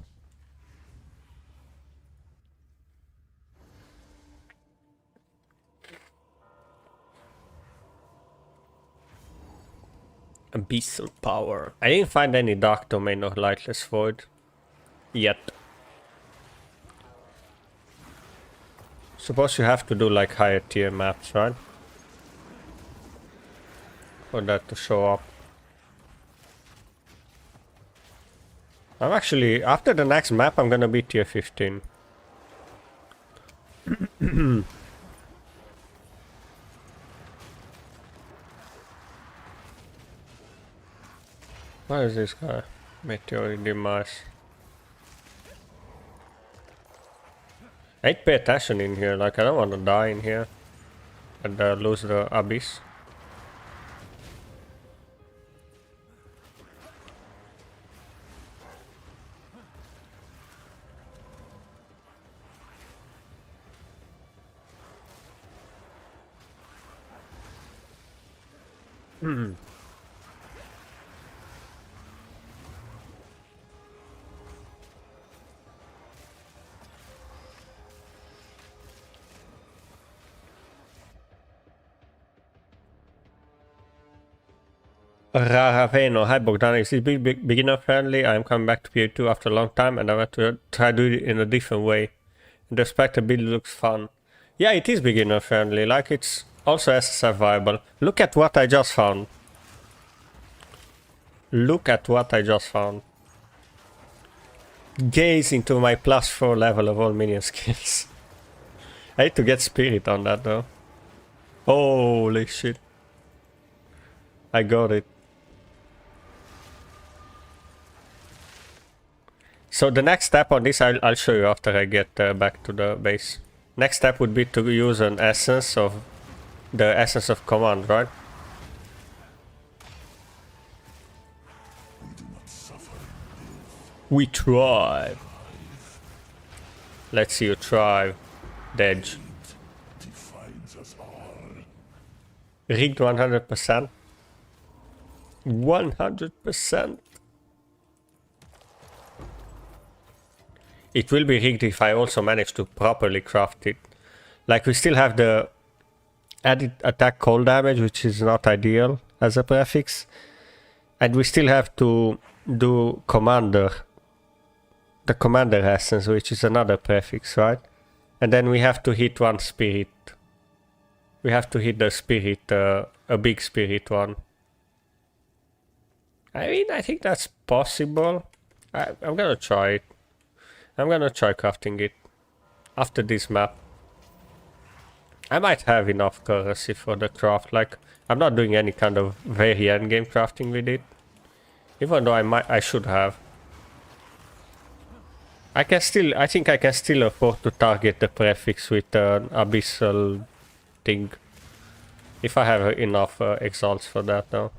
A: Abyssal power. I didn't find any dark domain or lightless void yet. Suppose you have to do like higher tier maps, right? For that to show up. I'm actually, after the next map, I'm gonna be tier 15. Where is this guy? Meteoric demise. I need to pay attention in here, like I don't want to die in here and lose the abyss. Raraveno, hi Bogdan, is this beginner friendly? I'm coming back to PO2 after a long time and I want to try to do it in a different way. The Spectre build looks fun. Yeah, it is beginner friendly, like it's also SSF viable. Look at what I just found. Look at what I just found. Gaze into my +4 level of all minion skills. I need to get spirit on that though. Holy shit. I got it. So the next step on this I'll show you after I get back to the base. Next step would be to use an essence of the essence of command, right? We thrive. Let's see you thrive, Dej. Rigged 100%. 100%. It will be rigged if I also manage to properly craft it. Like we still have the added attack cold damage, which is not ideal as a prefix. And we still have to do commander. The commander essence, which is another prefix, right? And then we have to hit one spirit. We have to hit the spirit, a big spirit one. I mean, I think that's possible. I'm gonna try it. I'm gonna try crafting it after this map. I might have enough currency for the craft. Like, I'm not doing any kind of very endgame crafting with it, even though I should have. I think I can still afford to target the prefix with an abyssal thing, if I have enough exalts for that though.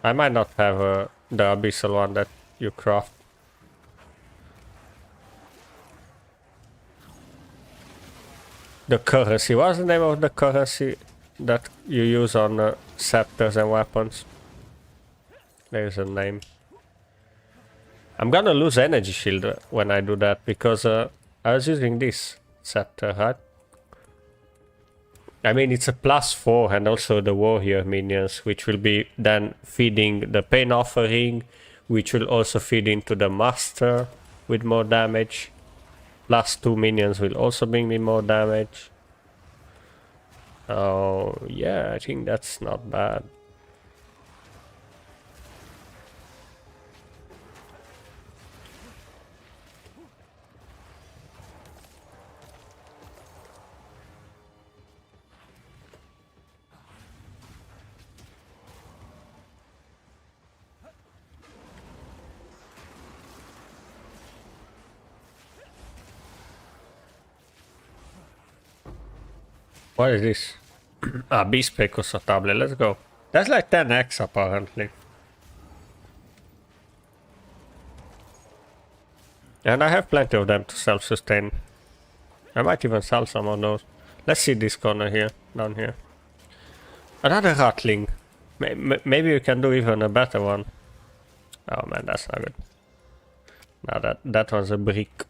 A: I might not have the abyssal one that you craft. The currency, what's the name of the currency that you use on scepters and weapons? There's a name. I'm gonna lose energy shield when I do that, because I was using this scepter, right? I mean, it's a +4 and also the warrior minions, which will be then feeding the pain offering, which will also feed into the master with more damage. +2 minions will also bring me more damage. Oh, yeah, I think that's not bad. What is this? Bispeco Sotable, let's go. That's like 10x apparently. And I have plenty of them to self-sustain. I might even sell some of those. Let's see this corner here, down here. Another Ratling. Maybe you can do even a better one. Oh man, that's not good. Now that one's a brick.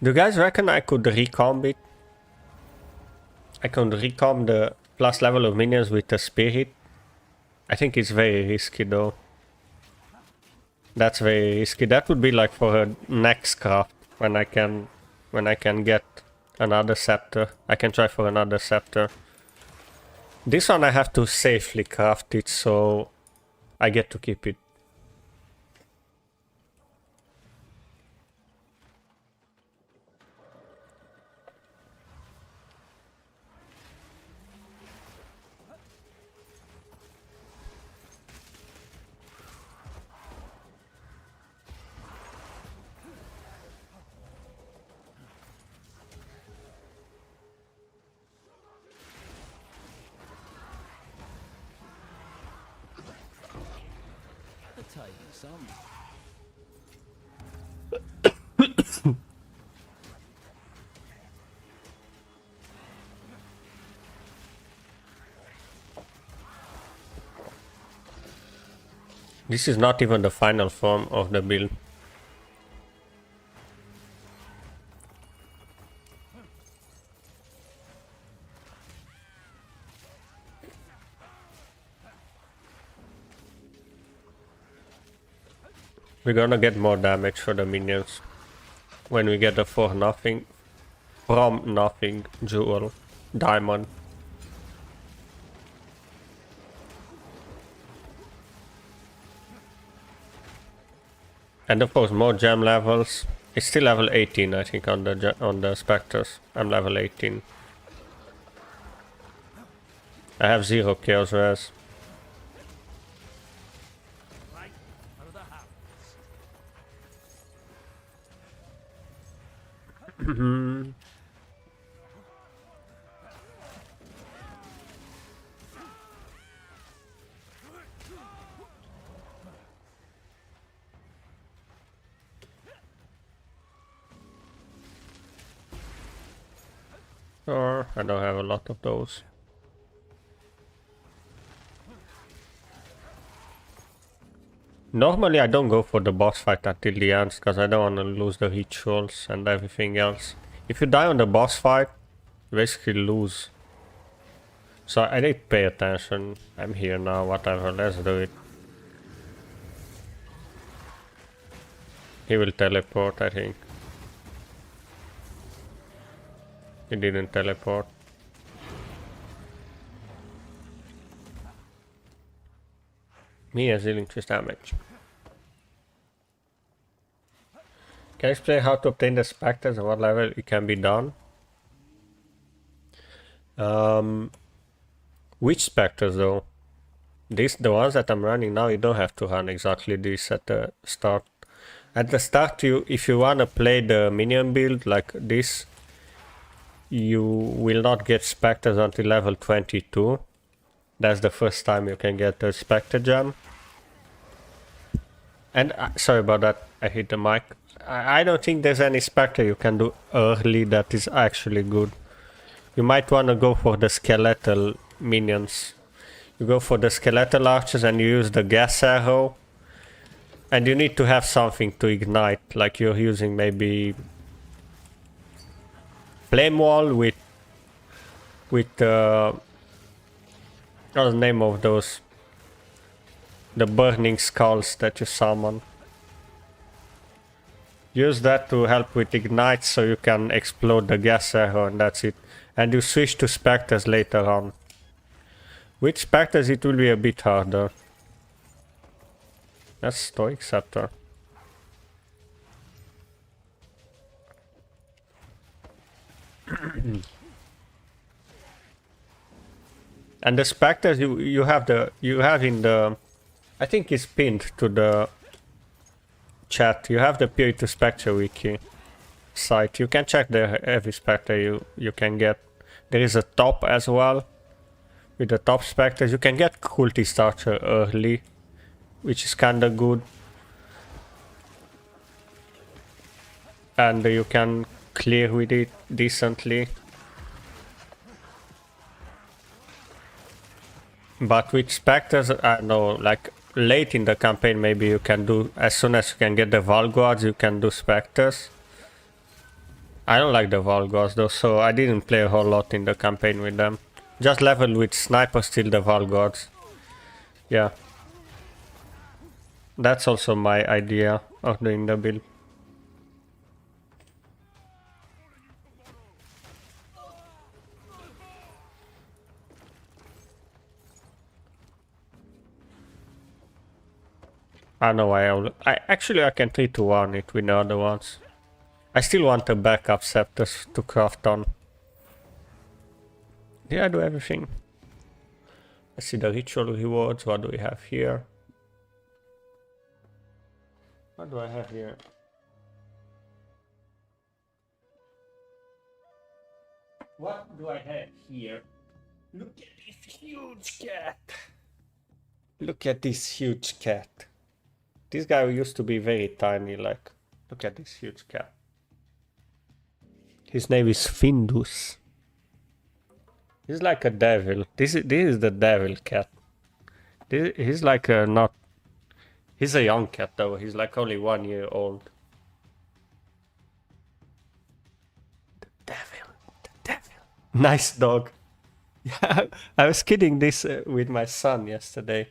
A: Do you guys reckon I could recomb it? I could recomb the plus level of minions with a spirit. I think it's very risky though. That's very risky. That would be like for a next craft when I can get another scepter. I can try for another scepter. This one I have to safely craft it, so I get to keep it. This is not even the final form of the build. We're gonna get more damage for the minions when we get the from nothing jewel diamond. And of course more gem levels. It's still level 18 I think on the spectres. I'm level 18. I have 0 chaos res.
D: Right out of the house.
A: Or I don't have a lot of those. Normally I don't go for the boss fight until the end because I don't want to lose the rituals and everything else. If you die on the boss fight, you basically lose. So I need to pay attention. I'm here now, whatever, let's do it. He will teleport, I think. He didn't teleport. Me as dealing 3 damage. Can you explain how to obtain the spectres and what level it can be done? Which spectres though? The ones that I'm running now, you don't have to run exactly this at the start. At the start, if you wanna play the minion build like this, you will not get spectres until level 22. That's the first time you can get the spectre gem. And sorry about that, I hit the mic. I don't think there's any spectre you can do early that is actually good. You might want to go for the skeletal minions. You go for the skeletal archers and you use the gas arrow. And you need to have something to ignite, like you're using maybe flame wall with what's the name of those? The burning skulls that you summon. Use that to help with ignite so you can explode the gas arrow and that's it. And you switch to spectres later on. With spectres it will be a bit harder. That's Stoic Scepter. And the spectres you have in the, I think it's pinned to the chat. You have the Peer to Spectre wiki site. You can check there every spectre you can get. There is a top as well. With the top spectres you can get cultist archer early, which is kinda good. And you can clear with it decently. But with spectres, I don't know, like late in the campaign maybe you can do, as soon as you can get the Valguards you can do spectres. I don't like the Valguards though, so I didn't play a whole lot in the campaign with them. Just level with sniper, steal the Valguards. Yeah. That's also my idea of doing the build. I know I actually I can 3-1 it with the other ones. I still want a backup scepters to craft on. Did I do everything? Let's see the ritual rewards. What do we have here? What do I have here? What do I have here? Look at this huge cat! Look at this huge cat. This guy used to be very tiny, like, look at this huge cat. His name is Findus. He's like a devil. This is the devil cat. He's like a not... He's a young cat though, he's like only 1 year old. The devil, the devil. Nice dog. Yeah, I was kidding this with my son yesterday.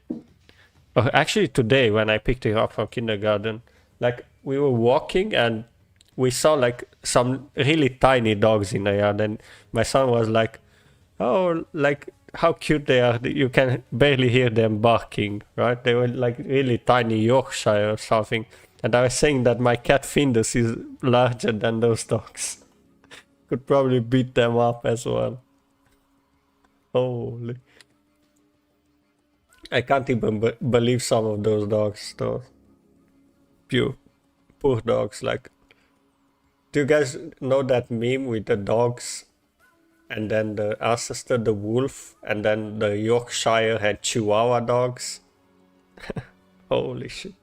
A: Oh, actually today when I picked him up from kindergarten. Like we were walking and we saw like some really tiny dogs in the yard and my son was like, oh, like how cute they are. You can barely hear them barking, right? They were like really tiny Yorkshire or something. And I was saying that my cat Findus is larger than those dogs. Could probably beat them up as well. Holy. I can't even believe some of those dogs though. Poor dogs. Like, do you guys know that meme with the dogs and then the ancestor, the wolf, and then the Yorkshire had Chihuahua dogs? Holy shit.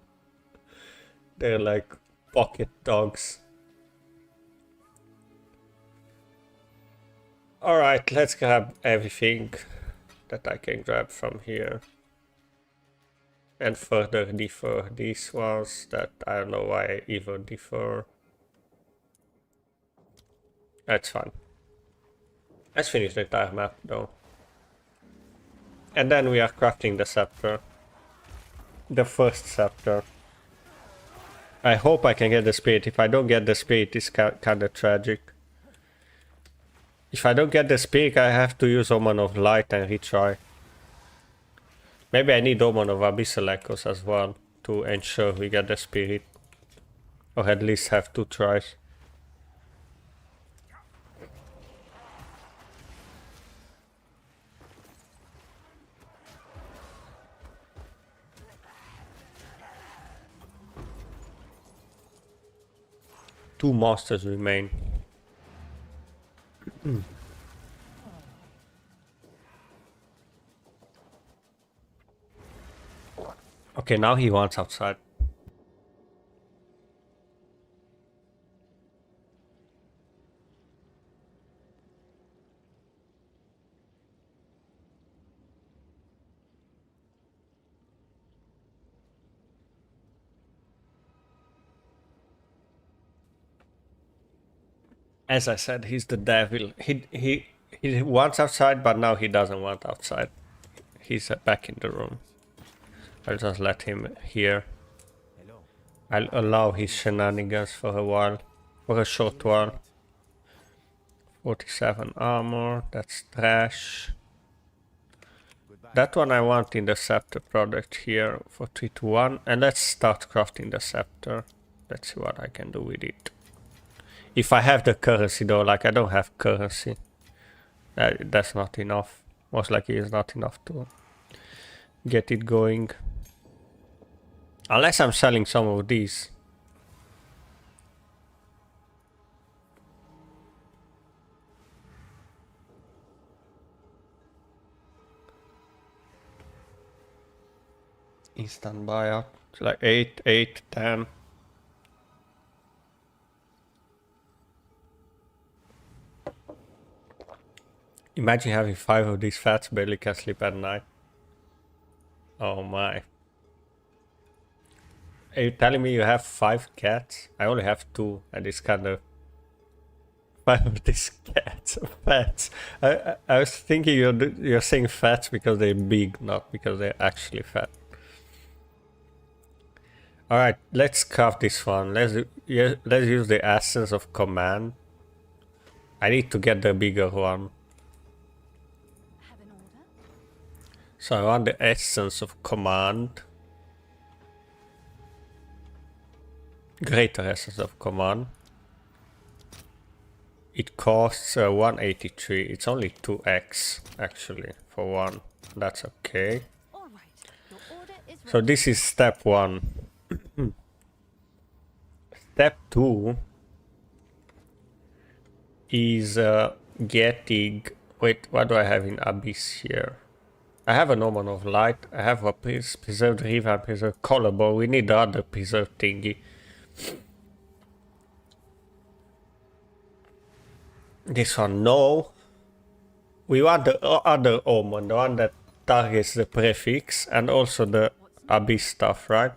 A: They're like pocket dogs. Alright, let's grab everything that I can grab from here. And further defer these ones that I don't know why I even defer. That's fine. Let's finish the entire map though. And then we are crafting the scepter. The first scepter. I hope I can get the spirit. If I don't get the spirit, it's kinda tragic. If I don't get the spirit, I have to use Omen of Light and retry. Maybe I need Omen of Abyssal Echoes as well to ensure we get the spirit. Or at least have 2 tries. Two monsters remain. Okay, now he wants outside. As I said, he's the devil. He wants outside, but now he doesn't want outside. He's back in the room. I'll just let him here. I'll allow his shenanigans for a while. For a short while. 47 armor, that's trash. That one I want in the scepter product here for 3 to 1. And let's start crafting the scepter. Let's see what I can do with it. If I have the currency though, like I don't have currency. That's not enough. Most likely it's not enough to get it going. Unless I'm selling some of these. Instant buyout. It's like 8, 10. Imagine having 5 of these fats, barely can sleep at night. Oh my. Are you telling me you have 5 cats? I only have 2 and it's kind of 5 of these cats are fats. I was thinking you're saying fats because they're big, not because they're actually fat. Alright, let's craft this one. Let's use the essence of command. I need to get the bigger one.
B: Have an order?
A: So I want the essence of command. Greater essence of command. It costs 183. It's only 2x actually for one. That's okay.
B: All right. Your order is
A: So
B: ready.
A: this is step 1. Step 2 is getting... Wait, what do I have in Abyss here? I have an Omen of Light. I have a preserved River and preserved Collarbone. We need the other preserved thingy. This one, no. We want the other Omen, the one that targets the prefix and also the Abyss stuff, right?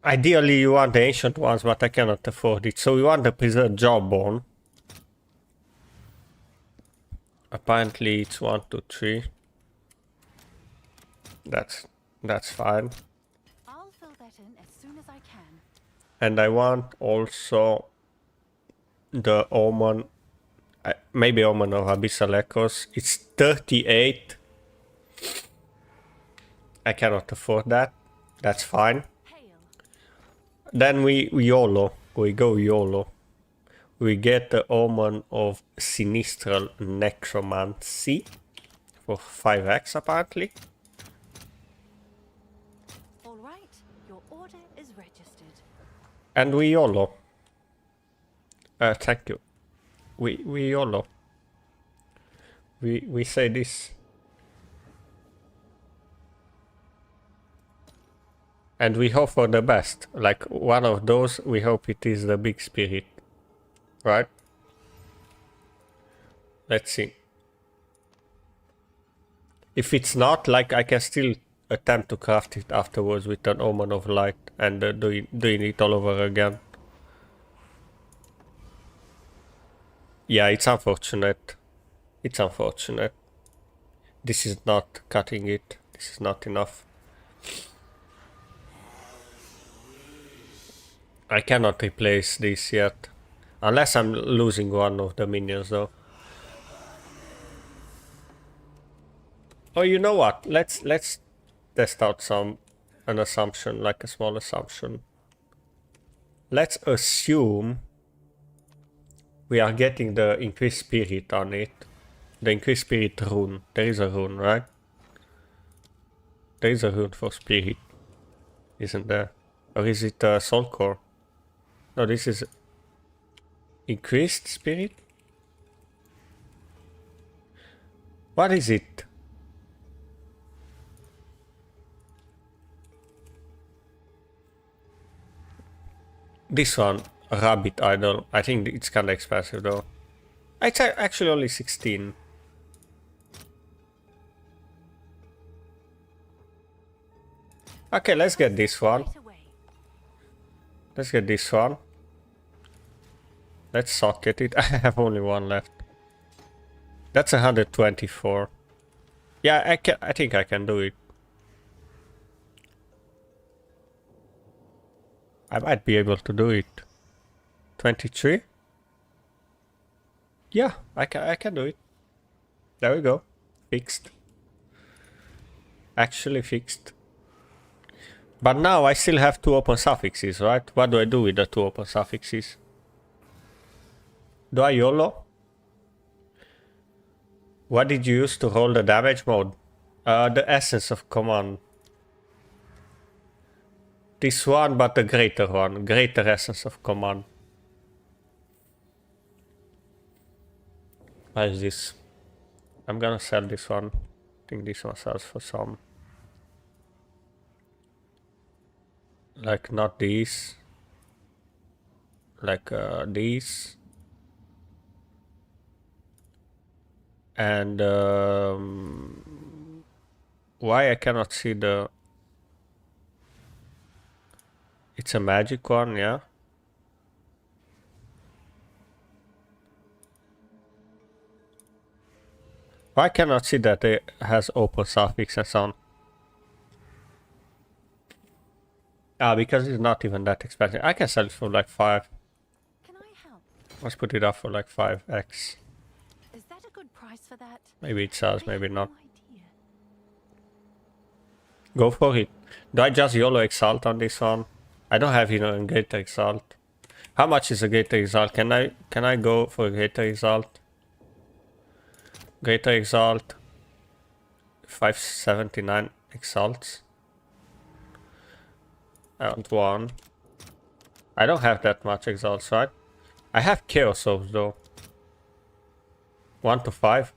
A: Ideally you want the ancient ones, but I cannot afford it. So we want the preserved jawbone. Apparently it's 1, 2, 3. That's fine.
B: I'll fill that in as soon as I can.
A: And I want also the Omen, maybe Omen of Abyssal Echoes. It's 38. I cannot afford that. That's fine.
B: Hail.
A: Then we YOLO. We go YOLO. We get the Omen of Sinistral Necromancy for 5x apparently.
B: All right, your order is registered.
A: And we YOLO. Thank you. We YOLO. We say this. And we hope for the best. Like one of those, we hope it is the big spirit. Right? Let's see. If it's not, like I can still attempt to craft it afterwards with an Omen of Light and doing it all over again. Yeah, it's unfortunate. It's unfortunate. This is not cutting it. This is not enough. I cannot replace this yet. Unless I'm losing one of the minions though. Oh, you know what? Let's test out an assumption, like a small assumption. Let's assume we are getting the increased spirit on it. The increased spirit rune. There is a rune, right? There is a rune for spirit. Isn't there? Or is it soul core? No, this is increased spirit? What is it? This one, Rabbit Idol. I think it's kinda expensive though. It's actually only 16. Okay, let's get this one.
B: Right away.
A: Let's get this one. Let's socket it. I have only one left. That's 124. Yeah, I think I can do it. I might be able to do it. 23? Yeah, I can do it. There we go. Fixed. Actually fixed. But now I still have 2 open suffixes, right? What do I do with the 2 open suffixes? Do I YOLO? What did you use to hold the damage mode? The essence of command. This one, but the greater one. Greater essence of command. What is this? I'm gonna sell this one. I think this one sells for some. Like not these. Like these. And why I cannot see the... It's a magic one, yeah. Why cannot see that it has open suffix and so on? Ah, because it's not even that expensive. I can sell it for like 5.
B: Can I help?
A: Let's put it up for like 5x.
B: Is that a good price for that?
A: Maybe it sells,
B: I
A: maybe
B: have
A: not.
B: no idea.
A: Go for it. Do I just YOLO Exalt on this one? I don't have, you know, a Greater Exalt. How much is a Greater Exalt? Can I go for a Greater Exalt? Greater Exalt. 579 Exalts. I want 1. I don't have that much Exalts, right? I have Chaos Orbs though. 1 to 5?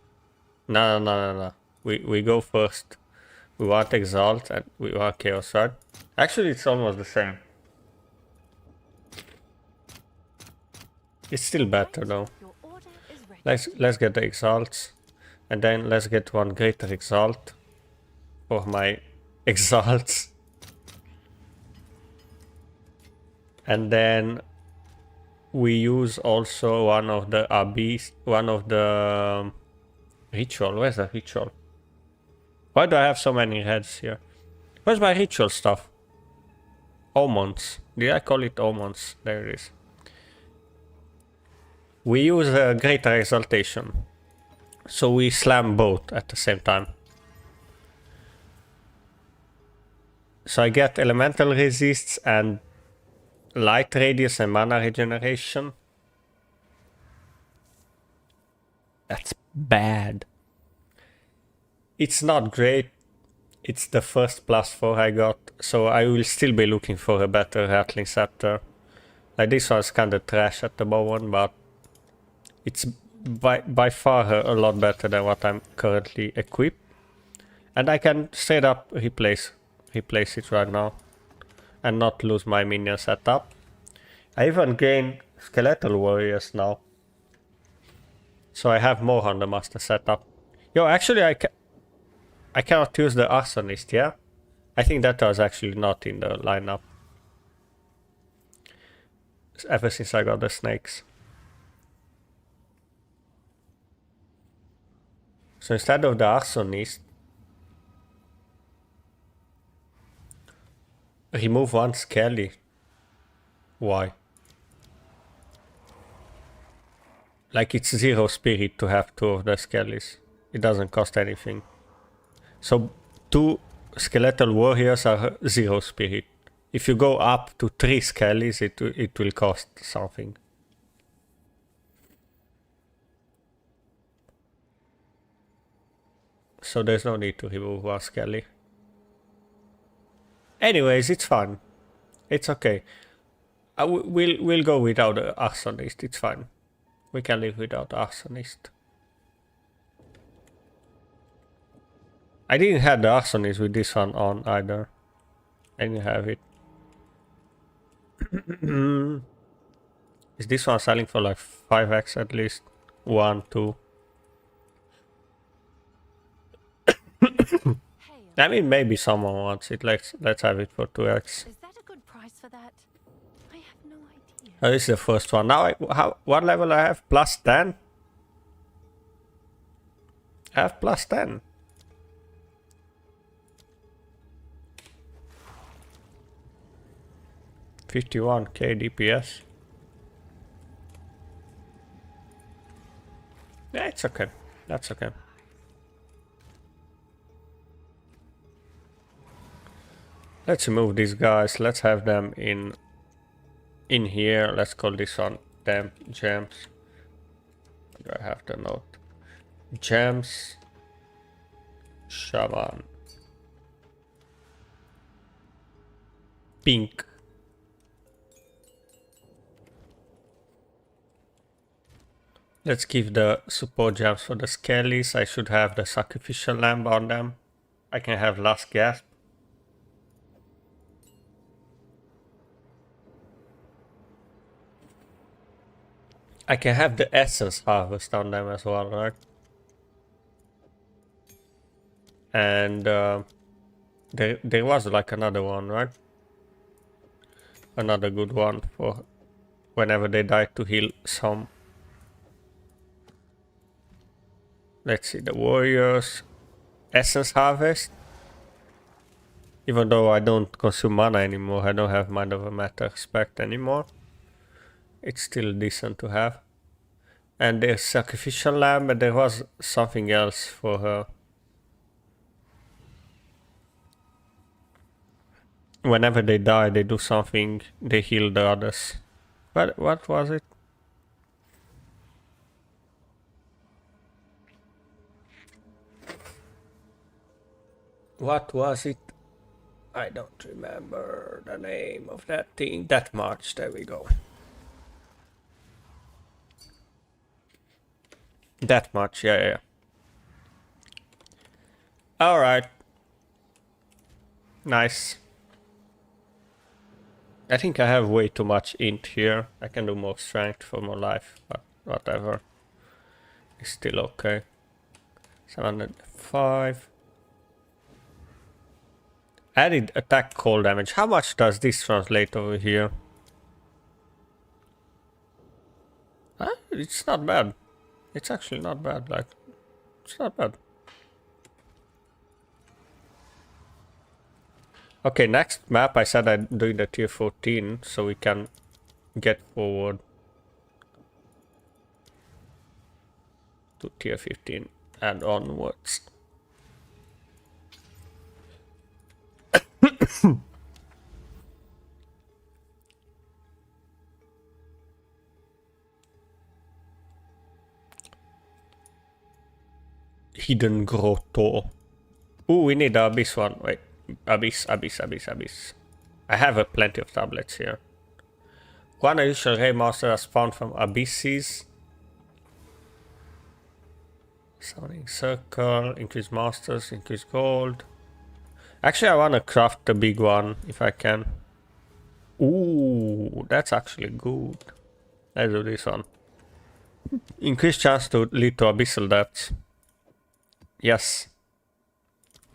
A: No. We go first. We want Exalt and we want Chaos, right? Actually, it's almost the same. It's still better though.
B: Your order is ready.
A: Let's get the Exalts. And then let's get one Greater Exalt for my exalts. And then we use also one of the abyss, one of the ritual. Where's the ritual? Why do I have so many heads here? Where's my ritual stuff? Omens. Did I call it omens? There it is. We use a greater exaltation. So we slam both at the same time. So I get elemental resists and light radius and mana regeneration. That's bad. It's not great. It's the first +4 I got, so I will still be looking for a better Rattling Scepter. Like this one's kinda trash at the moment, but it's by far a lot better than what I'm currently equipped. And I can straight up replace it right now and not lose my minion setup. I even gained skeletal warriors now, so I have more on the master setup. Yo, actually I cannot use the arsonist, yeah? I think that was actually not in the lineup ever since I got the snakes. So instead of the arsonist, remove one skelly. Why? Like it's 0 spirit to have 2 of the skellies. It doesn't cost anything. So 2 skeletal warriors are 0 spirit. If you go up to 3 skellies, it will cost something. So there's no need to remove one skelly. Anyways, it's fun. It's okay. We'll go without the arsonist. It's fine. We can live without arsonist. I didn't have the arsonist with this one on either. I didn't have it. Is this one selling for like 5x at least? 1, 2. I mean, maybe someone wants it. Let's have it for 2x.
B: Is that a good price for that? I have no idea.
A: Oh, this is the first one. Now, what level I have? +10? I have +10. $51k DPS. Yeah, it's okay. That's okay. Let's remove these guys. Let's have them in here. Let's call this one damn gems. Do I have the note? Gems. Shaman. Pink. Let's give the support gems for the skellies. I should have the sacrificial lamb on them. I can have last gasp. I can have the essence harvest on them as well, right? And there was like another one, right? Another good one for whenever they die to heal some. Let's see, the warriors. Essence harvest. Even though I don't consume mana anymore, I don't have Mind over Matter spec anymore. It's still decent to have. And there's sacrificial lamb, but there was something else for her. Whenever they die, they do something, they heal the others. What was it? What was it? I don't remember the name of that thing. That much, there we go. That much, yeah. Alright. Nice. I think I have way too much int here. I can do more strength for more life, but whatever. It's still okay. 705. Added attack cold damage. How much does this translate over here? It's not bad. It's actually not bad. Like, it's not bad. Okay, next map. I said I'm doing the tier 14, so we can get forward to tier 15 and onwards. Hidden grotto. Ooh, we need the abyss one. Wait, abyss. I have plenty of tablets here. One unusual ray monster is spawned from abysses. Summoning circle, increase monsters, increase gold. Actually, I want to craft the big one if I can. Ooh, that's actually good. Let's do this one. Increased chance to lead to abyssal depths. Yes.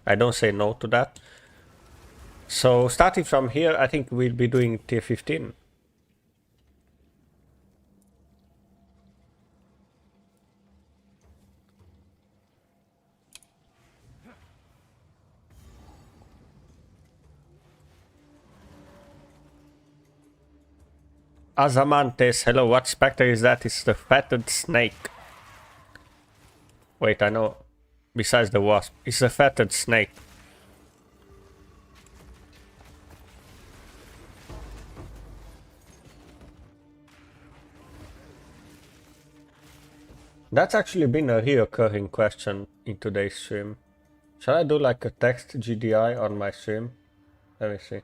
A: I don't say no to that. So starting from here, I think we'll be doing tier 15. Azamantes, hello, what spectre is that? It's the fatted snake. Wait, I know. Besides the wasp, it's a fatted snake. That's actually been a reoccurring question in today's stream. Shall I do like a text GDI on my stream? Let me see.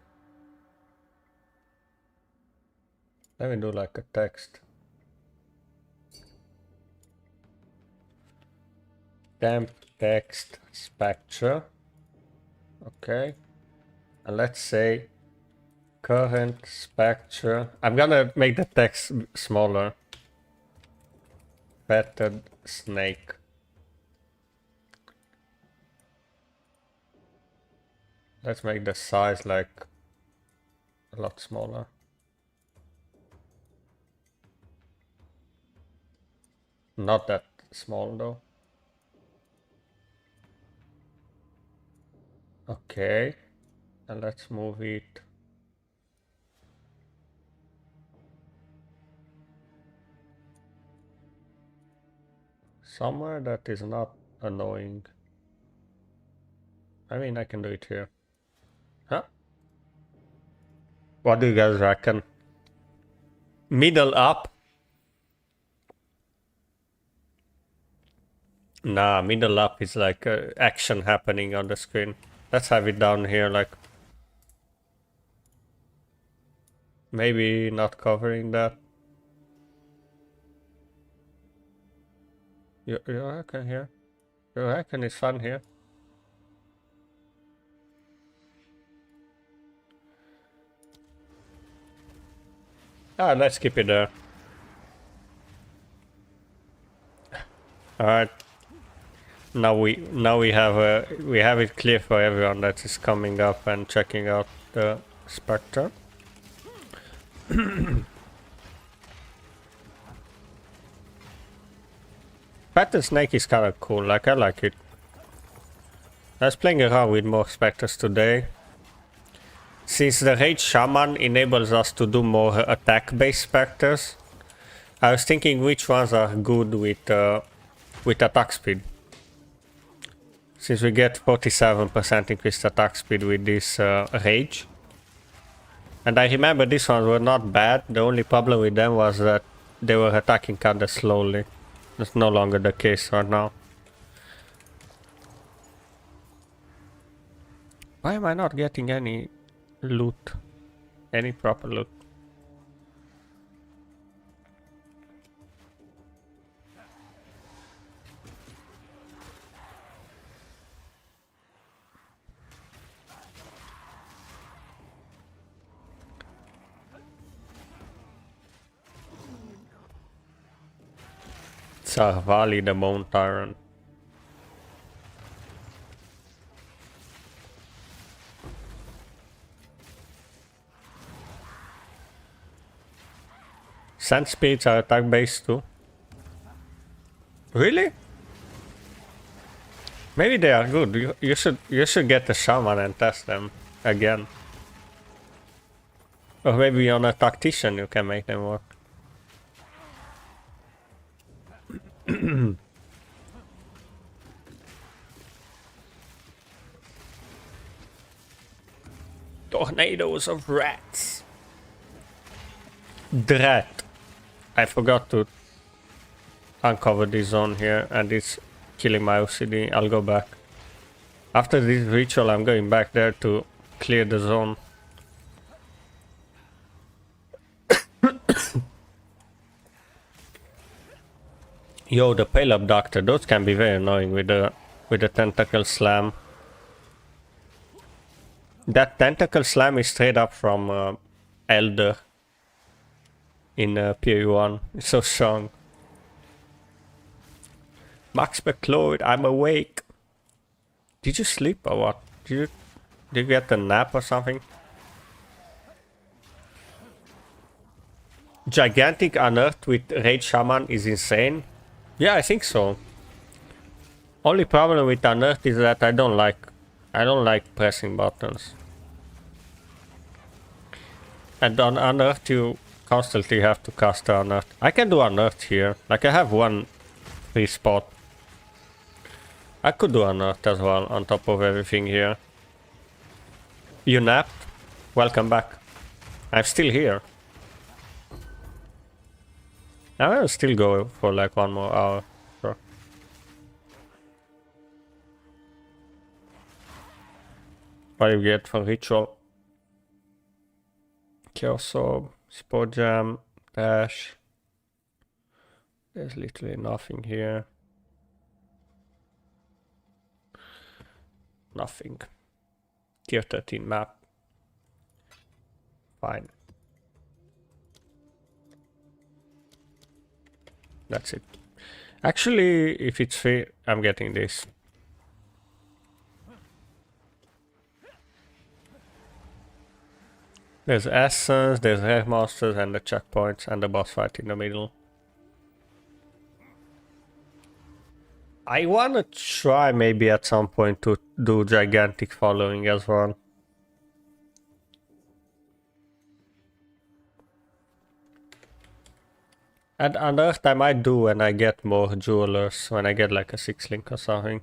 A: Let me do like a text. Temp text spectre. Okay. And let's say current spectre. I'm gonna make the text smaller. Fatted snake. Let's make the size like a lot smaller. Not that small though. Okay, and let's move it. Somewhere that is not annoying. I mean, I can do it here. Huh? What do you guys reckon? Middle up? Nah, middle up is like action happening on the screen. Let's have it down here, like maybe not covering that. You reckon here? You reckon it's fun here? Ah, let's keep it there. All right. Now we have it clear for everyone that is coming up and checking out the Spectre. Battle Snake is kind of cool, like I like it. I was playing around with more Spectres today. Since the Rage Shaman enables us to do more attack-based Spectres, I was thinking which ones are good with attack speed. Since we get 47% increased attack speed with this Rage. And I remember these ones were not bad, the only problem with them was that they were attacking kinda slowly. That's no longer the case right now. Why am I not getting any loot? Any proper loot? Sarvali the Bone Tyrant. Sand spirits are attack based too. Really? Maybe they are good. You should get the shaman and test them again. Or maybe on a tactician you can make them work. Tornadoes of rats. Dread. I forgot to uncover this zone here and it's killing my OCD. I'll go back. After this ritual I'm going back there to clear the zone. Yo, the pale abductor, those can be very annoying with the tentacle slam. That tentacle slam is straight up from Elder in PE1. It's so strong. Max McLeod, I'm awake. Did you sleep or what? Did you get a nap or something? Gigantic Unearthed with Rage Shaman is insane. Yeah, I think so. Only problem with Unearthed is that I don't like pressing buttons. And on Unearthed you constantly have to cast Unearthed. I can do Unearthed here. Like I have one free spot. I could do Unearthed as well on top of everything here. You napped? Welcome back. I'm still here. I will still go for like 1 more hour. Sure. What do you get for ritual? Chaos Orb, Spore Jam, Dash. There's literally nothing here. Nothing. Tier 13 map. Fine. That's it. Actually, if it's free, I'm getting this. There's Essence, there's Rare Monsters and the checkpoints and the boss fight in the middle. I wanna try maybe at some point to do Gigantic Following as well. And Unearthed I might do when I get more jewelers, when I get like a 6-link or something.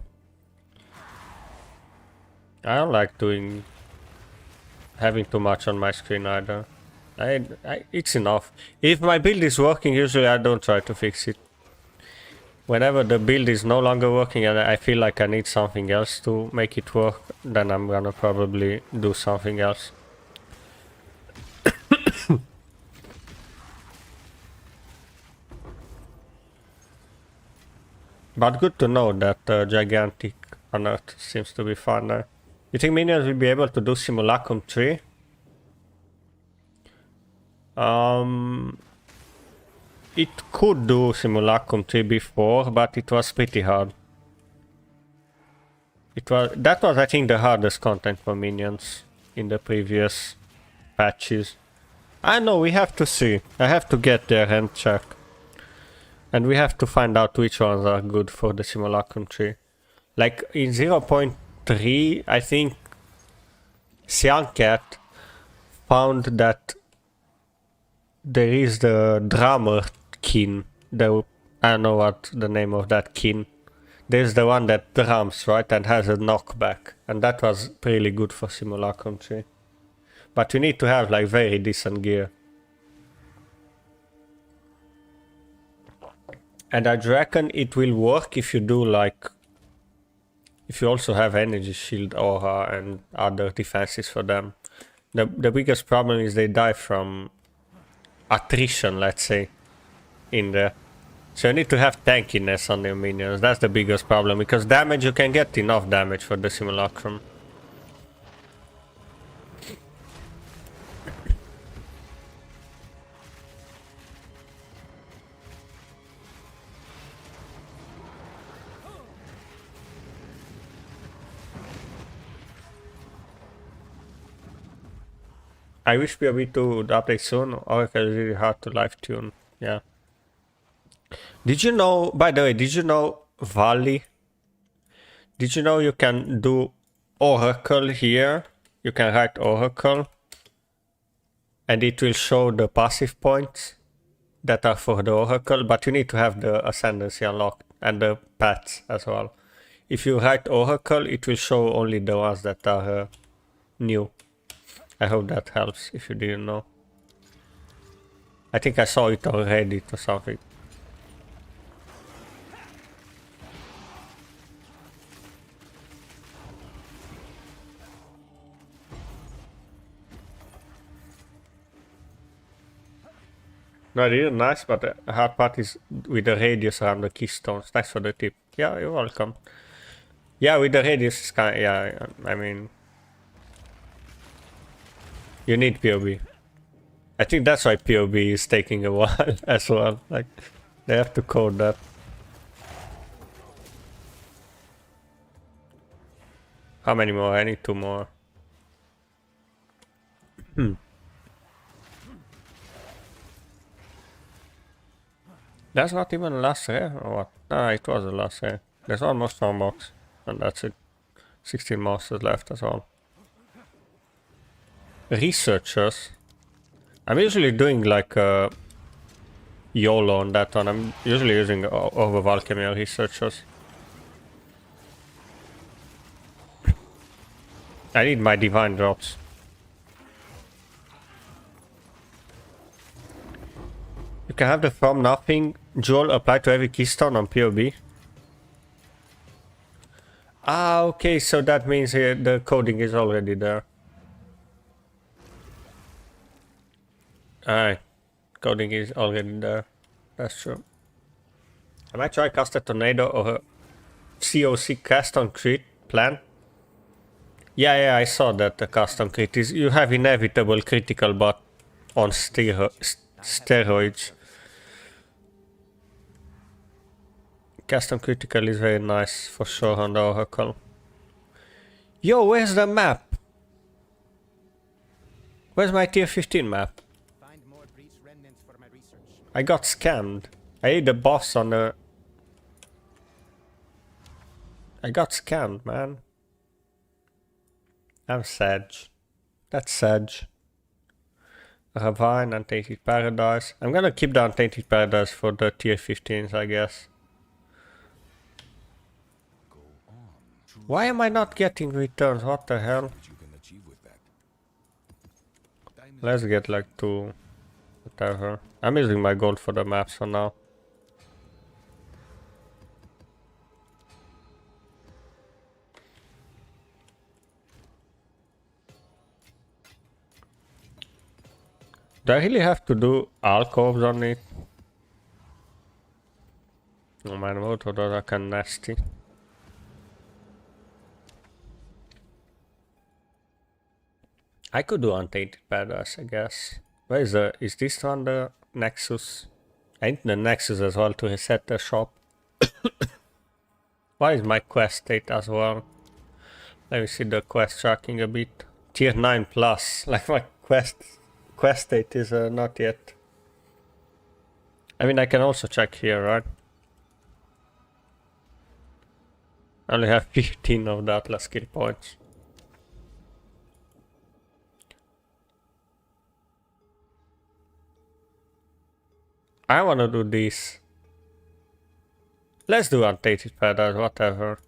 A: I don't like having too much on my screen either. It's enough. If my build is working, usually I don't try to fix it. Whenever the build is no longer working and I feel like I need something else to make it work, then I'm gonna probably do something else. But good to know that Gigantic Unearthed seems to be fun there. You think minions will be able to do Simulacrum 3? It could do Simulacrum 3 before, but it was pretty hard. That was I think the hardest content for minions in the previous patches. I know, we have to see. I have to get there and check. And we have to find out which ones are good for the Simulacrum 3. Like in 0.3, I think Cyancat found that there is the drummer kin. I don't know what the name of that kin. There's the one that drums, right, and has a knockback. And that was really good for Simulacrum 3. But you need to have like very decent gear. And I reckon it will work if you do like... if you also have Energy Shield, Aura and other defenses for them. The biggest problem is they die from attrition, let's say, in there. So you need to have tankiness on your minions. That's the biggest problem, because damage, you can get enough damage for the Simulacrum. I wish POB2 would update soon. Oracle is really hard to live tune. Yeah. Did you know, by the way, did you know Valley? Did you know you can do Oracle here? You can write Oracle and it will show the passive points that are for the Oracle, but you need to have the Ascendancy unlocked and the pets as well. If you write Oracle, it will show only the ones that are new. I hope that helps if you didn't know. I think I saw it on Reddit or something. No, they're nice, but the hard part is with the radius around the keystones. Thanks for the tip. Yeah, you're welcome. Yeah, with the radius, it's kind of, yeah, I mean, you need POB. I think that's why POB is taking a while as well. Like, they have to code that. How many more? I need 2 more. That's not even the last rare, or what? Ah, it was the last rare. There's almost 1 box, and that's it. 16 monsters left as well. Researchers. I'm usually doing like a YOLO on that one. I'm usually using over Valkemir researchers. I need my divine drops. You can have the from nothing jewel applied to every keystone on POB. Ah, okay, so that means the coding is already there. Alright, coding is already there. That's true. I might try cast a tornado or a COC cast on crit plan. Yeah, I saw that the cast on crit is you have inevitable critical but on steroids. Cast on critical is very nice for sure on the Oracle. Yo, where's the map? Where's my tier 15 map?
E: Find more breach remnants for my research.
A: I got scammed. I ate the boss on the... I got scammed, man. I'm sad. That's sad. Ravine, Untainted Paradise. I'm gonna keep the Untainted Paradise for the tier 15s, I guess. Why am I not getting returns? What the hell? Let's get like 2. Whatever. I'm using my gold for the maps for now. Do I really have to do alcoves on it? Oh man, both of those are kind of nasty. I could do Untainted Paradise, I guess. Where is is this one the Nexus? I need the Nexus as well to reset the shop. Why is my quest state as well? Let me see the quest tracking a bit. Tier 9 plus, like my quest state is not yet. I mean, I can also check here, right? I only have 15 of the Atlas skill points. I wanna do this. Let's do Untainted Paradise, whatever.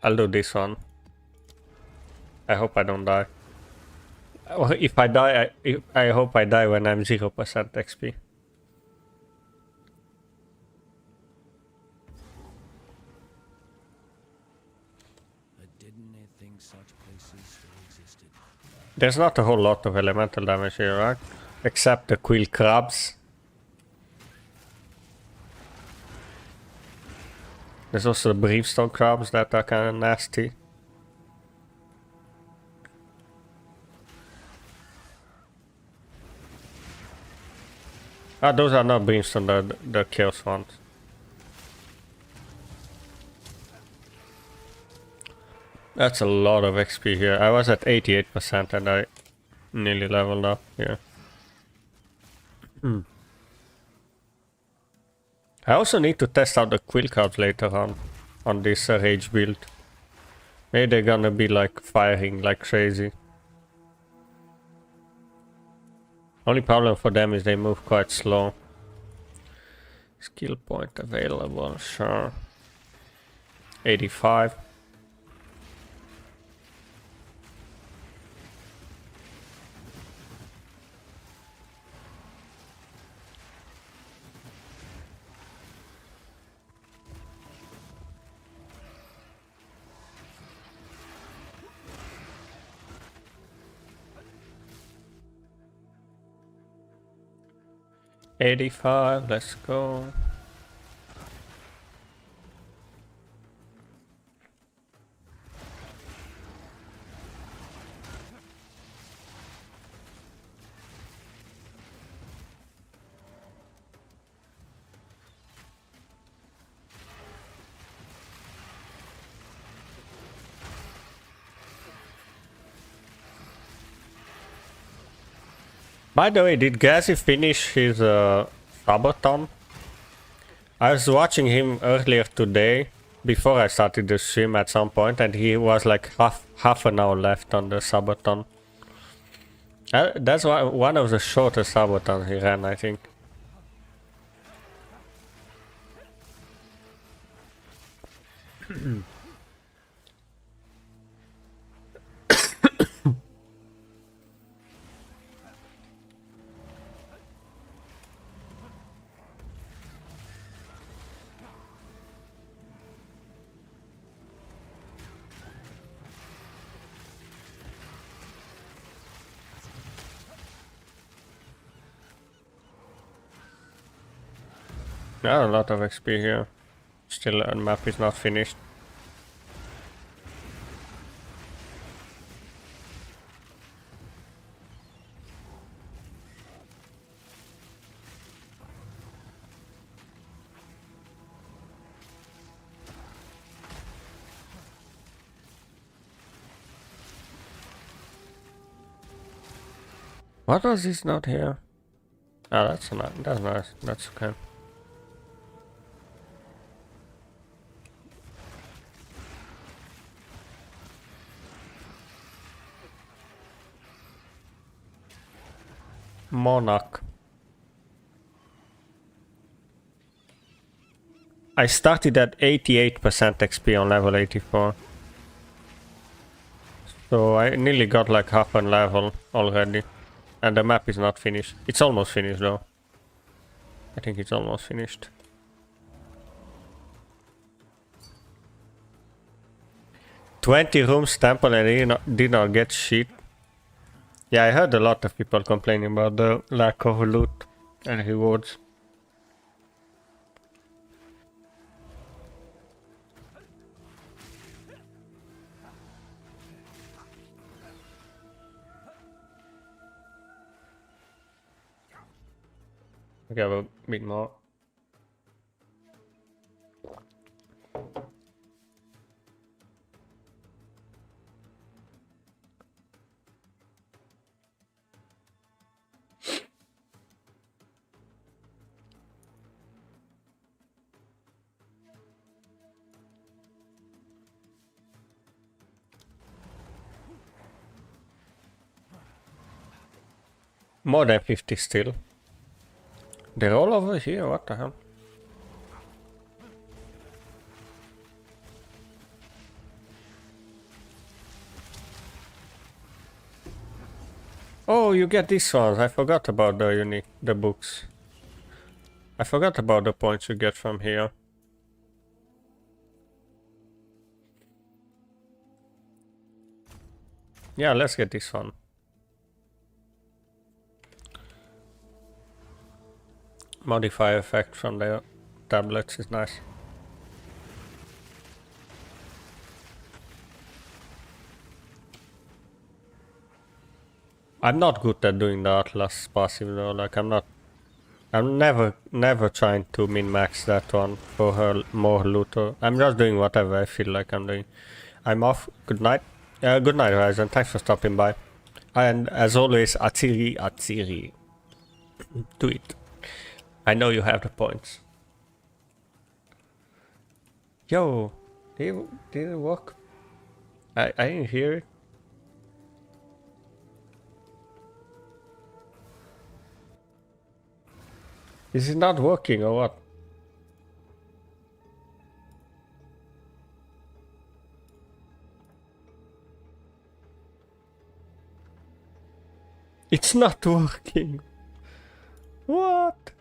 A: I'll do this one. I hope I don't die. Or if I die, I hope I die when I'm 0% XP. There's not a whole lot of elemental damage here, right? Except the quill crabs. There's also the brimstone crabs that are kind of nasty. Ah, those are not brimstone, the chaos ones. That's a lot of XP here. I was at 88% and I nearly leveled up here. I also need to test out the quill cards later on this rage build. Maybe they're gonna be like firing like crazy. Only problem for them is they move quite slow. Skill point available, sure. 85. $85, let's go. By the way, did Gazi finish his subathon? I was watching him earlier today, before I started the stream at some point, and he was like half an hour left on the subathon. That's one of the shortest subathons he ran, I think. Yeah, a lot of XP here. Still, the map is not finished. What was this note here? Ah, that's nice. That's okay. Monarch. I started at 88% XP on level 84. So I nearly got like half a level already. And the map is not finished. It's almost finished though. I think it's almost finished. $20 rooms temple and did not get shit. Yeah, I heard a lot of people complaining about the lack of loot and rewards. We have a bit more. More than 50 still. They're all over here, what the hell? Oh, you get these ones. I forgot about the books. I forgot about the points you get from here. Yeah, let's get this one. Modify effect from the tablets is nice. I'm not good at doing the Atlas passive though, like I'm never trying to min-max that one for her more loot. I'm just doing whatever I feel like I'm doing. I'm off. Good night. Good night, Horizon. Thanks for stopping by. And as always, Atsiri, Atsiri. Do it. I know you have the points. Yo, did it work? I didn't hear it. Is it not working or what? It's not working. What?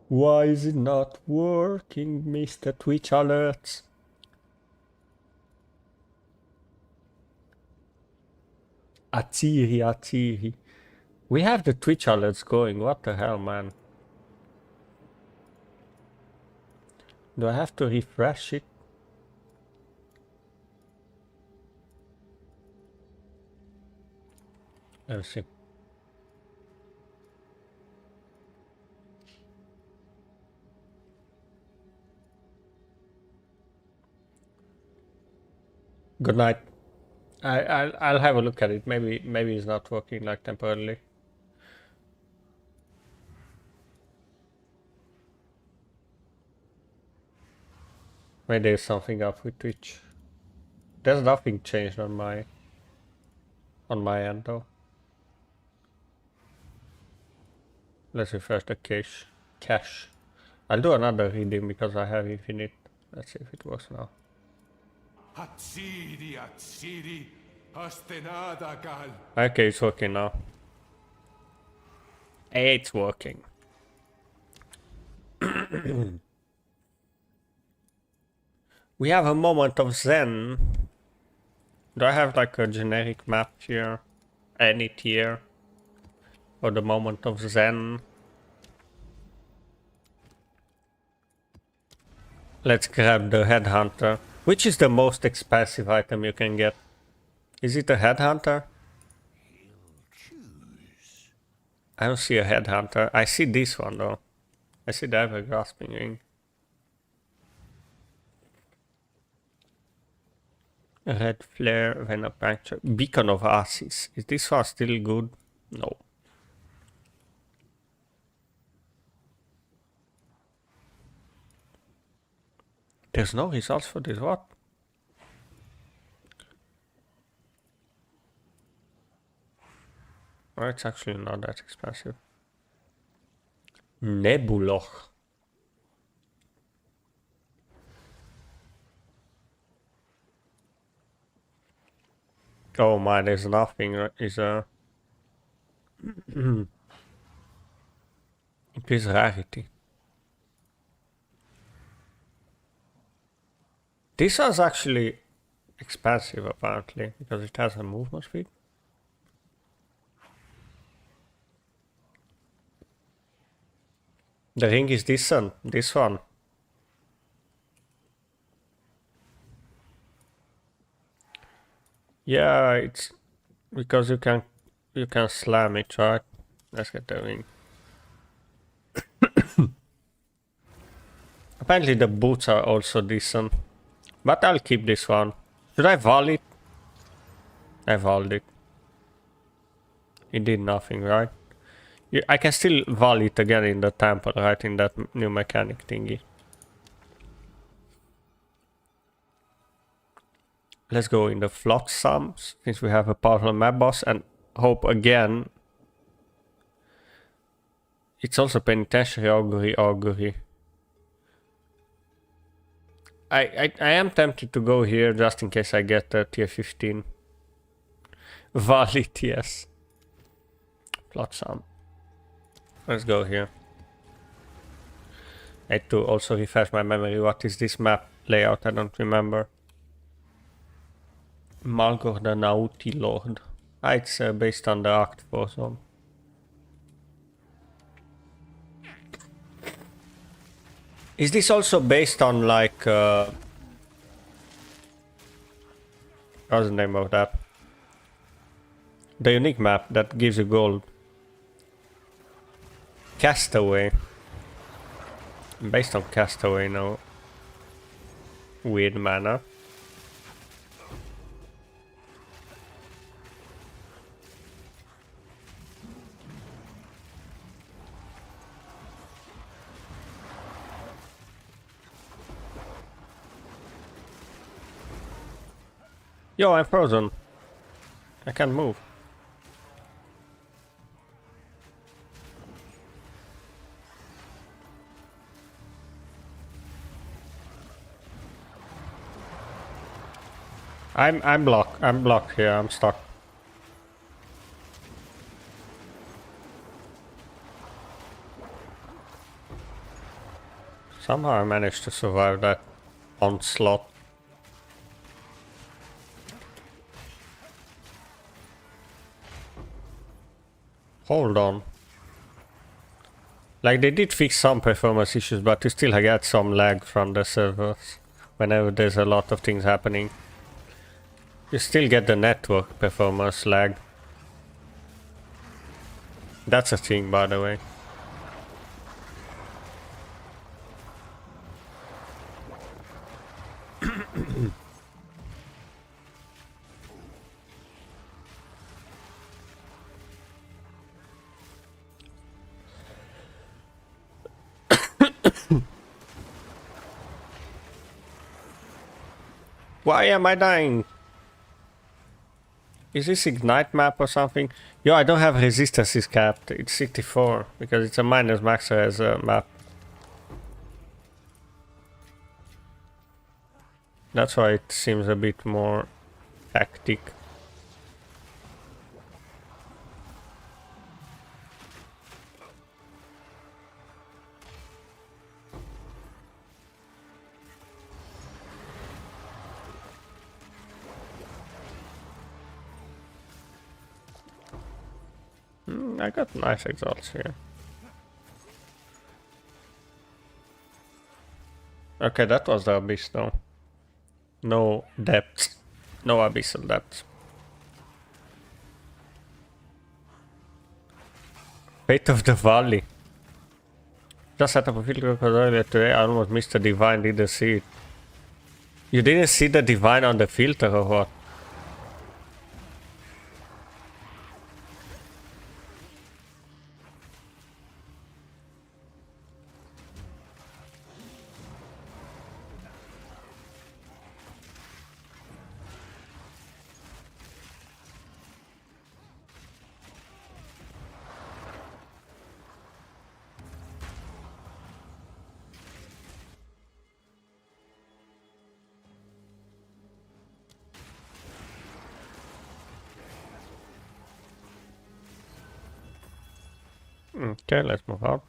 A: Why is it not working, Mr. Twitch Alerts? Atsiri, Atsiri. We have the Twitch alerts going. What the hell, man? Do I have to refresh it? Let's see. Good night. I'll have a look at it. Maybe it's not working like temporarily. Maybe there's something up with Twitch. There's nothing changed on my end though. Let's refresh the cache. I'll do another reading because I have infinite. Let's see if it works now. Okay, it's working now. Hey, it's working. We have a moment of Zen. Do I have like a generic map here? Any tier? Or the moment of Zen? Let's grab the headhunter. Which is the most expensive item you can get? Is it a headhunter? I don't see a headhunter. I see this one though. I see the ever grasping ring. Red flare, venom puncture, beacon of asses. Is this one still good? No. There's no results for this, what? Oh, it's actually not that expensive. Nebuloch. Oh my, there's nothing. Is a increase rarity. This one's actually expensive apparently because it has a movement speed. The ring is decent. This one. Yeah, it's because you can slam it, right? Let's get the ring. Apparently the boots are also decent. But I'll keep this one. Should I vol it? I volled it. It did nothing, right? I can still vol it again in the temple, right? In that new mechanic thingy. Let's go in the flotsam, since we have a powerful map boss, and hope again. It's also penitentiary augury. I am tempted to go here just in case I get a tier 15. Valid, yes. Flotsam. Let's go here. I had to also refresh my memory. What is this map layout? I don't remember. Malgor the Naughty Lord. Ah, it's based on the Act 4 zone. Is this also based on like what's the name of that? The unique map that gives you gold. Castaway. Based on Castaway, no weird mana. Yo, I'm frozen. I can't move. I'm blocked. I'm blocked here. I'm stuck. Somehow I managed to survive that onslaught. Hold on. Like, they did fix some performance issues, but you still get some lag from the servers whenever there's a lot of things happening. You still get the network performance lag. That's a thing, by the way. Why am I dying? Is this Ignite map or something? Yo, I don't have resistances capped. It's 64 because it's a minus max res map. That's why it seems a bit more hectic. I got nice exalts here. Okay, that was the abyss though. No depth. No abyssal depth. Fate of the Valley. Just set up a field because earlier today I almost missed the divine, didn't see it. You didn't see the divine on the filter or what? Okay, let's move out.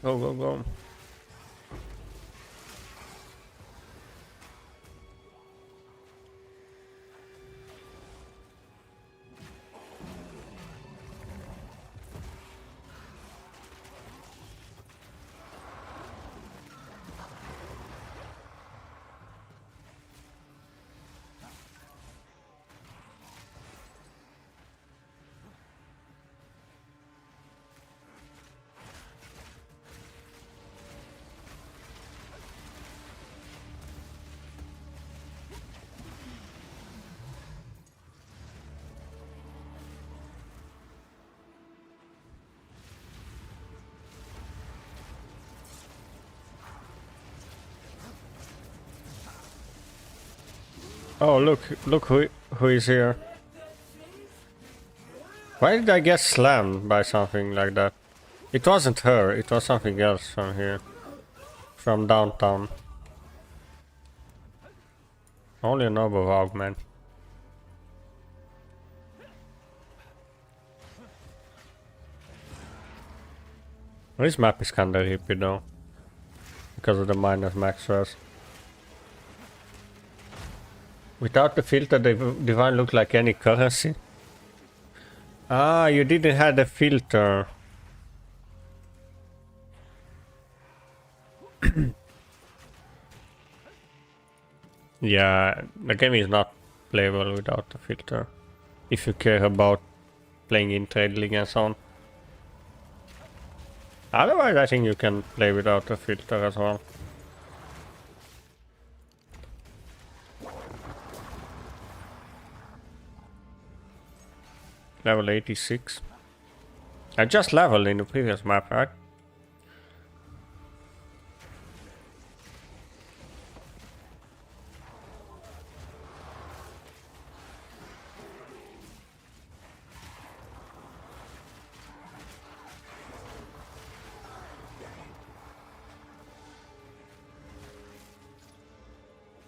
A: Go, go, go. Oh, look who is here. Why did I get slammed by something like that? It wasn't her, it was something else from here. From downtown. Only a noble augment. This map is kinda hippie though. Because of the minus max res. Without the filter, the divine look like any currency. Ah, you didn't have the filter. Yeah, the game is not playable without the filter. If you care about playing in Trade League and so on. Otherwise, I think you can play without a filter as well. Level 86. I just leveled in the previous map, right?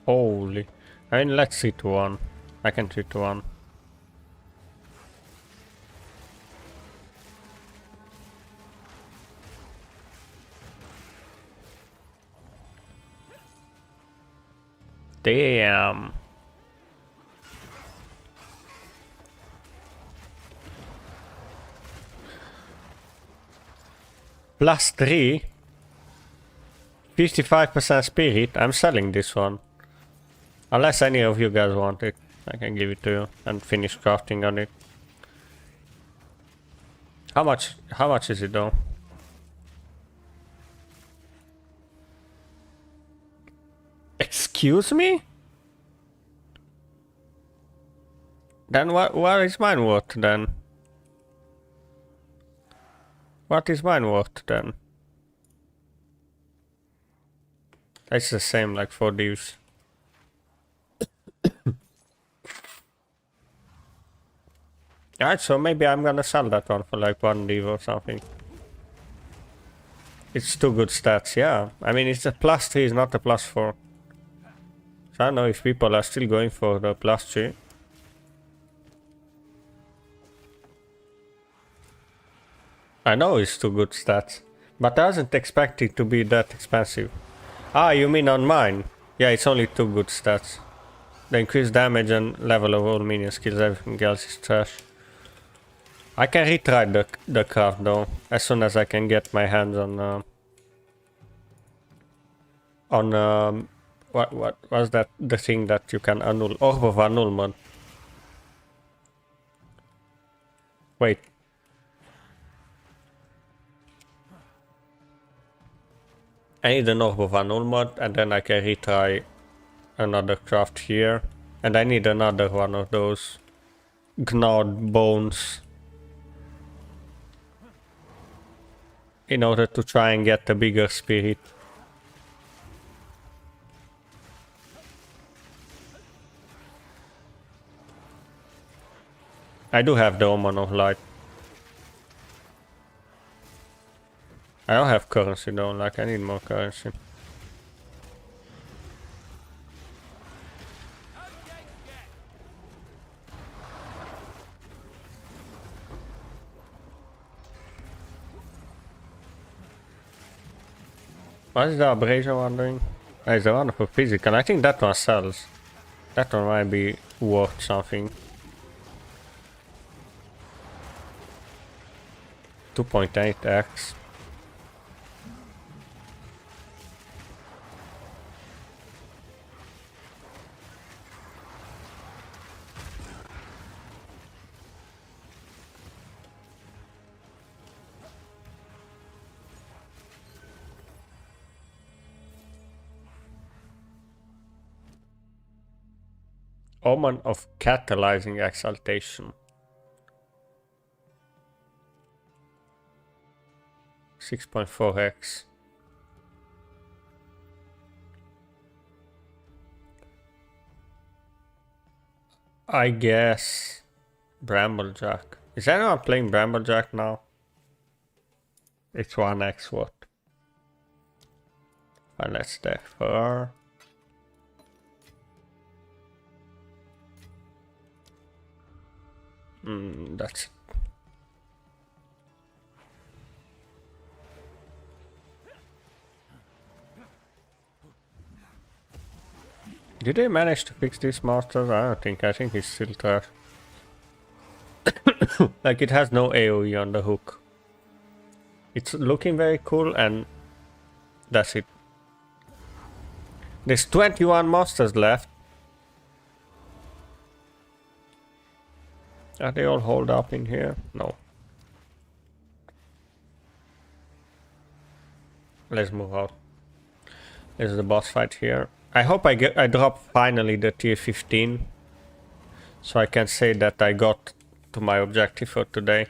A: Holy. I mean, let's see to one. I can see to one. Damn. +3. 55% spirit. I'm selling this one. Unless any of you guys want it, I can give it to you and finish crafting on it. How much is it though? Excuse me? Then what is mine worth then? What is mine worth then? It's the same like for these. Alright, so maybe I'm gonna sell that one for like 1 div or something. It's 2 good stats, yeah. I mean, it's a +3, it's not a +4. So I don't know if people are still going for the +3. I know it's 2 good stats, but I wasn't expecting to be that expensive. Ah, you mean on mine? Yeah, it's only 2 good stats. The increased damage and level of all minion skills, everything else is trash. I can retry the craft though, as soon as I can get my hands on what was that, the thing that you can annul? Orb of Annulment. Wait. I need an Orb of Annulment and then I can retry another craft here. And I need another one of those gnawed bones in order to try and get a bigger spirit. I do have the Omen of Light. I don't have currency though, like I need more currency. What is the abrasion one doing? Oh, it's the one for physical. I think that one sells. That one might be worth something. 2.8x. Omen of Catalyzing Exaltation. 6.4x. I guess Bramblejack. Is anyone playing Bramblejack now? It's 1x what? And let's defer. That's it. Did they manage to fix these monsters? I don't think. I think he's still trash. Like it has no AoE on the hook. It's looking very cool and that's it. There's 21 monsters left. Are they all holed up in here? No. Let's move out. There's the boss fight here. I hope I drop finally the tier 15. So I can say that I got to my objective for today.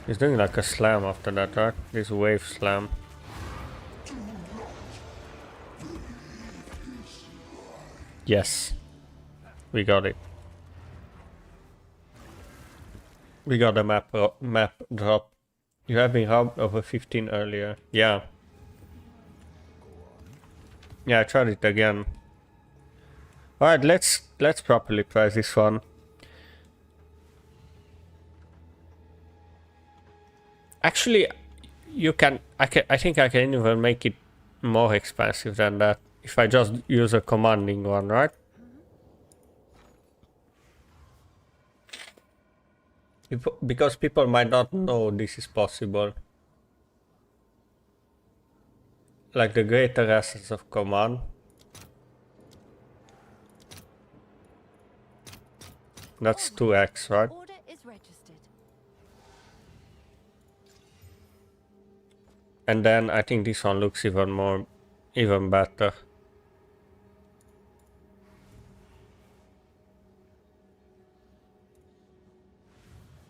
A: He's doing like a slam after that, right? This wave slam. Yes. We got it. We got a map drop. You have been robbed over 15 earlier. Yeah. Yeah, I tried it again. Alright, let's properly price this one. Actually, I think I can even make it more expensive than that if I just use a commanding one, right? Because people might not know this is possible. Like the greater essence of command. That's 2x, right?
B: Order is registered.
A: And then I think this one looks even better.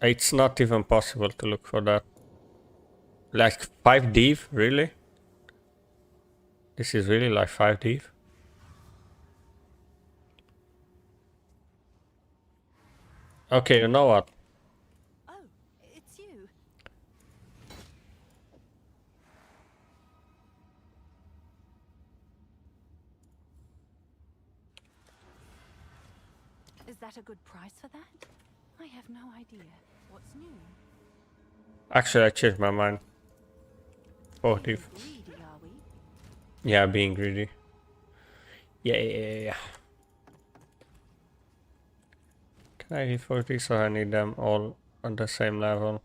A: It's not even possible to look for that. Like 5 div, really? This is really like 5 div? Okay, you know what?
B: Oh, it's you. Is that a good price for that? I have no idea. What's new?
A: Actually, I changed my mind. 4 div.
B: Greedy, are we?
A: Yeah, being greedy. Yeah. Can I hit 40 so I need them all on the same level?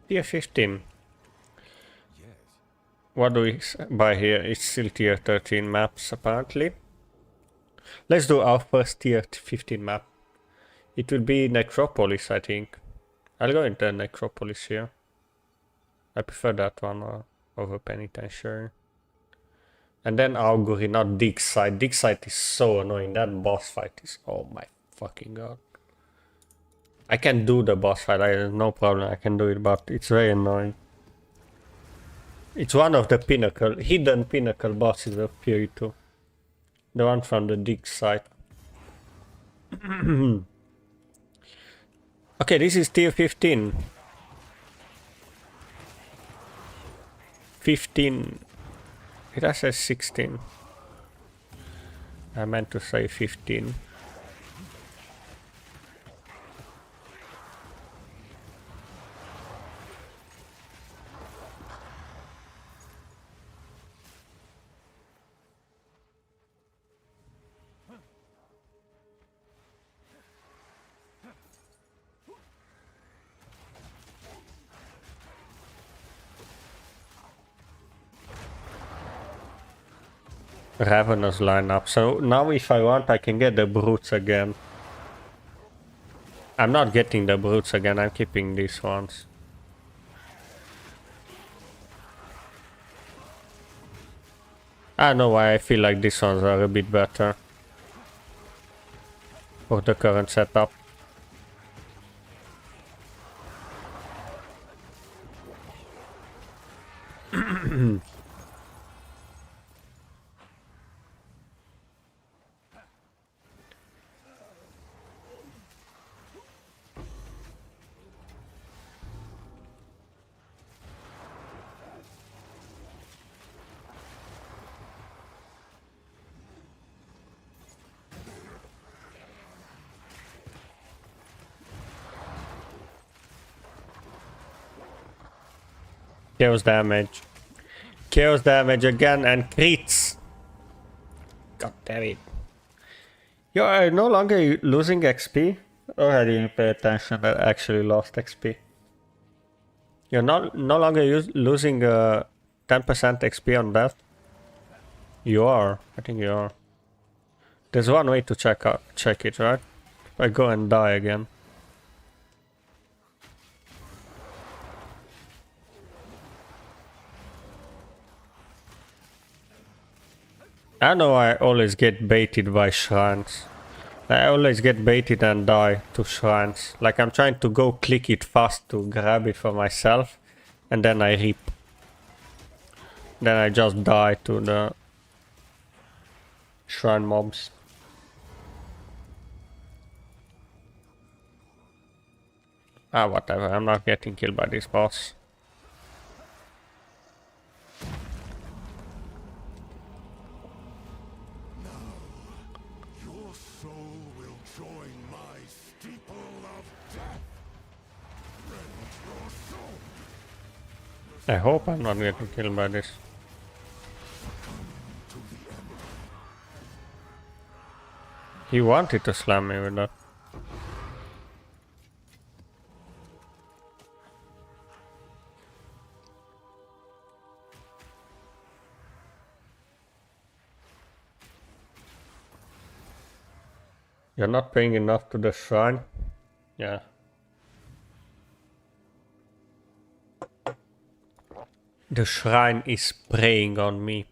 A: Tier 15.
C: Yes.
A: What do we buy here? It's still tier 13 maps apparently. Let's do our first tier 15 map. It will be Necropolis, I think. I'll go into Necropolis here. I prefer that one over Penitentiary. And then Augury, not Dig Site. Dig Site is so annoying. That boss fight is... oh my fucking god. I can do the boss fight, I have no problem, I can do it, but it's very annoying. It's one of the hidden pinnacle bosses of Fury 2. The one from the Dig Site. Okay, this is tier 15. 15. It has says 16. I meant to say 15. Ravenous line up. So now if I want I can get the brutes again. I'm not getting the brutes again, I'm keeping these ones. I don't know why I feel like these ones are a bit better for the current setup. Chaos damage. Chaos damage again and crits. God damn it. You're no longer losing XP? Or I didn't pay attention that I actually lost XP. You're no longer losing 10% XP on that? You are. I think you are. There's one way to check it, right? If I go and die again. I know I always get baited by shrines. I always get baited and die to shrines. Like I'm trying to go click it fast to grab it for myself. And then I rip. Then I just die to the shrine mobs. Ah, whatever. I'm not getting killed by this boss.
C: Your soul will join my steeple of death. Rend your soul.
A: I hope I'm not getting killed by this. He wanted to slam me with that. You're not paying enough to the shrine? Yeah. The shrine is preying on me.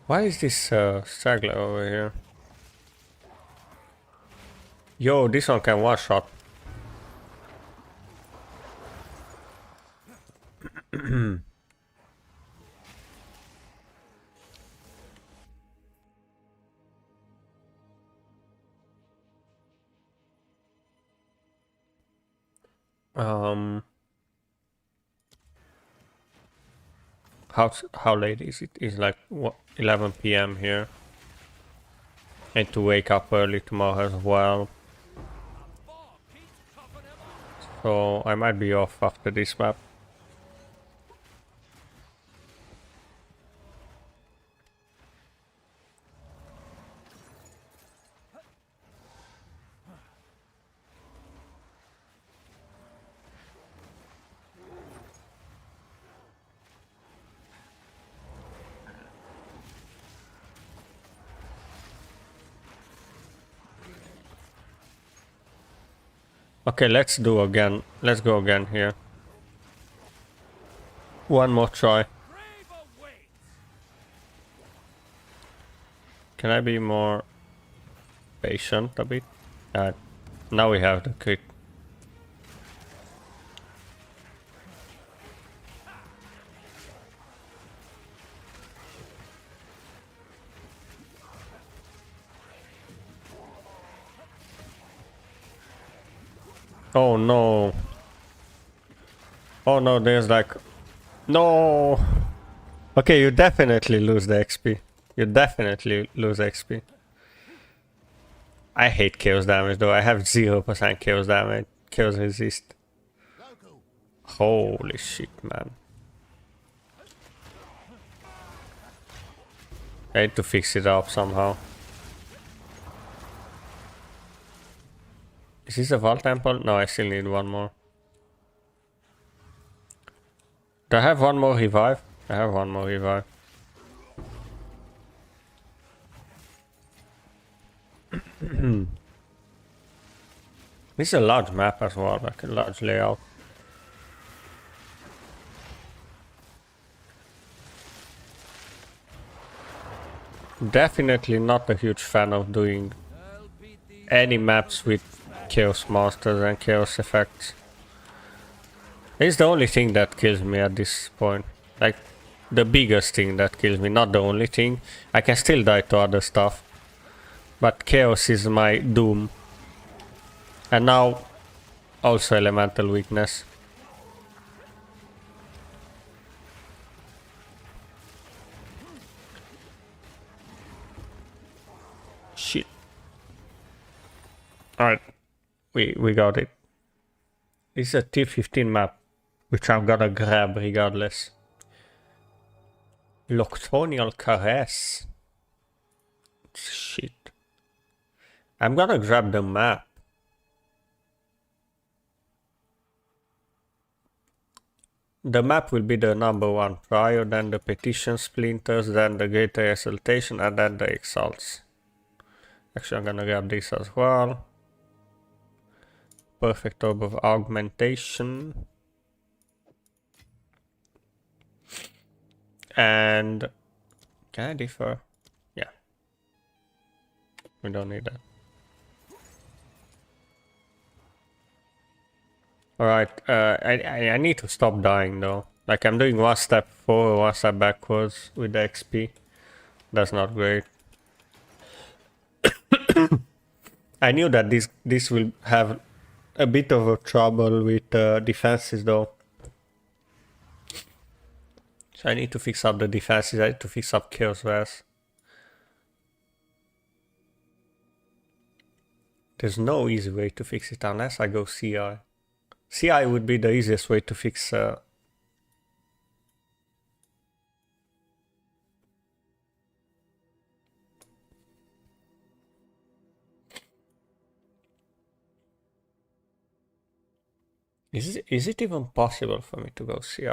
A: Why is this straggler over here? Yo, this one can one-shot. How late is it? It's like what, 11 p.m. here. I need to wake up early tomorrow as well. So I might be off after this map. Okay, let's go again here. One more try. Can I be more patient a bit? Now we have the crit. Oh no. Oh no, there's like... No! Okay, you definitely lose the XP. You definitely lose XP. I hate chaos damage though. I have 0% chaos damage. Chaos resist. Holy shit, man. I need to fix it up somehow. Is this a vault temple? No, I still need one more. Do I have one more revive? I have one more revive. This is a large map as well, like a large layout. Definitely not a huge fan of doing any maps with chaos monsters and chaos effects. It's the only thing that kills me at this point. Like, the biggest thing that kills me, not the only thing. I can still die to other stuff. But chaos is my doom. And now, also elemental weakness. Shit. Alright, we got it. This is a tier 15 map, which I'm gonna grab regardless. Nocturnal Caress. Shit. I'm gonna grab the map. The map will be the number one prior, then the Petition Splinters, then the Greater Exaltation, and then the Exalts. Actually, I'm gonna grab this as well. Perfect Orb of Augmentation. And can I defer? Yeah. We don't need that. Alright, I need to stop dying though. Like I'm doing one step forward, one step backwards with the XP. That's not great. I knew that this will have a bit of a trouble with defenses though. So I need to fix up the defenses, I need to fix up Chaos Res. There's no easy way to fix it unless I go CI. CI would be the easiest way to fix Is it even possible for me to go CI?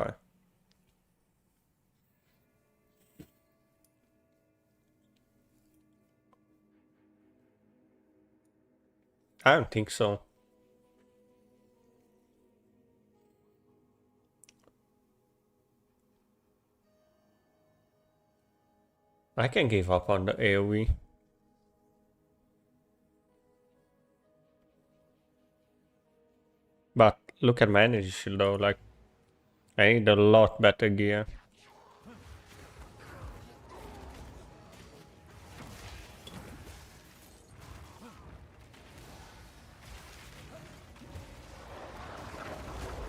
A: I don't think so. I can give up on the AoE. But look at my energy shield though, like I need a lot better gear.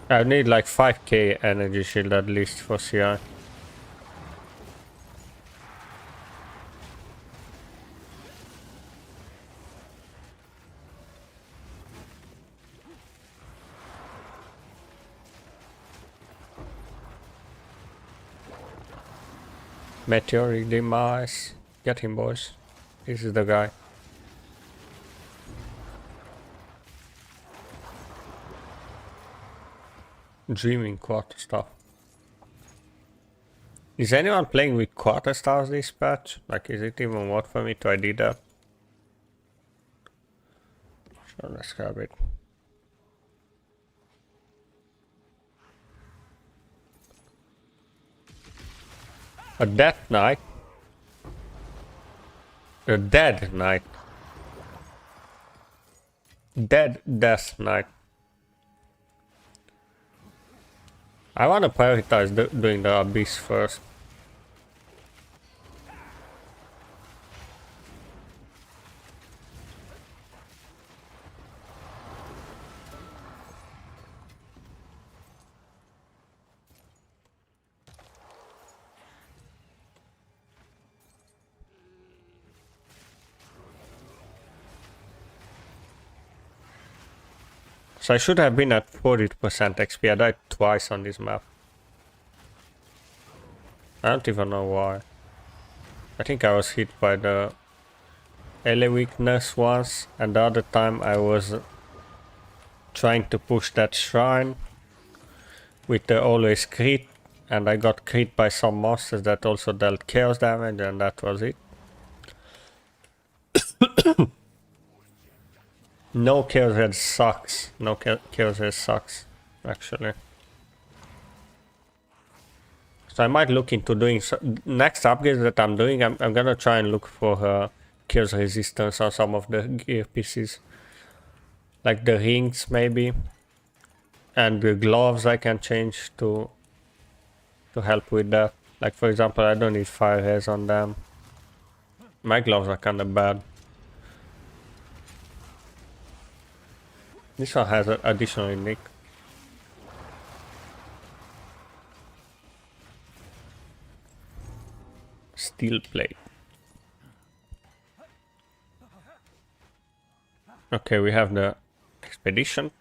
A: I need like 5k energy shield at least for CI. Meteoric Demise. Get him, boys. This is the guy. Dreaming quarter stuff. Is anyone playing with quarter stars this patch? Like, is it even worth for me to ID that? Sure, let's grab it. A Death Knight. A Dead Knight. Dead Death Knight. I want to prioritize doing the Abyss first. So I should have been at 40% XP. I died twice on this map. I don't even know why. I think I was hit by the LA weakness once, and the other time I was trying to push that shrine with the always crit, and I got crit by some monsters that also dealt chaos damage, and that was it. No chaos head sucks. No chaos head sucks, actually. So I might look into doing next upgrades that I'm doing. I'm gonna try and look for chaos resistance on some of the gear pieces, like the rings maybe, and the gloves I can change to help with that. Like for example, I don't need fire res on them. My gloves are kind of bad. This one has an additional nick. Steel plate. Okay, we have the expedition.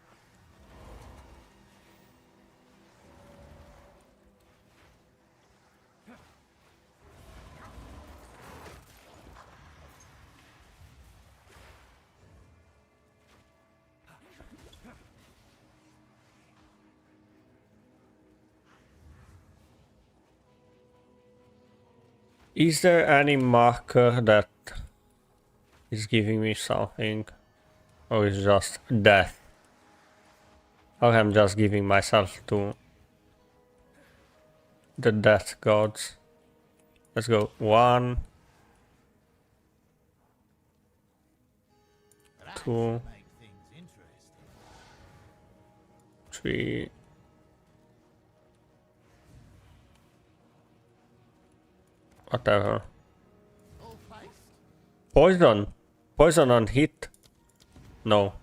A: Is there any marker that is giving me something? Or is just death? Or I'm just giving myself to the death gods. Let's go. 1, 2, 3. Whatever. Poison. Poison on hit. No.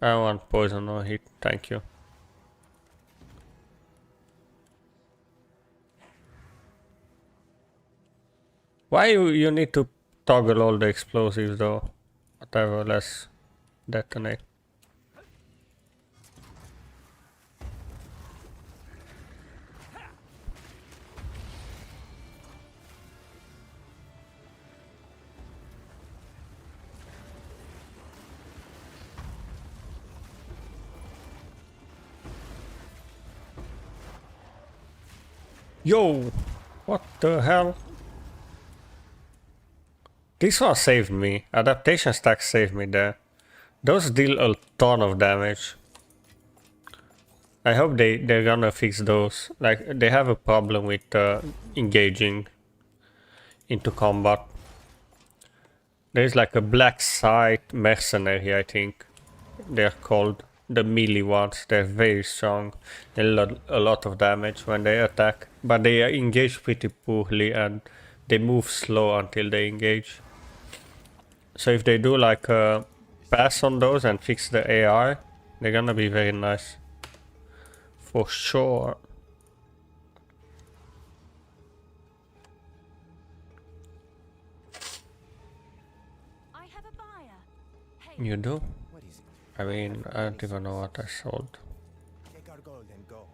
A: I want poison on hit. Thank you. Why you need to toggle all the explosives though? Whatever, let's detonate. Yo! What the hell? This one saved me. Adaptation stack saved me there. Those deal a ton of damage. I hope they're gonna fix those. Like, they have a problem with engaging into combat. There's like a black site mercenary, I think. They're called the melee ones. They're very strong. They do a lot of damage when they attack. But they engage pretty poorly and they move slow until they engage. So if they do like a pass on those and fix the AI, they're gonna be very nice. For sure.
B: I have a buyer. Hey,
A: You do?
E: What is it?
A: I mean, I don't even know what I sold.
E: Take our gold and go.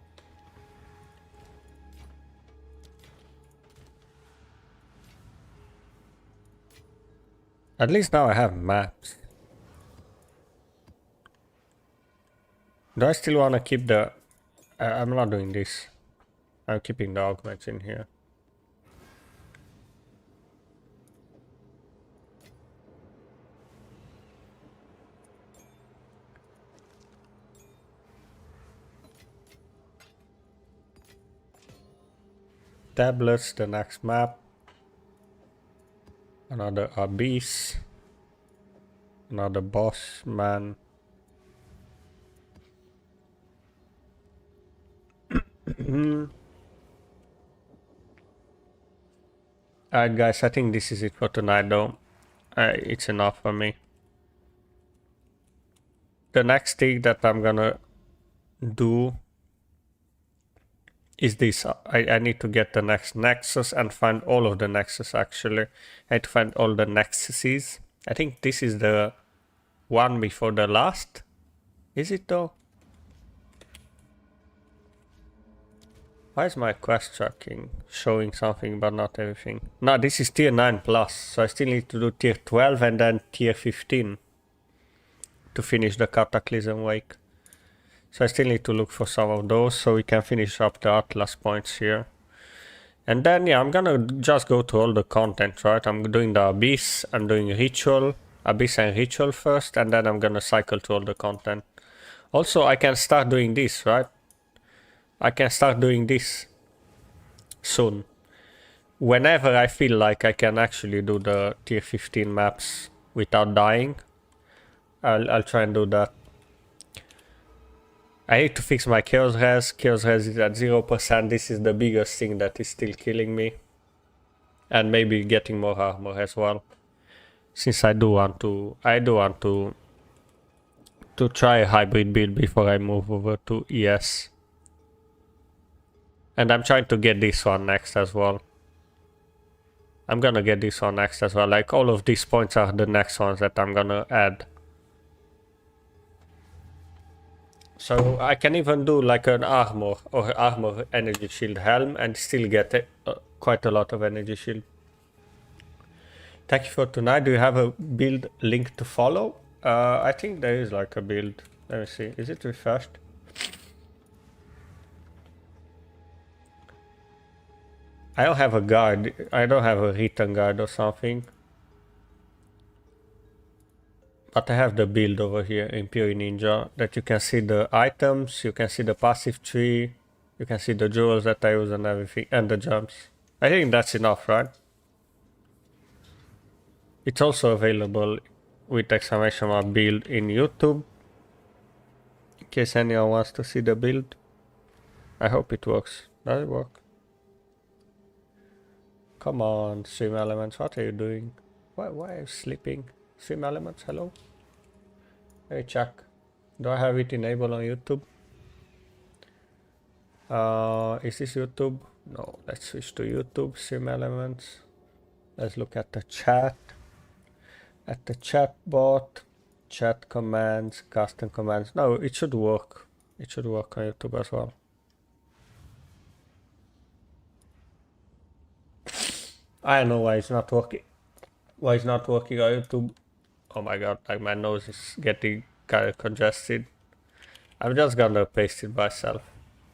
A: At least now I have maps. Do I still want to keep the... I'm not doing this. I'm keeping the augments in here. Tablets, the next map. Another abyss. Another boss man. Alright guys, I think this is it for tonight though. It's enough for me. The next thing that I'm gonna do is this. I need to get the next nexus and find all of the nexus actually. I need to find all the nexuses. I think this is the one before the last. Is it though? Why is my quest tracking showing something but not everything? No, this is tier 9 plus, so I still need to do tier 12 and then tier 15 to finish the Cataclysm Wake. So I still need to look for some of those so we can finish up the Atlas points here. And then yeah, I'm gonna just go to all the content, right? I'm doing the Abyss, I'm doing Ritual, Abyss and Ritual first, and then I'm gonna cycle to all the content. Also, I can start doing this, right? I can start doing this soon. Whenever I feel like I can actually do the tier 15 maps without dying, I'll try and do that. I need to fix my Chaos Res. Chaos Res is at 0%. This is the biggest thing that is still killing me. And maybe getting more armor as well. Since I do want to try a hybrid build before I move over to ES. And I'm trying to get this one next as well. I'm gonna get this one next as well. Like all of these points are the next ones that I'm gonna add. So I can even do like an armor or armor energy shield helm and still get quite a lot of energy shield. Thank you for tonight. Do you have a build link to follow? I think there is like a build. Let me see. Is it refreshed? I don't have a guide. I don't have a written guide or something. But I have the build over here in Pure Ninja that you can see the items, you can see the passive tree, you can see the jewels that I use and everything, and the jumps. I think that's enough, right? It's also available with exclamation mark build in YouTube. In case anyone wants to see the build. I hope it works. Does it work? Come on, Stream Elements, what are you doing? Why are you sleeping? Stream Elements, hello? Let me check. Do I have it enabled on YouTube? Is this YouTube? No, let's switch to YouTube, Stream Elements. Let's look at the chat. At the chat bot, chat commands, custom commands. No, it should work. It should work on YouTube as well. I don't know why it's not working. Why it's not working on YouTube? Oh my god, like my nose is getting kind of congested. I'm just gonna paste it myself.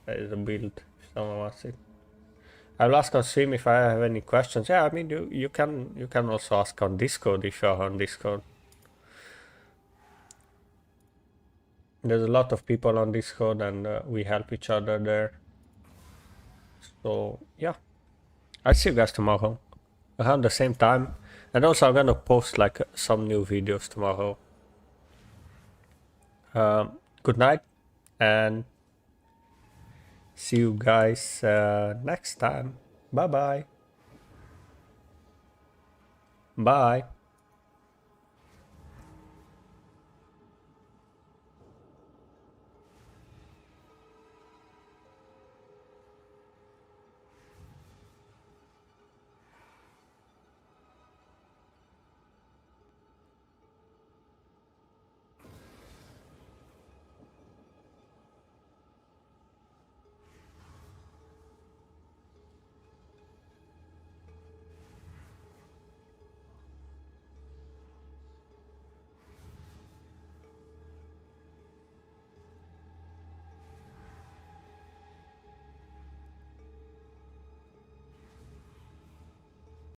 A: There is a build if someone wants it. I'll ask on stream if I have any questions. Yeah, I mean you can also ask on Discord if you're on Discord. There's a lot of people on Discord and we help each other there. So yeah, I'll see you guys tomorrow around the same time. And also I'm gonna post like some new videos tomorrow. Good night and see you guys next time. Bye bye. Bye.